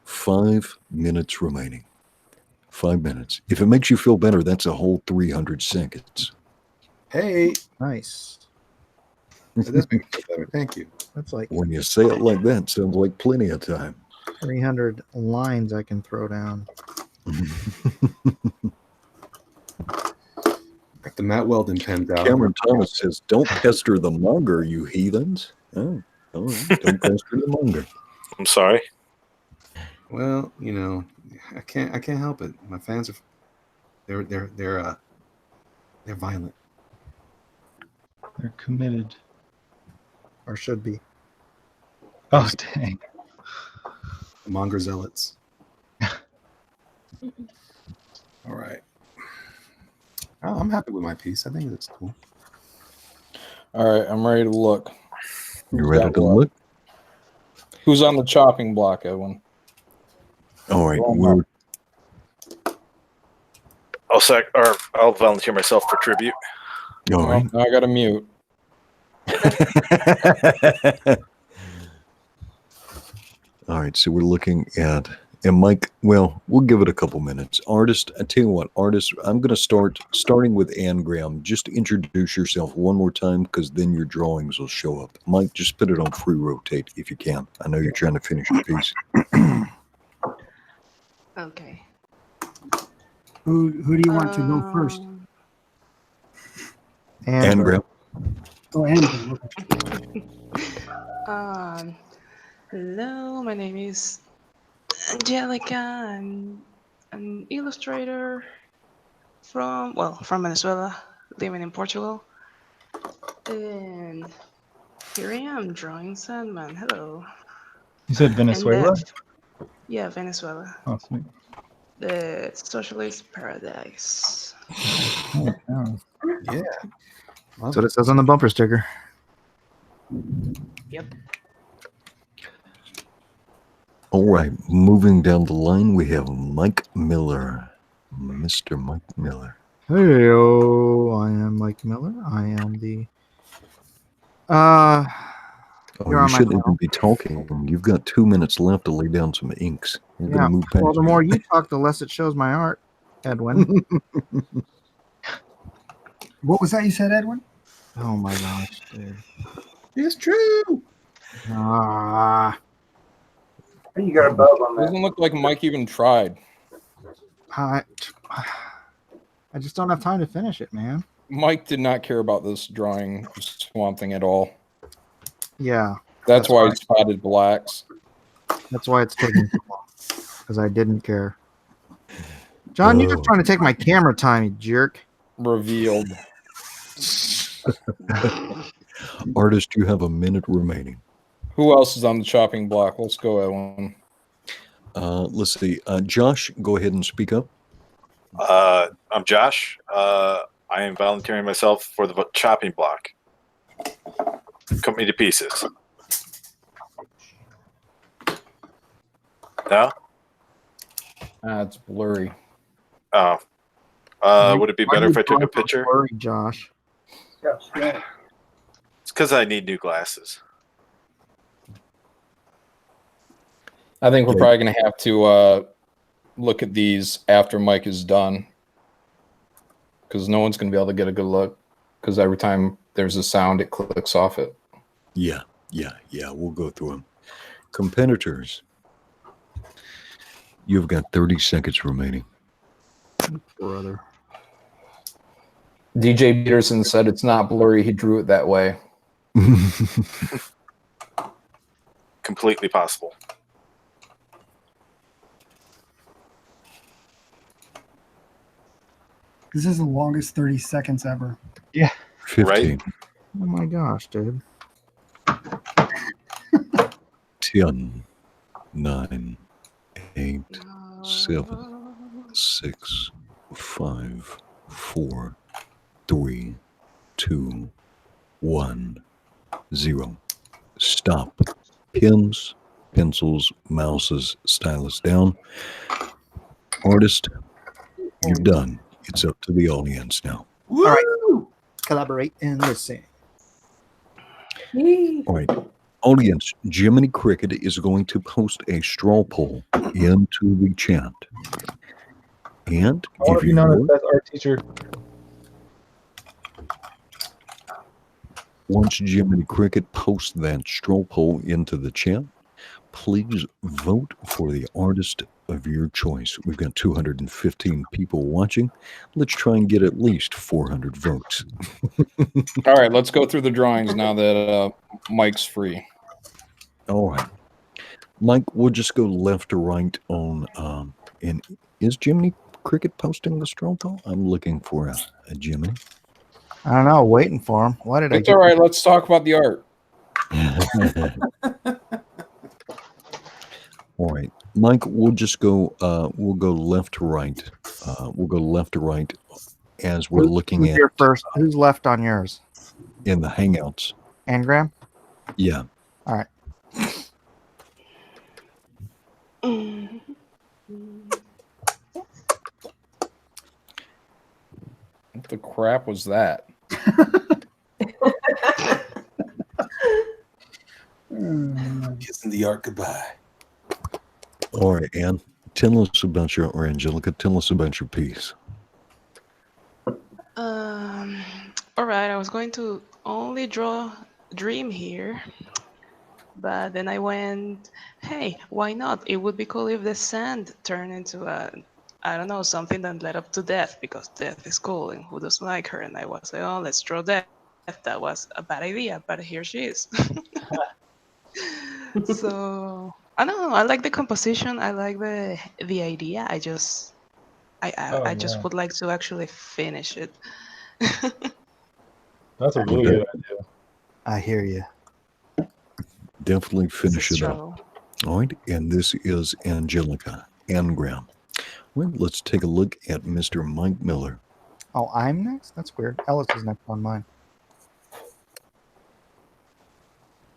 5 minutes remaining. 5 minutes. If it makes you feel better, that's a whole 300 seconds. Hey, Nice. that does make me feel better. Thank you. That's like When you say it like that, it sounds like plenty of time. 300 lines I can throw down. Got the Matt Weldon pens out. Cameron Thomas says, "Don't pester the monger, you heathens." Oh, all right. Don't pester the monger. I'm sorry. Well, you know, I can't help it. My fans are they're violent. They're committed. Or should be. Oh, dang. The monger zealots. All right. Oh, I'm happy with my piece. I think that's cool. All right, I'm ready to look. You Who's ready got to what? look? Who's on the chopping block, Edwin? All right. Well, I'll volunteer myself for tribute. All right. Now I got to mute. All right, so we're looking at, and Mike, well, we'll give it a couple minutes. Artist, I tell you what, artist, I'm going to starting with Ann Graham. Just introduce yourself one more time because then your drawings will show up. Mike, just put it on free rotate if you can. I know you're trying to finish your piece. Okay. Who do you want to go first? Ann Graham. Oh, Andrew. Okay. Hello, my name is Angelica. I'm an illustrator from Venezuela, living in Portugal. And here I am drawing Sandman. Hello. You said Venezuela? Yeah, Venezuela. Oh, sweet. The socialist paradise. Oh, wow. Yeah. That's what it says on the bumper sticker. Yep. All right, moving down the line, we have Mike Miller. Mr. Mike Miller. Hello, I am Mike Miller. I am the Oh, You're you on my shouldn't phone. even be talking. You've got 2 minutes left to lay down some inks. We're Yeah, going to move past well, the you. more you talk, the less it shows my art, Edwin. What was that you said, Edwin? Oh my gosh, dude. It's true. Ah, You got a bug on that. Doesn't look like Mike even tried. I just don't have time to finish it, man. Mike did not care about this drawing Swamp Thing at all. Yeah, That's why right. he spotted blacks. that's why it's taking so long, because I didn't care. John, you're just trying to take my camera time, you jerk. Revealed. Artist, you have a minute remaining. Who else is on the chopping block? Let's go, Ellen. Let's see. Josh, go ahead and speak up. I'm Josh. I am volunteering myself for the chopping block. Cut me to pieces. No? It's blurry. Oh. Would it be better if I took a picture? Blurry, Josh. Yes, yeah. It's because I need new glasses. I think we're probably going to have to look at these after Mike is done, because no one's going to be able to get a good look, because every time there's a sound, it clicks off it. Yeah. We'll go through them. Competitors, you've got 30 seconds remaining. Brother. DJ Peterson said it's not blurry. He drew it that way. Completely possible. This is the longest 30 seconds ever. 15. Right? Oh my gosh, dude. 10, 9, 8, 7, 6, 5, 4, 3, 2, 1, 0. Stop. Pens, pencils, mouses, stylus down. Artist, you're done. It's up to the audience now. All right. Collaborate and listen. All right. Audience, Jiminy Cricket is going to post a straw poll into the chat. And I want to be known as best art teacher. once Jiminy Cricket posts that straw poll into the chat, please vote for the artist of your choice. We've got 215 people watching. Let's try and get at least 400 votes. All right, let's go through the drawings now that Mike's free. All right. Mike, we'll just go left to right on, and is Jiminy Cricket posting the straw poll? I'm looking for a Jiminy. I don't know. Waiting for him. Why did I? It's all right. Let's talk about the art. All right, Mike. We'll just go. We'll go left to right. We'll go left to right as we're looking Who's at your first? Who's left on yours? in the Hangouts. Angram. Yeah. All right. What the crap was that? Kissing the art goodbye. All right, Ann. Tell us about your, or Angelica, tell us about your piece. All right, I was going to only draw Dream here, but then I went, hey, why not? It would be cool if the sand turned into a, I don't know, something that led up to death, because death is cool and who doesn't like her? And I was like, oh, let's draw death. That was a bad idea, but here she is. So I don't know. I like the composition. I like the idea. I just would like to actually finish it. That's a really good idea. I hear you. Definitely finish it up. All right, and this is Angelica Angram. Well, let's take a look at Mr. Mike Miller. Oh, I'm next? That's weird. Ellis is next on mine.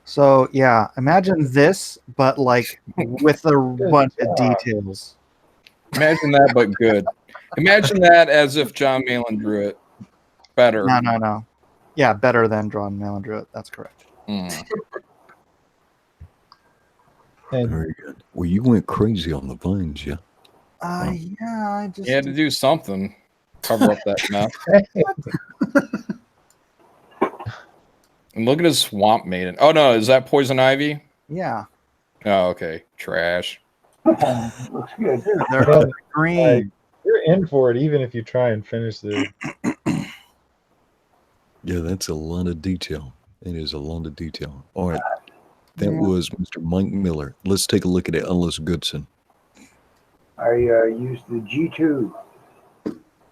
So, yeah, imagine this, but like with a bunch of details. Imagine that, but good. Imagine that as if John Malin drew it. Better. No. Yeah, better than John Malin drew it. That's correct. Very good. Well, you went crazy on the vines, yeah? Yeah, I just... You had to do something. Cover up that mess. And look at his swamp maiden. Oh, no, is that poison ivy? Yeah. Oh, okay. Trash. Looks good. They're green. You're in for it, even if you try and finish this. Yeah, that's a lot of detail. It is a lot of detail. All right. That was Mr. Mike Miller. Let's take a look at Ellis Goodson. I used the G2,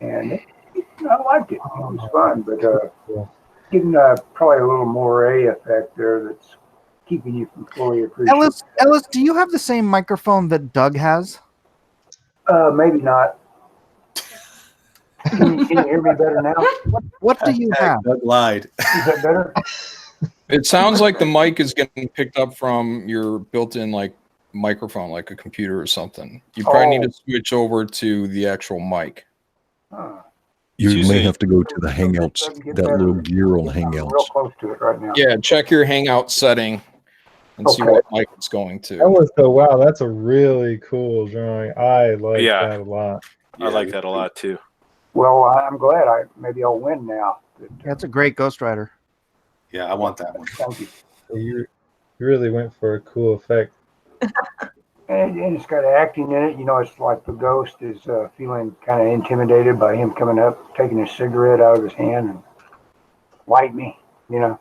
and I liked it. It was fun, but getting probably a little moray effect there that's keeping you from fully appreciating. Ellis, do you have the same microphone that Doug has? Maybe not. Can you hear me better now? What do you have? Doug lied. Is that better? It sounds like the mic is getting picked up from your built-in like microphone, like a computer or something. You probably need to switch over to the actual mic. Huh. You Excuse may me. have to go to the Hangouts, Doesn't get that better. little gear on I'm Hangouts. real close to it right now. Yeah, check your Hangout setting and see Okay. what mic it's going That to. was wow. That's a really cool drawing. I like Yeah. that a lot. I like that a lot too. Well, I'm glad. Maybe I'll win now. That's a great Ghost Rider. Yeah, I want that one. Thank you. You really went for a cool effect. And it's got acting in it. You know, it's like the ghost is feeling kind of intimidated by him coming up, taking his cigarette out of his hand and light me, you know.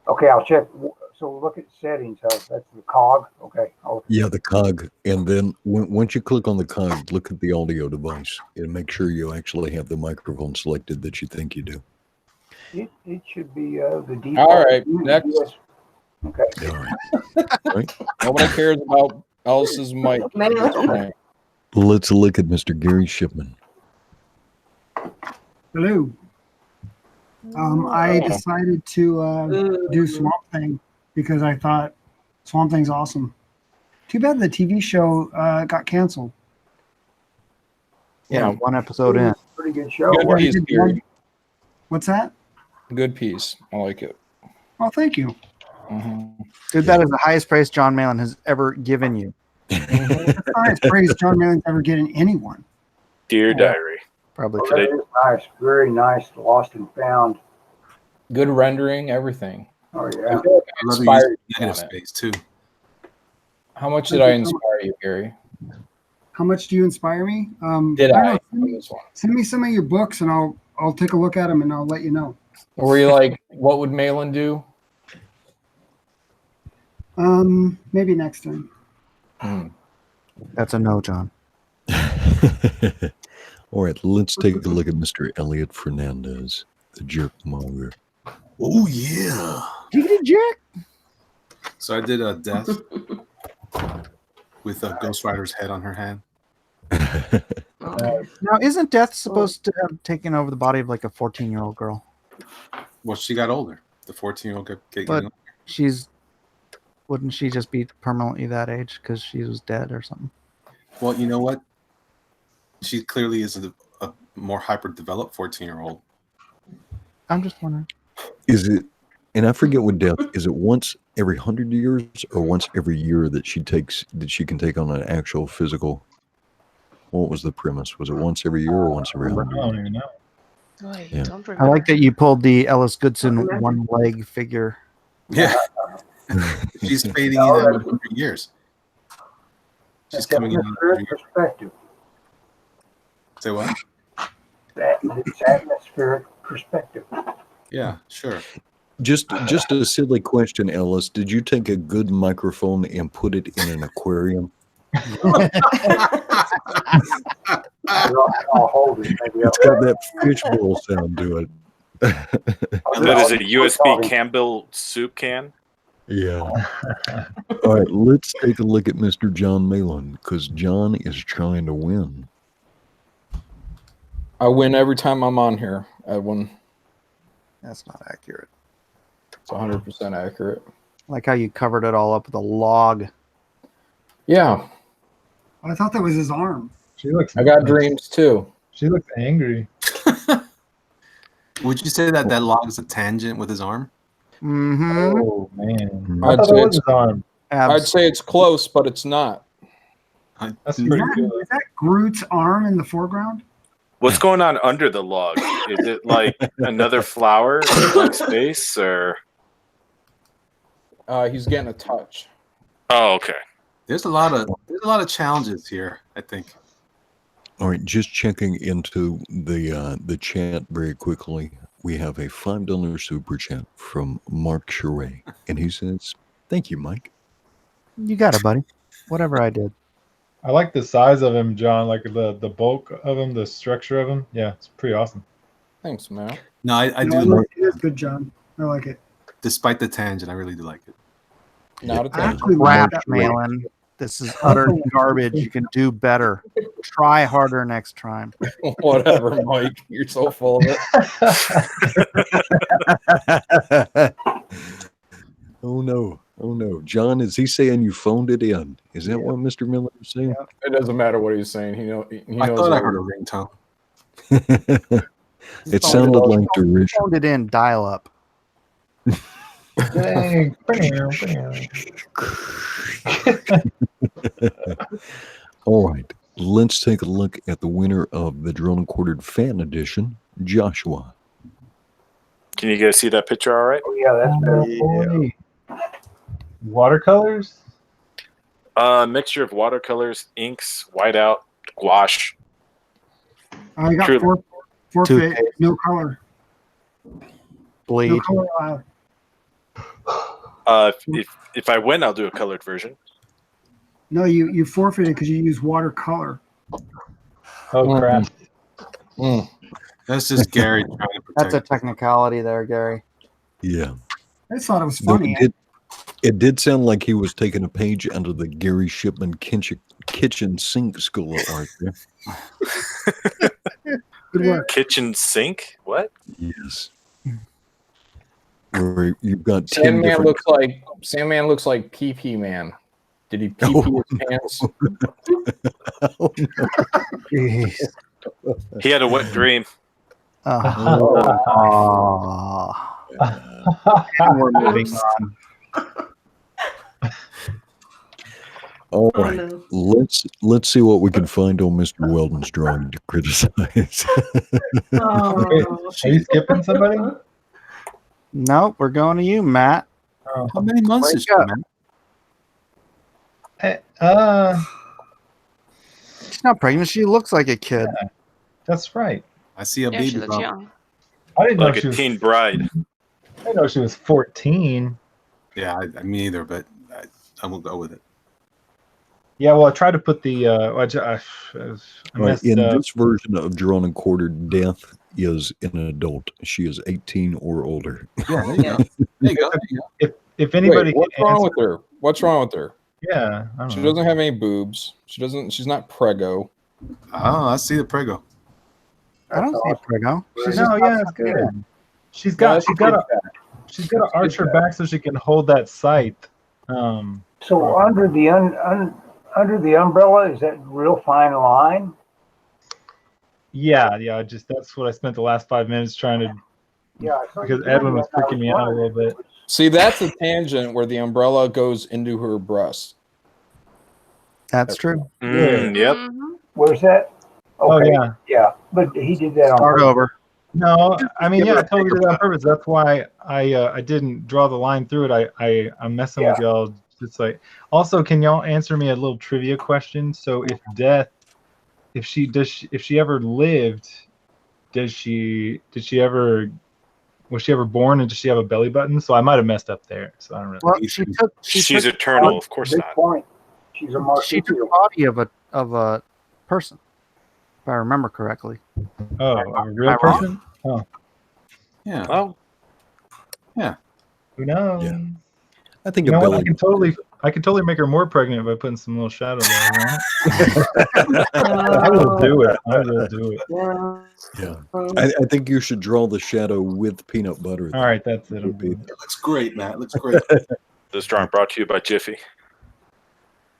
Okay, I'll check. So look at settings. That's the cog. Okay. Yeah, the cog. And then once you click on the cog, look at the audio device and make sure you actually have the microphone selected that you think you do. It should be the default. All right, next. Yes. Okay. All right. Right. Nobody cares about Ellis's mic. Let's look at Mr. Gary Shipman. Hello. I decided to do Swamp Thing because I thought Swamp Thing's awesome. Too bad the TV show got canceled. Yeah, one episode in. Pretty good show. Good piece, Gary. What's that? Good piece. I like it. Oh, thank you. Dude, that is the highest praise John Malin has ever given you. That's the highest praise John Malin's ever given anyone. Dear Diary. Probably That is nice. Very nice. Lost and found. Good rendering, everything. Oh, I yeah. love the Inspired you negative on it. space too. How much did I inspire you, Gary? How much do you inspire me? Did don't I? know, On this one? send me some of your books and I'll take a look at them and I'll let you know. Or were you like, what would Malin do? Maybe next time. That's a no, John. All right, let's take a look at Mr. Elliot Fernandez, the jerk monger. Oh yeah. Jiggity jerk. So I did a death with a Ghost Rider's head on her hand. Now, isn't Death supposed to have taken over the body of like a 14-year-old girl? Well, she got older. The 14-year-old got getting But older. wouldn't she just be permanently that age because she was dead or something? Well, you know what? She clearly is a more hyper-developed 14-year-old. I'm just wondering. Is it, and I forget what death, is it once every 100 years or once every year that she can take on an actual physical? What was the premise? Was it once every year or once every 100 I years? don't even know. I Yeah. don't I remember. like that you pulled the Ellis Goodson one-leg figure. Yeah. She's fading in every 100 years. She's coming in. Atmospheric perspective. Say what? It's atmospheric perspective. Yeah, sure. Just a silly question, Ellis. Did you take a good microphone and put it in an aquarium? I'll hold it. Maybe It's got that fishbowl sound to it. That is a USB Campbell soup can. Yeah. All right, let's take a look at Mr. John Malin because John is trying to win. I win every time I'm on here. I win. That's not accurate. It's 100% accurate. Like how you covered it all up with a log. Yeah, I thought that was his arm. She looks. I got dreams too. She looks angry. Would you say that log is a tangent with his arm? Mm-hmm. Oh man! I I'd thought say that was it's, his arm. I'd say it's close, but it's not. That's Is pretty that, cool. is that Groot's arm in the foreground? What's going on under the log? Is it like another flower in blank space or? He's getting a touch. Oh, okay. There's a lot of challenges here, I think. All right, just checking into the chat very quickly. We have a $5 super chat from Mark Charay, and he says, "Thank you, Mike." You got it, buddy. Whatever I did. I like the size of him, John. Like the bulk of him, the structure of him. Yeah, it's pretty awesome. Thanks, man. No, I No, do. it is good, John. I like it. Despite the tangent, I really do like it. Not a I tangent. actually like Crap, that. Malin. This is utter garbage. You can do better. Try harder next time. Whatever, Mike. You're so full of it. Oh no. Oh no. John, is he saying you phoned it in? Is that what Mr. Miller is saying? It doesn't matter what he's saying. He knows. I thought I heard a ringtone. It sounded like derision. Phoned it in, dial up. Dang. All right. Let's take a look at the winner of the Drone and Quartered Fan Edition, Joshua. Can you guys see that picture all right? Oh, yeah, that's better. Boy. Watercolors? Mixture of watercolors, inks, whiteout, gouache. I got True. forfeit, Toothpaste. no color. Bleed. No color allowed. If I win, I'll do a colored version. No, you forfeited because you use watercolor. Oh, crap. That's just Gary trying to That's a protect. technicality there, Gary. Yeah. I just thought it was Though funny. it did sound like he was taking a page out of the Gary Shipman kitchen sink school of art there. Good work. Kitchen sink? What? Yes. Where you've got 10 Sandman different... looks like PP Man. Did he PP his pants? Oh, no. Jeez. He had a wet dream. And we're moving on. All Oh, right. no. Let's see what we can find on Mr. Weldon's drawing to criticize. Oh. Are you skipping somebody? Nope, we're going to you, Matt. Oh. How many months is she, Wake up. man? She's not pregnant. She looks like a kid. That's right. I see a Yeah, she baby looks bump. young. I didn't know Like she a was. teen bride. I didn't know she was 14. Yeah, I me either, but I will go with it. Yeah, well, I tried to put the. I Right, messed in up. this version of Drawn and Quartered, Death is an adult. She is 18 or older. Yeah, there you go. There you go. There you go. If anybody, Wait, what's can wrong answer, with her? What's wrong with her? yeah, I don't She know. doesn't have any boobs. She's not prego. Oh, I see the prego. I don't see a prego. She's No, just yeah, it's good. She's got to arch her back so she can hold that sight. So under the under the umbrella, is that real fine line? Yeah. That's what I spent the last 5 minutes trying to. Yeah, I saw you Because doing Edwin was that, and I freaking me out a wondering little if it bit. was- See, that's a tangent where the umbrella goes into her breast. That's true. Yep. Mhm. Where's that? Oh Okay, yeah. yeah, but he did that on Start purpose. over. No, I mean, Give yeah, her I a totally bigger did that on purpose. That's why I didn't draw the line through it. I'm messing with y'all. Just like, also, can y'all answer me a little trivia question? So, if Death, if she ever lived, was she ever born, and does she have a belly button? So I might have messed up there. So I don't really. Well, She's eternal, of course Big not. point. She's a she took the marsupial. body of a person, if I remember correctly. Oh, a real Am I wrong? person? Oh, Yeah. Oh, who knows? Yeah. I think You a know what? belly. I can totally make her more pregnant by putting some little shadow there. You know? I will do it. I will do it. Yeah. I think you should draw the shadow with peanut butter. All right, that's it. I'm doing it. Looks great, Matt. Looks great. this drawing brought to you by Jiffy.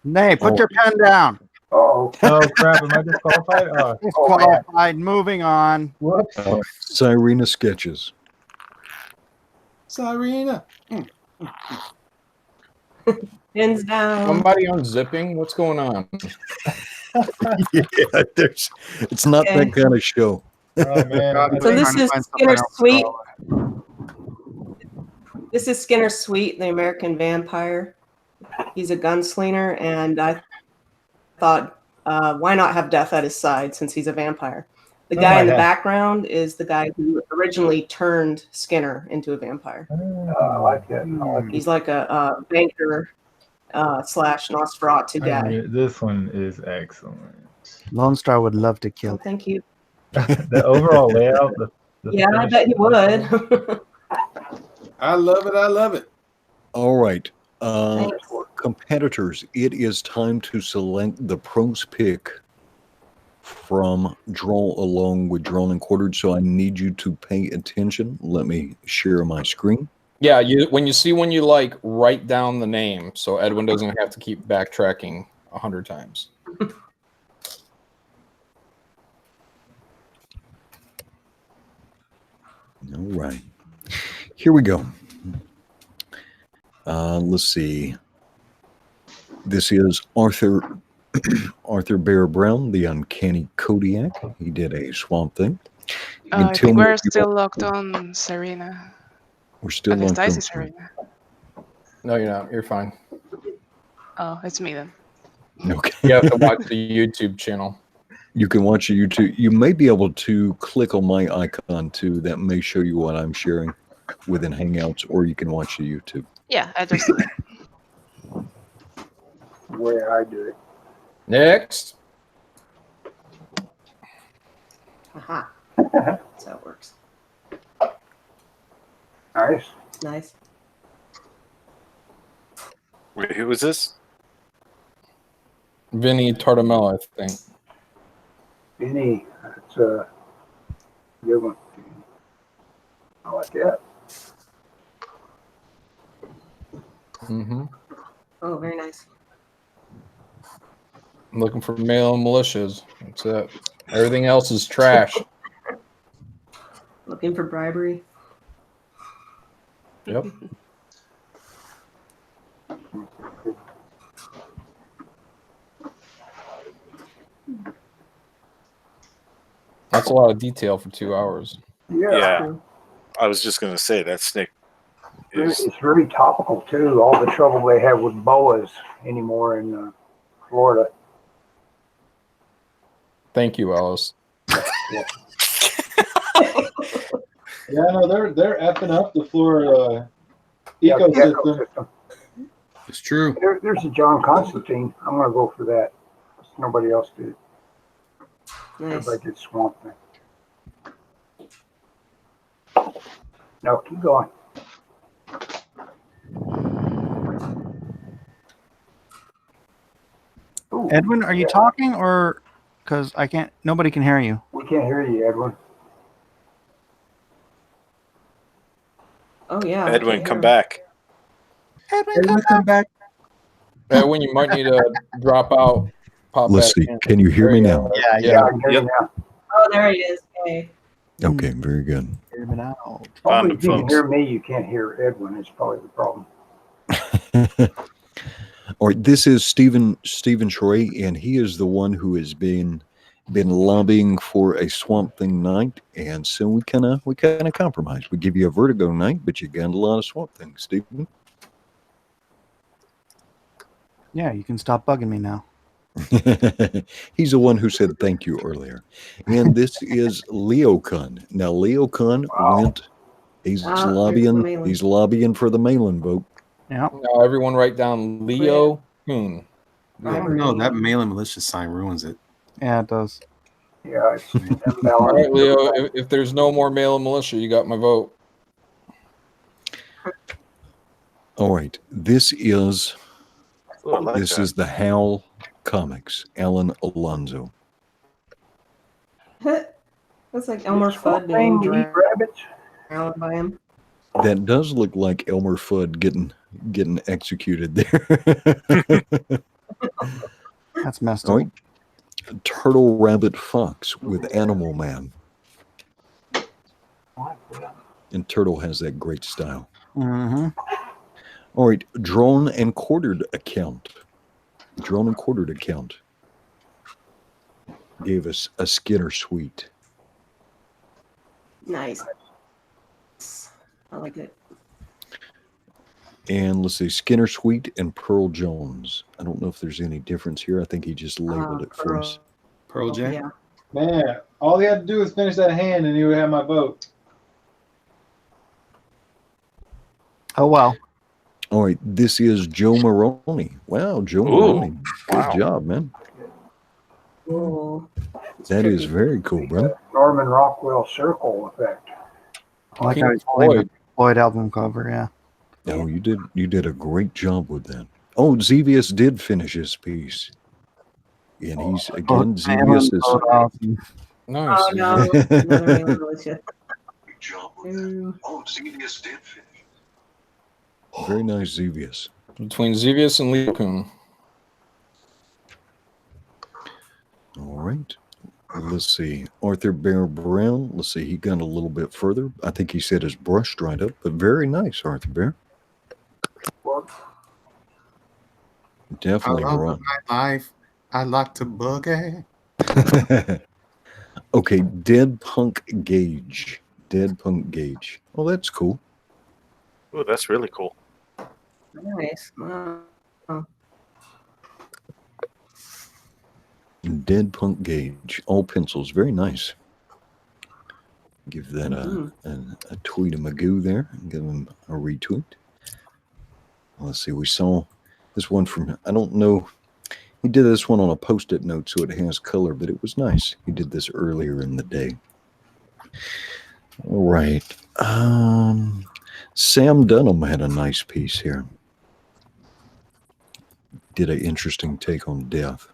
Nay, put Oh. your pen down. Oh, Oh crap! Am I disqualified? Disqualified. Moving on. Whoops. Cyrena sketches. Cyrena. Hands down. Somebody unzipping? What's going on? Yeah, it's not that kind of show. Oh man. So this Trying to is find something Skinner else to Sweet. call This is Skinner Sweet, the American vampire. He's a gunslinger, and I thought, why not have Death at his side since he's a vampire? The guy in the background is the guy who originally turned Skinner into a vampire. I like that. I like it. He's like a banker slash Nosferatu guy. This one is excellent. Lone Star would love to Oh, kill. thank you. The overall layout, the Yeah, I bet he would. I love it. I love it. All right. Thanks. Competitors, it is time to select the pros pick from Draw Along with Drawn and Quartered. So I need you to pay attention. Let me share my screen. Yeah, when you like, write down the name so Edwin doesn't have to keep backtracking 100 times. All right. Here we go. Let's see. This is Arthur Bear Brown, the Uncanny Kodiak. He did a Swamp Thing. I think we're still locked on Serena. We're still At least locked I on see Serena. No, you're not. You're fine. Oh, it's me then. Okay. You have to watch the YouTube channel. You can watch the YouTube. You may be able to click on my icon too. That may show you what I'm sharing within Hangouts, or you can watch the YouTube. Yeah, I just did it. The way I do it. Next. Aha. That's how it works. Nice. Nice. Wait, who was this? Vinny Tartamella, I think. Vinny, that's a good one. I like that. Mm-hmm. Oh, very nice. I'm looking for male militias. That's it. Everything else is trash. Looking for bribery. Yep. That's a lot of detail for 2 hours. Yeah. I was just gonna say that snake is. It's very topical too. All the trouble they have with boas anymore in Florida. Thank you, Alice. Yeah, no, they're effing up the Florida Yeah, the ecosystem. ecosystem. It's true. There's a John Constantine. I'm gonna go for that. Nobody else did. Nice. Everybody did Swamp Thing. No, keep going. Ooh, Edwin, are you talking or because I can't? Nobody can hear you. we can't hear you, Edwin. Oh, yeah. I Edwin, can't come hear him. back. Edwin, come back. Edwin, you might need to drop out. Pop Let's back see. in. Can you hear me now? Yeah, I can hear you now. Oh, there he is. Okay. Okay, very good. Hear me now. Probably if you can folks. hear me, you can't hear Edwin. It's probably the problem. All right, this is Stephen Troy, and he is the one who has been lobbying for a Swamp Thing night, and so we kind of compromise. We give you a Vertigo night, but you got a lot of Swamp Things, Stephen. Yeah, you can stop bugging me now. He's the one who said thank you earlier. And this is Leo Kun. Now Leo Kun went. He's lobbying for the Malin vote. Yeah. Now everyone write down Leo Kuhn. I don't know. That mailing militia sign ruins it. Yeah, it does. Yeah, it's All right, Leo. If there's no more male militia, you got my vote. All right. This is Oh, I like that. is the Howl Comics, Alan Alonso. That's like Elmer Fudd Thing being to eat rabbits. drowned by him. That does look like Elmer Fudd getting executed there. That's messed All up. right. Turtle Rabbit Fox with Animal Man. And Turtle has that great style. Mm-hmm. All right, Drawn and Quartered account. Drawn and Quartered account gave us a Skinner Suite. Nice. I like it. And let's see, Skinner Suite and Pearl Jones. I don't know if there's any difference here. I think he just labeled it for us. Pearl Jam. Yeah. Man, all he had to do was finish that hand and he would have my vote. Oh, well. All right, this is Joe Maroney. Wow, Joe Maroney. Good job, man. Ooh. That is very cool, bro. Norman Rockwell circle effect. I like Pink how he's holding the Floyd. Floyd album cover. Yeah. No, you did a great job with that. Oh, Xevious did finish his piece. And he's again Xevious is awesome. Nice. Oh no, another Malin militia. very nice Xevious. Between Xevious and Leo Kun. All right. Let's see. Arthur Bear Brown. Let's see. He got a little bit further. I think he said his brush dried up, but very nice, Arthur Bear. Definitely love wrong. my life. I like to boogie. Okay, Dead Punk Gauge. Dead Punk Gauge. Well, that's cool. Oh, that's really cool. Nice. Wow. Dead Punk Gauge. All pencils. Very nice. Give that a tweet a magoo there. Give him a retweet. Let's see. We saw this one from, I don't know. He did this one on a Post-it note so it has color, but it was nice. He did this earlier in the day. All right. Sam Dunham had a nice piece here. Did an interesting take on death.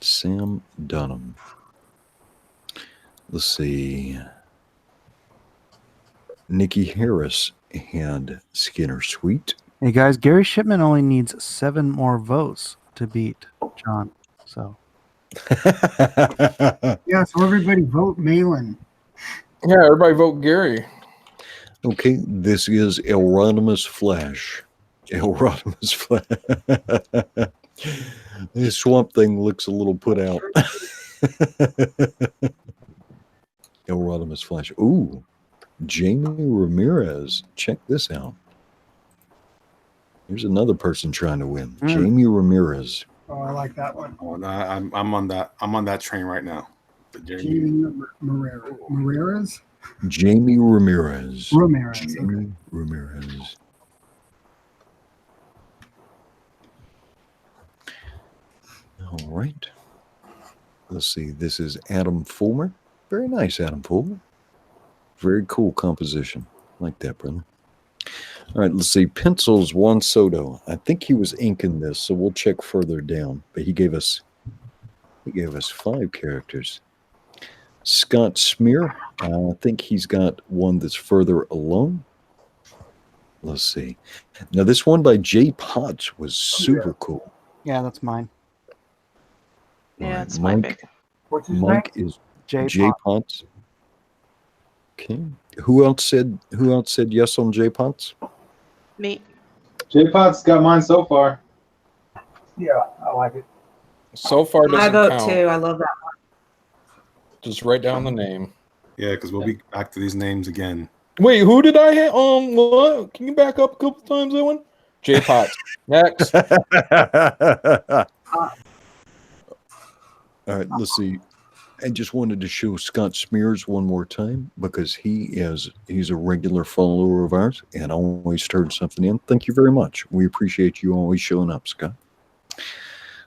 Sam Dunham. Let's see. Nikki Harris had Skinner Sweet. Hey guys, Gary Shipman only needs 7 more votes to beat John. So Yeah, so everybody vote Malin. Yeah, everybody vote Gary. Okay, this is Elrodimus Flash. Elrodimus Flash. This swamp thing looks a little put out. Elrodimus Flash. Ooh, Jamie Ramirez. Check this out. Here's another person trying to win. Jamie Ramirez. Oh, I like that one. Oh, no, I'm on that. I'm on that train right now. Jamie Ramirez. Jamie Ramirez. Ramirez. Jamie Ramirez. All right. Let's see. This is Adam Fulmer. Very nice, Adam Fulmer. Very cool composition. Like that, brother. All right, let's see. Pencils, Juan Soto. I think he was inking this, so we'll check further down. But he gave us 5 characters. Scott Smear. I think he's got one that's further along. Let's see. Now, this one by Jay Potts was super cool. yeah, that's mine. Yeah, Right, it's my pick. What's his Mike name? is Jay Jay Potts. Okay. Who else said yes on Jay Potts? Me. J-Pot's got mine so far. Yeah, I like it. So far, I doesn't vote count. too. I love that one. Just write down the name. Yeah, because we'll be back to these names again. Wait, who did I hit? What? Can you back up a couple times, that one? J Potts. Next. All right, let's see. I just wanted to show Scott Smears one more time because he's a regular follower of ours and always turns something in. Thank you very much. We appreciate you always showing up, Scott.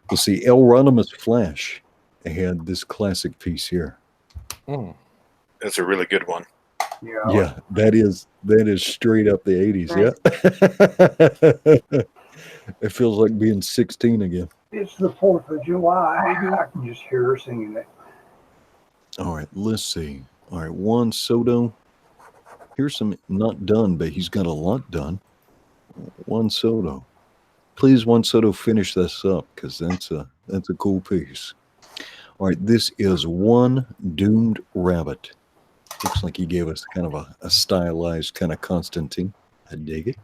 Let's see. Elrodimus Flash had this classic piece here. That's a really good one. Yeah. Yeah, that is straight up the 80s. Yeah. It feels like being 16 again. It's the 4th of July. I can just hear her singing it. All right, let's see. All right, Juan Soto. Here's some not done, but he's got a lot done. Juan Soto. Please, Juan Soto, finish this up because that's a cool piece. All right, this is One Doomed Rabbit. Looks like he gave us kind of a stylized kind of Constantine. I dig it.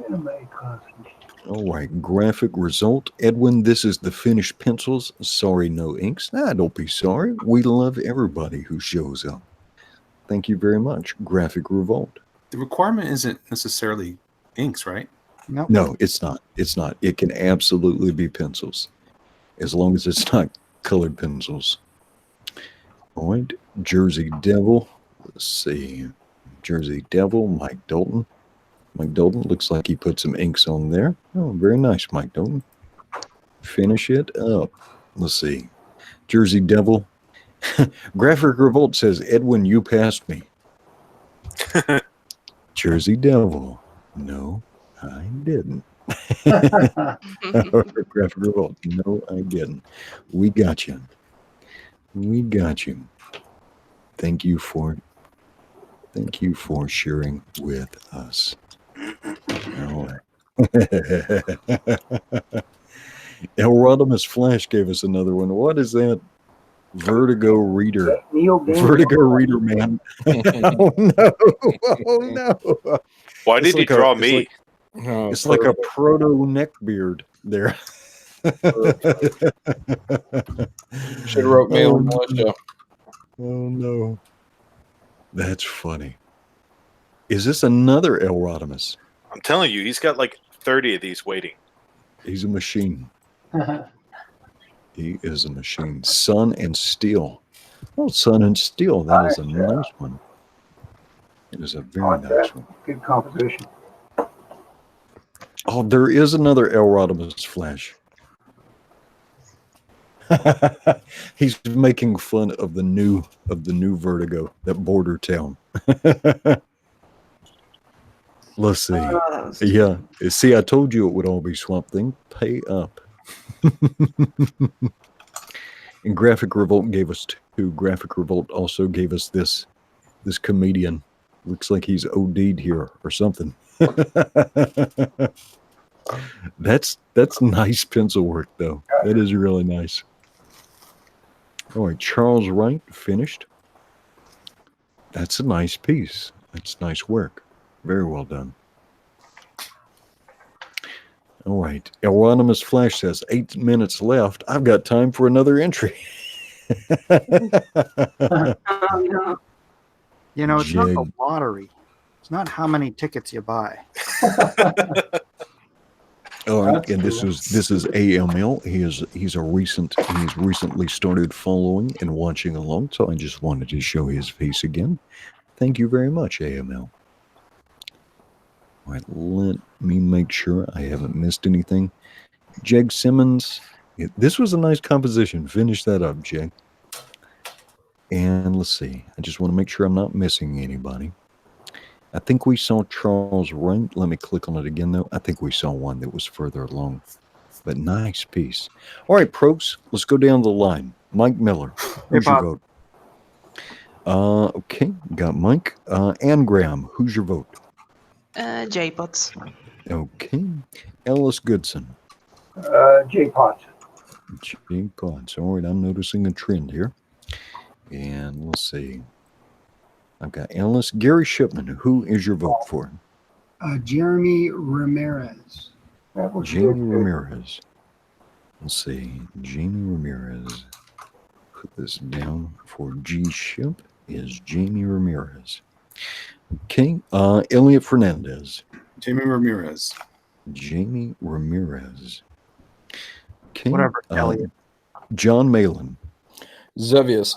Anime Constantine. All right, graphic result. Edwin, this is the finished pencils. Sorry, no inks. Nah, don't be sorry. We love everybody who shows up. Thank you very much. Graphic revolt. The requirement isn't necessarily inks, right? Nope. No, it's not. It's not. It can absolutely be pencils, as long as it's not colored pencils. All right, Jersey Devil. Let's see. Jersey Devil, Mike Dalton. Mike Dalton looks like he put some inks on there. Oh, very nice, Mike Dalton. Finish it up. Let's see. Jersey Devil. Graphic Revolt says, Edwin, you passed me. Jersey Devil. No, I didn't. Graphic Revolt. No, I didn't. We got you. We got you. Thank you for sharing with us. All right. Elrodimus Flash gave us another one. What is that? Vertigo Reader. Neil Gaiman. Vertigo Reader, man. Oh no. Oh no. Why It's did he like draw it's me? like- It's like a proto neckbeard there. Should have wrote Male Oh, Militia. Oh no. That's funny. Is this another Elrodimus? I'm telling you, he's got like 30 of these waiting. He's a machine. He is a machine. Sun and Steel. Oh, Sun and Steel. That is a nice one. It is a very nice one. Good composition. Oh, there is another Elrodimus Flash. He's making fun of the new Vertigo, that border town. Let's see. Yeah. See, I told you it would all be Swamp Thing. Pay up. And Graphic Revolt gave us 2. Graphic Revolt also gave us this comedian. Looks like he's OD'd here or something. That's nice pencil work, though. That is really nice. All right, Charles Wright finished. That's a nice piece. That's nice work. Very well done. All right. Elrodimus Flash says, 8 minutes left. I've got time for another entry. You know, it's not Jig. the lottery. It's not how many tickets you buy. All right, and this is AML. He's recently started following and watching along, so I just wanted to show his face again. Thank you very much, AML. All right, let me make sure I haven't missed anything. Jeg Simmons, this was a nice composition. Finish that up, Jeg. And let's see. I just want to make sure I'm not missing anybody. I think we saw Charles Wright. Let me click on it again, though. I think we saw one that was further along. But nice piece. All right, Probes, let's go down the line. Mike Miller, who's your vote? Okay, got Mike. Ann Graham, who's your vote? J-Pots. Okay. Ellis Goodson. J-Pots. J-Pots. All right, I'm noticing a trend here. And let's see. I've got Ellis. Gary Shipman, who is your vote for? Jeremy Ramirez. Jamie Ramirez. Let's see. Jamie Ramirez. Put this down for G Ship is Jamie Ramirez. Okay. Elliot Fernandez. Jamie Ramirez. Jamie Ramirez. Okay. Whatever, Elliot. John Malin. Zevius.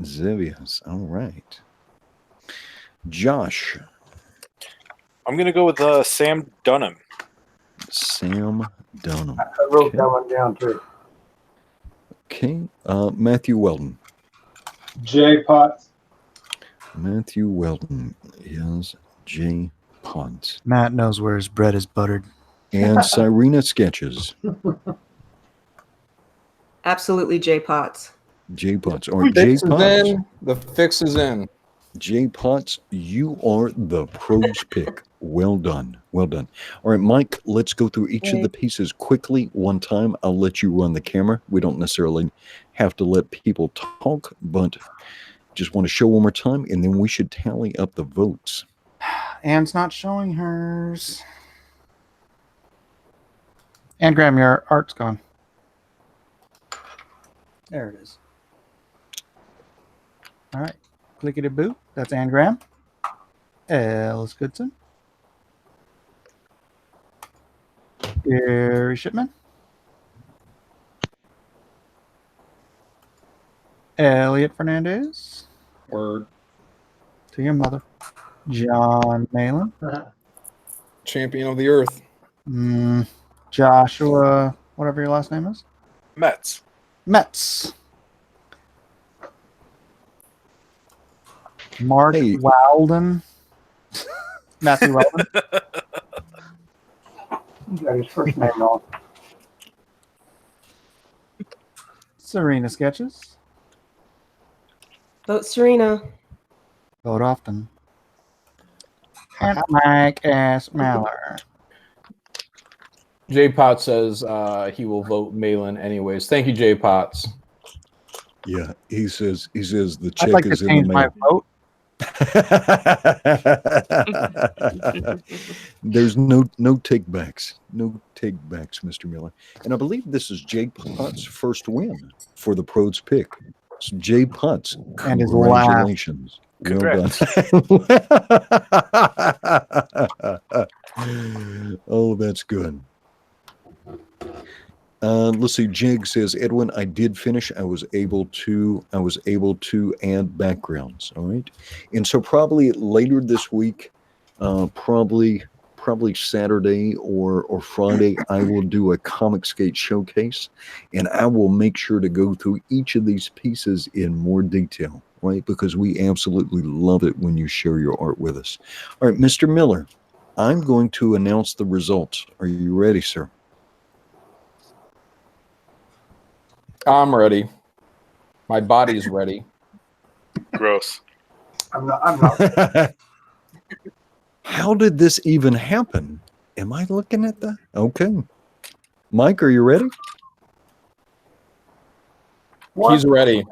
Zevius. All right. Josh. I'm going to go with Sam Dunham. Sam Dunham. I wrote that one down too. Okay. Matthew Weldon. J-Pots. Matthew Weldon is J. Potts. Matt knows where his bread is buttered. And Cyrena Sketches. Absolutely J Potts. J. Potts. Or J. Fix is Potts. in. The fix is in. J. Potts, you are the pros pick. Well done. Well done. All right, Mike, let's go through each of the pieces quickly one time. I'll let you run the camera. We don't necessarily have to let people talk, but just want to show one more time, and then we should tally up the votes. Anne's not showing hers. Anne Graham, your art's gone. There it is. All right. Clickety boo. That's Anne Graham. Ellis Goodson. Gary Shipman. Elliot Fernandez. Word. To your mother. John Malin. Champion of the Earth. Joshua, whatever your last name is. Mets. Metz. Mark Hey. Walden. Matthew Walden. You got his first name wrong. Serena Sketches. Vote Serena. Vote often. And Mike S. Maller. J Potts says he will vote Malin anyways. Thank you, J Potts. Yeah, he says the I'd check like to is in the change my mail. vote. There's no takebacks. No takebacks, Mr. Miller. And I believe this is Jay Potts' first win for the Pros pick. So Jay Potts, And his laugh. congratulations. Congrats. Well done. Oh, that's good. Let's see. Jig says, Edwin, I did finish. I was able to add backgrounds. All right. And so probably later this week, probably Saturday or Friday, I will do a Comic Skate showcase, and I will make sure to go through each of these pieces in more detail, right? Because we absolutely love it when you share your art with us. All right, Mr. Miller, I'm going to announce the results. Are you ready, sir? I'm ready. My body's ready. Gross. I'm not. How did this even happen? Am I looking at that? Okay. Mike, are you ready? What? He's ready.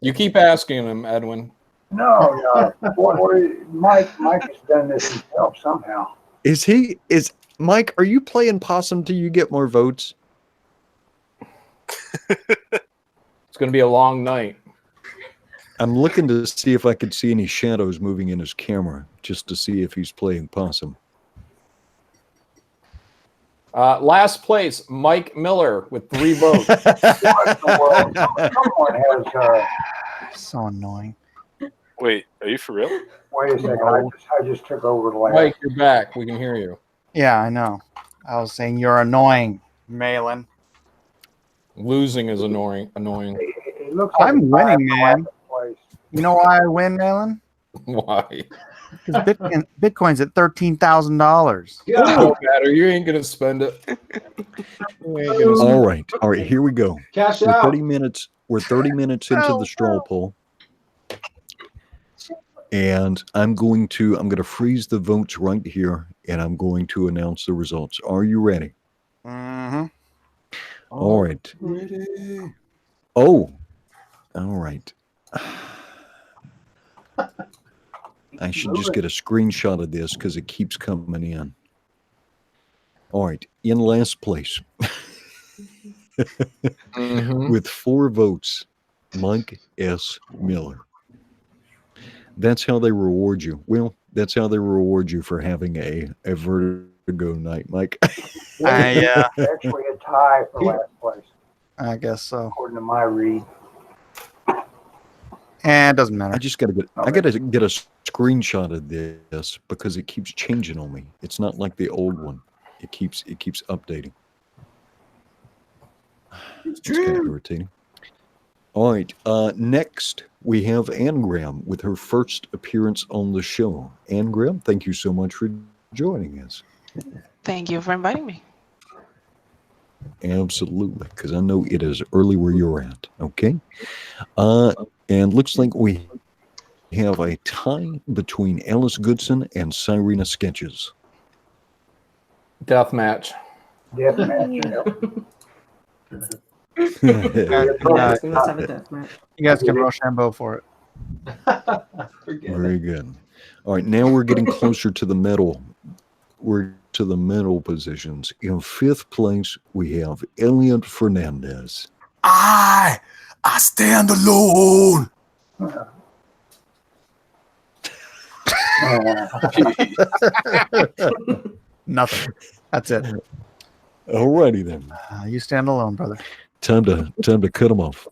You keep asking him, Edwin. No. Mike has done this himself somehow. Is Mike, are you playing possum till you get more votes? It's going to be a long night. I'm looking to see if I could see any shadows moving in his camera, just to see if he's playing possum. Last place, Mike Miller with 3 votes. What the world? Someone has. So annoying. Wait, are you for real? Wait a second. I just took over the last. Mike, you're back. We can hear you. Yeah, I know. I was saying you're annoying, Malin. Losing is annoying. It looks like I'm winning, man. Place. You know why I win, Malin? Why? Because Bitcoin's at $13,000. It don't matter. You ain't gonna spend it. All right, here we go. Cash We're out. 30 minutes. We're 30 minutes into the straw poll, and I'm going to freeze the votes right here, and I'm going to announce the results. Are you ready? Mm-hmm. All right. Ready. Oh, all right. I should just get a screenshot of this because it keeps coming in. All right, in last place with 4 votes, Mike S. Miller. That's how they reward you. Well, that's how they reward you for having a Vertigo night, Mike. Yeah, Actually, a tie for last place, I guess so. according to my read. And it doesn't matter. I just got to get a screenshot of this because it keeps changing on me. It's not like the old one. It keeps updating. It's kind of irritating. All right. Next, we have Angram with her first appearance on the show. Angram, thank you so much for joining us. Thank you for inviting me. Absolutely, because I know it is early where you're at. Okay. And looks like we have a tie between Alice Goodson and Cyrena Sketches. Death match. Death match. We must have a death match. You guys can Rochambeau for it. Very good. All right, now we're getting closer to the middle. We're to the middle positions. In 5th place, we have Elliot Fernandez. I stand alone. Nothing. That's it. All righty then. You stand alone, brother. Time to cut them off.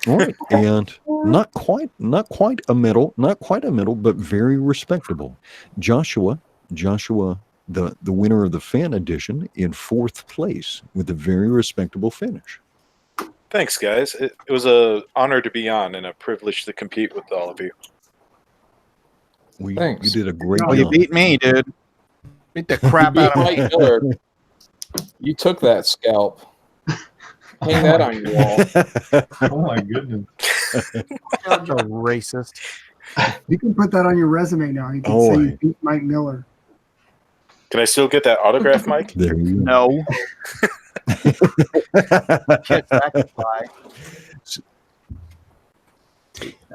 All right, and not quite a middle, but very respectable. Joshua, the winner of the fan edition, in 4th place with a very respectable finish. Thanks, guys. It was an honor to be on and a privilege to compete with all of you. You Thanks. did a great Oh, you job. beat me, dude. Beat the You crap beat out of Mike me. Miller. You took that scalp. Hang that on your wall. Oh my goodness. Such a racist. You can put that on your resume now. You can All say you right. beat Mike Miller. Can I still get that autograph, Mike? There you go. No. Kiss, that could fly.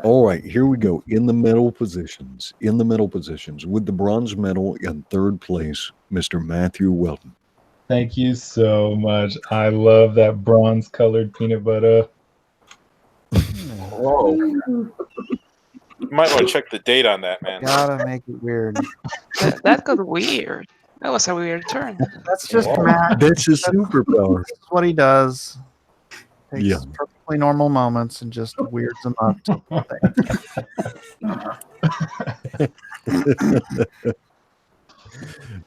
All right, here we go. In the medal positions, with the bronze medal in third place, Mr. Matthew Welton. Thank you so much. I love that bronze colored peanut butter. Whoa. You might want to check the date on that, man. Gotta make it weird. That got weird. That was a weird turn. That's just Whoa. Matt. That's his superpower. That's what he does. Takes Yeah. perfectly normal moments and just weirds them up.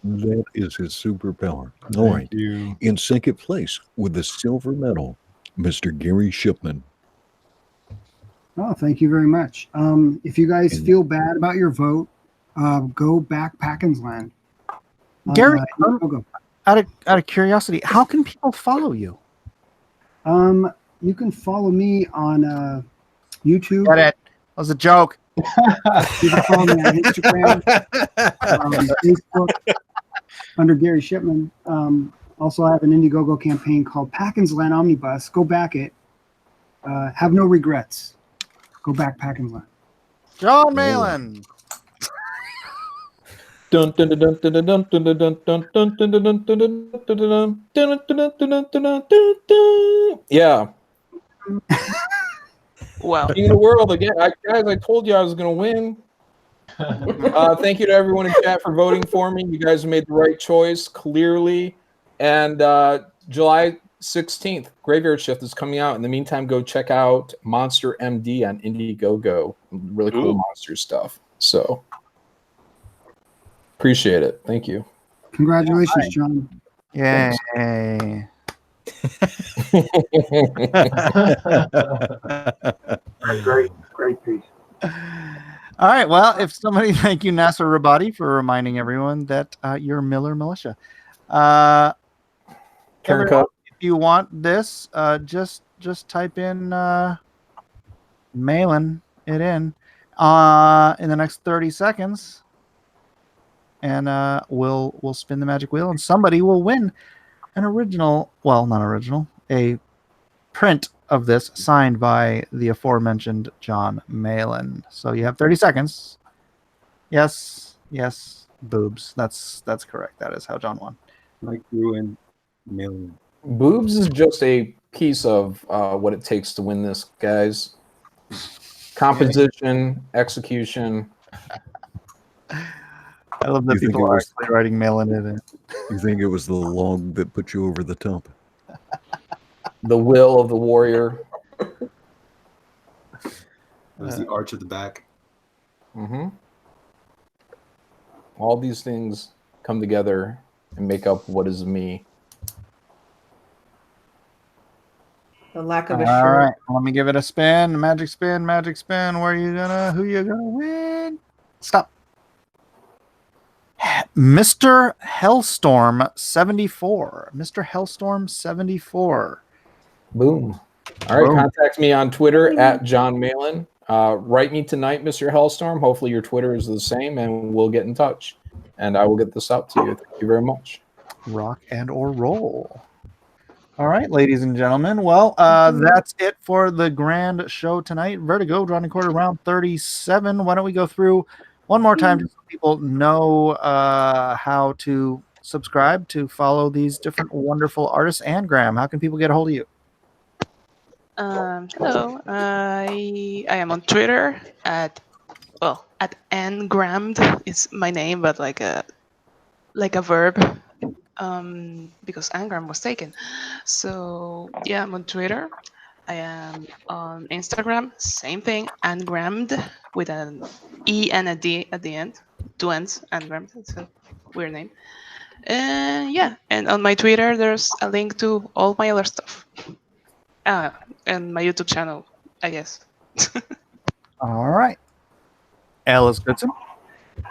That is his superpower. All right. Thank you. In second place with the silver medal, Mr. Gary Shipman. Oh, thank you very much. If you guys feel bad about your vote, go back Packins Land. Gary, go. out of curiosity, how can people follow you? You can follow me on YouTube. Get it. That was a joke. You can follow me on Instagram, Facebook, under Gary Shipman. Also, I have an Indiegogo campaign called Packins Land Omnibus. Go back it. Have no regrets. Go back Packins Land. John Malin. Dun, dun, dun, dun, dun, dun, dun, dun, dun, dun, dun, dun, dun, dun, dun, dun, dun, dun, dun, dun. Yeah. Wow. King of the world again. Guys, I told you I was going to win. Thank you to everyone in chat for voting for me. You guys made the right choice, clearly. And July 16th, Graveyard Shift is coming out. In the meantime, go check out Monster MD on Indiegogo. Really cool monster stuff. So, appreciate it. Thank you. Congratulations, John. Yay. Great piece. All right. Well, if somebody, thank you, Nasser Rabadi, for reminding everyone that you're Miller Militia. Karen Everyone, Cup. if you want this, just type in Malin it in the next 30 seconds, and we'll spin the magic wheel, and somebody will win an original. Well, not original, a print of this signed by the aforementioned John Malin. So you have 30 seconds. Yes, boobs. That's correct. That is how John won. Mike Ruin, million. Boobs is just a piece of what it takes to win this, guys. Composition, execution. I love that You think people it are was- actually writing Malin in it. You think it was the log that put you over the top? The will of the warrior. It was the arch at the back. Mm-hmm. All these things come together and make up what is me. The lack of a All shirt. right, let me give it a spin. Magic spin, magic spin. Who you gonna win? Stop. Mr. Hellstorm 74. Mr. Hellstorm 74. Boom. All right, Boom. contact me on Twitter at John Malin. Write me tonight, Mr. Hellstorm. Hopefully your Twitter is the same, and we'll get in touch. And I will get this out to you. Thank you very much. Rock and or roll. All right, ladies and gentlemen. Well, that's it for the grand show tonight. Vertigo, drawing quarter round 37. Why don't we go through one more time just so people know how to subscribe to follow these different wonderful artists? And Graham, how can people get a hold of you? Hello. I am on Twitter at ngrammed is my name, but like a verb. Because Angram was taken. So yeah, I'm on Twitter. I am on Instagram, same thing, Angrammed with an E and a D at the end. Two N's, Angrammed. It's a weird name. Yeah, and on my Twitter, there's a link to all my other stuff. And my YouTube channel, I guess. All right. Alice Goodson.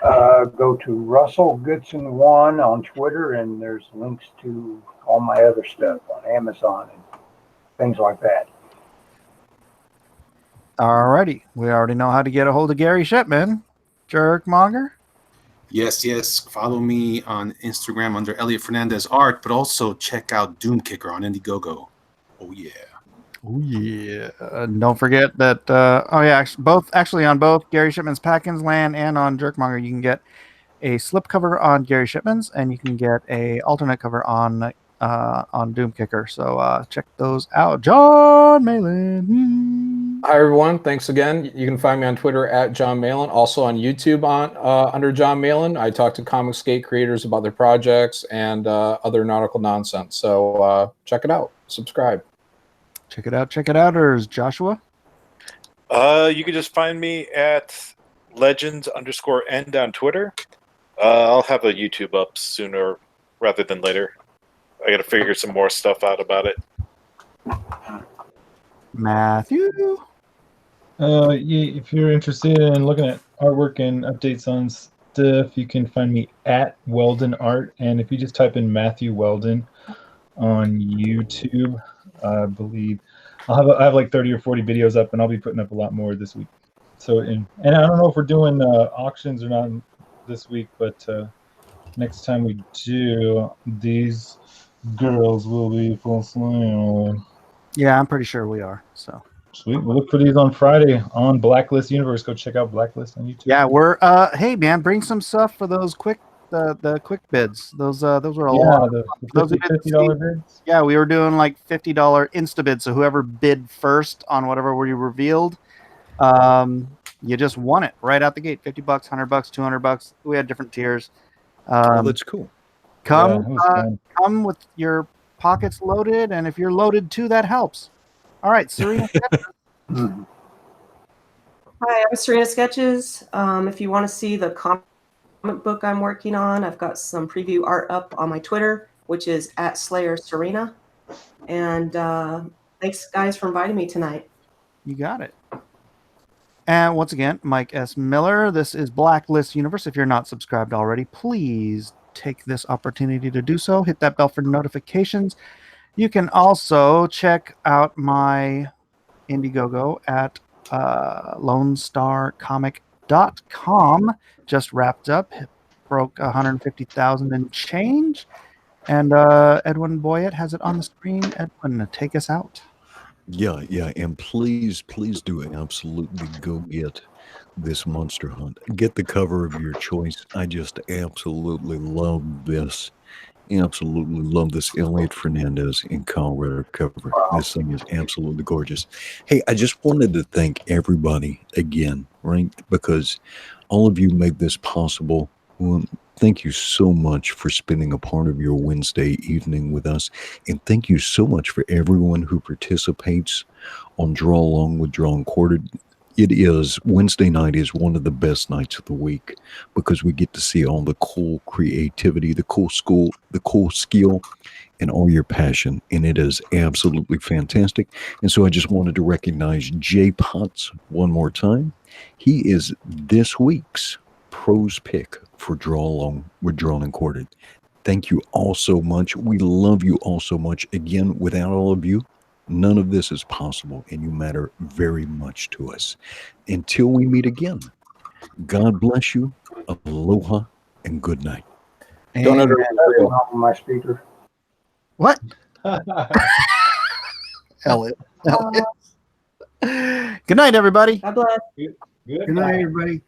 Go to Russell Goodson1 on Twitter, and there's links to all my other stuff on Amazon and things like that. Alrighty. We already know how to get a hold of Gary Shipman. Jerkmonger. Yes, yes. Follow me on Instagram under Elliot Fernandez Art, but also check out Doom Kicker on Indiegogo. Oh yeah. Oh yeah. Don't forget that actually on both Gary Shipman's Packins Land and on Jerkmonger you can get a slip cover on Gary Shipman's, and you can get a alternate cover on Doom Kicker. So check those out. John Malin. Hi everyone, thanks again. You can find me on Twitter at John Malin, also on YouTube on under John Malin. I talk to comic skate creators about their projects and other nautical nonsense. So check it out. Subscribe. Check it out. Check it out. Or is Joshua? You can just find me at legends_end on Twitter. I'll have a YouTube up sooner rather than later. I got to figure some more stuff out about it. Matthew. If you're interested in looking at artwork and updates on stuff, you can find me at Weldon Art. And if you just type in Matthew Weldon on YouTube, I believe I have like 30 or 40 videos up, and I'll be putting up a lot more this week. So, and I don't know if we're doing auctions or not this week, but next time we do, these girls will be full sale. Yeah, I'm pretty sure we are. So sweet. We'll look for these on Friday on Blacklist Universe. Go check out Blacklist on YouTube. yeah, we're hey man, bring some stuff for those quick the quick bids. Those were a lot. The Those $50 bids. Yeah, we were doing like $50 insta bids. So whoever bid first on whatever we revealed, you just won it right out the gate. $50, $100, $200. We had different tiers. That's cool. Come with your pockets loaded, and if you're loaded too, that helps. All right, Serena. Hi, I'm Serena Sketches. If you want to see the comic book I'm working on, I've got some preview art up on my Twitter, which is at Slayer Serena. And thanks, guys, for inviting me tonight. You got it. And once again, Mike S. Miller. This is Blacklist Universe. If you're not subscribed already, please take this opportunity to do so. Hit that bell for notifications. You can also check out my Indiegogo at LoneStarComic.com. Just wrapped up. Broke 150,000 and change. And Edwin Boyett has it on the screen. Edwin, take us out. Yeah, and please do absolutely go get this Monster Hunt. Get the cover of your choice. I just absolutely love this. Absolutely love this Elliot Fernandez in Colorado cover. This thing is absolutely gorgeous. Hey, I just wanted to thank everybody again, right? Because all of you make this possible. Well, thank you so much for spending a part of your Wednesday evening with us. And thank you so much for everyone who participates on Draw Along with Draw and Quartered. Wednesday night is one of the best nights of the week because we get to see all the cool creativity, the cool skill, and all your passion. And it is absolutely fantastic. And so I just wanted to recognize Jay Potts one more time. He is this week's pros pick for Draw Along with Drawn and Quartered. Thank you all so much. We love you all so much. Again, without all of you, none of this is possible, and you matter very much to us. Until we meet again, God bless you, aloha, and good night. Don't on my speaker. What? Elliot. Good night, everybody. God bless. Good Good night, everybody.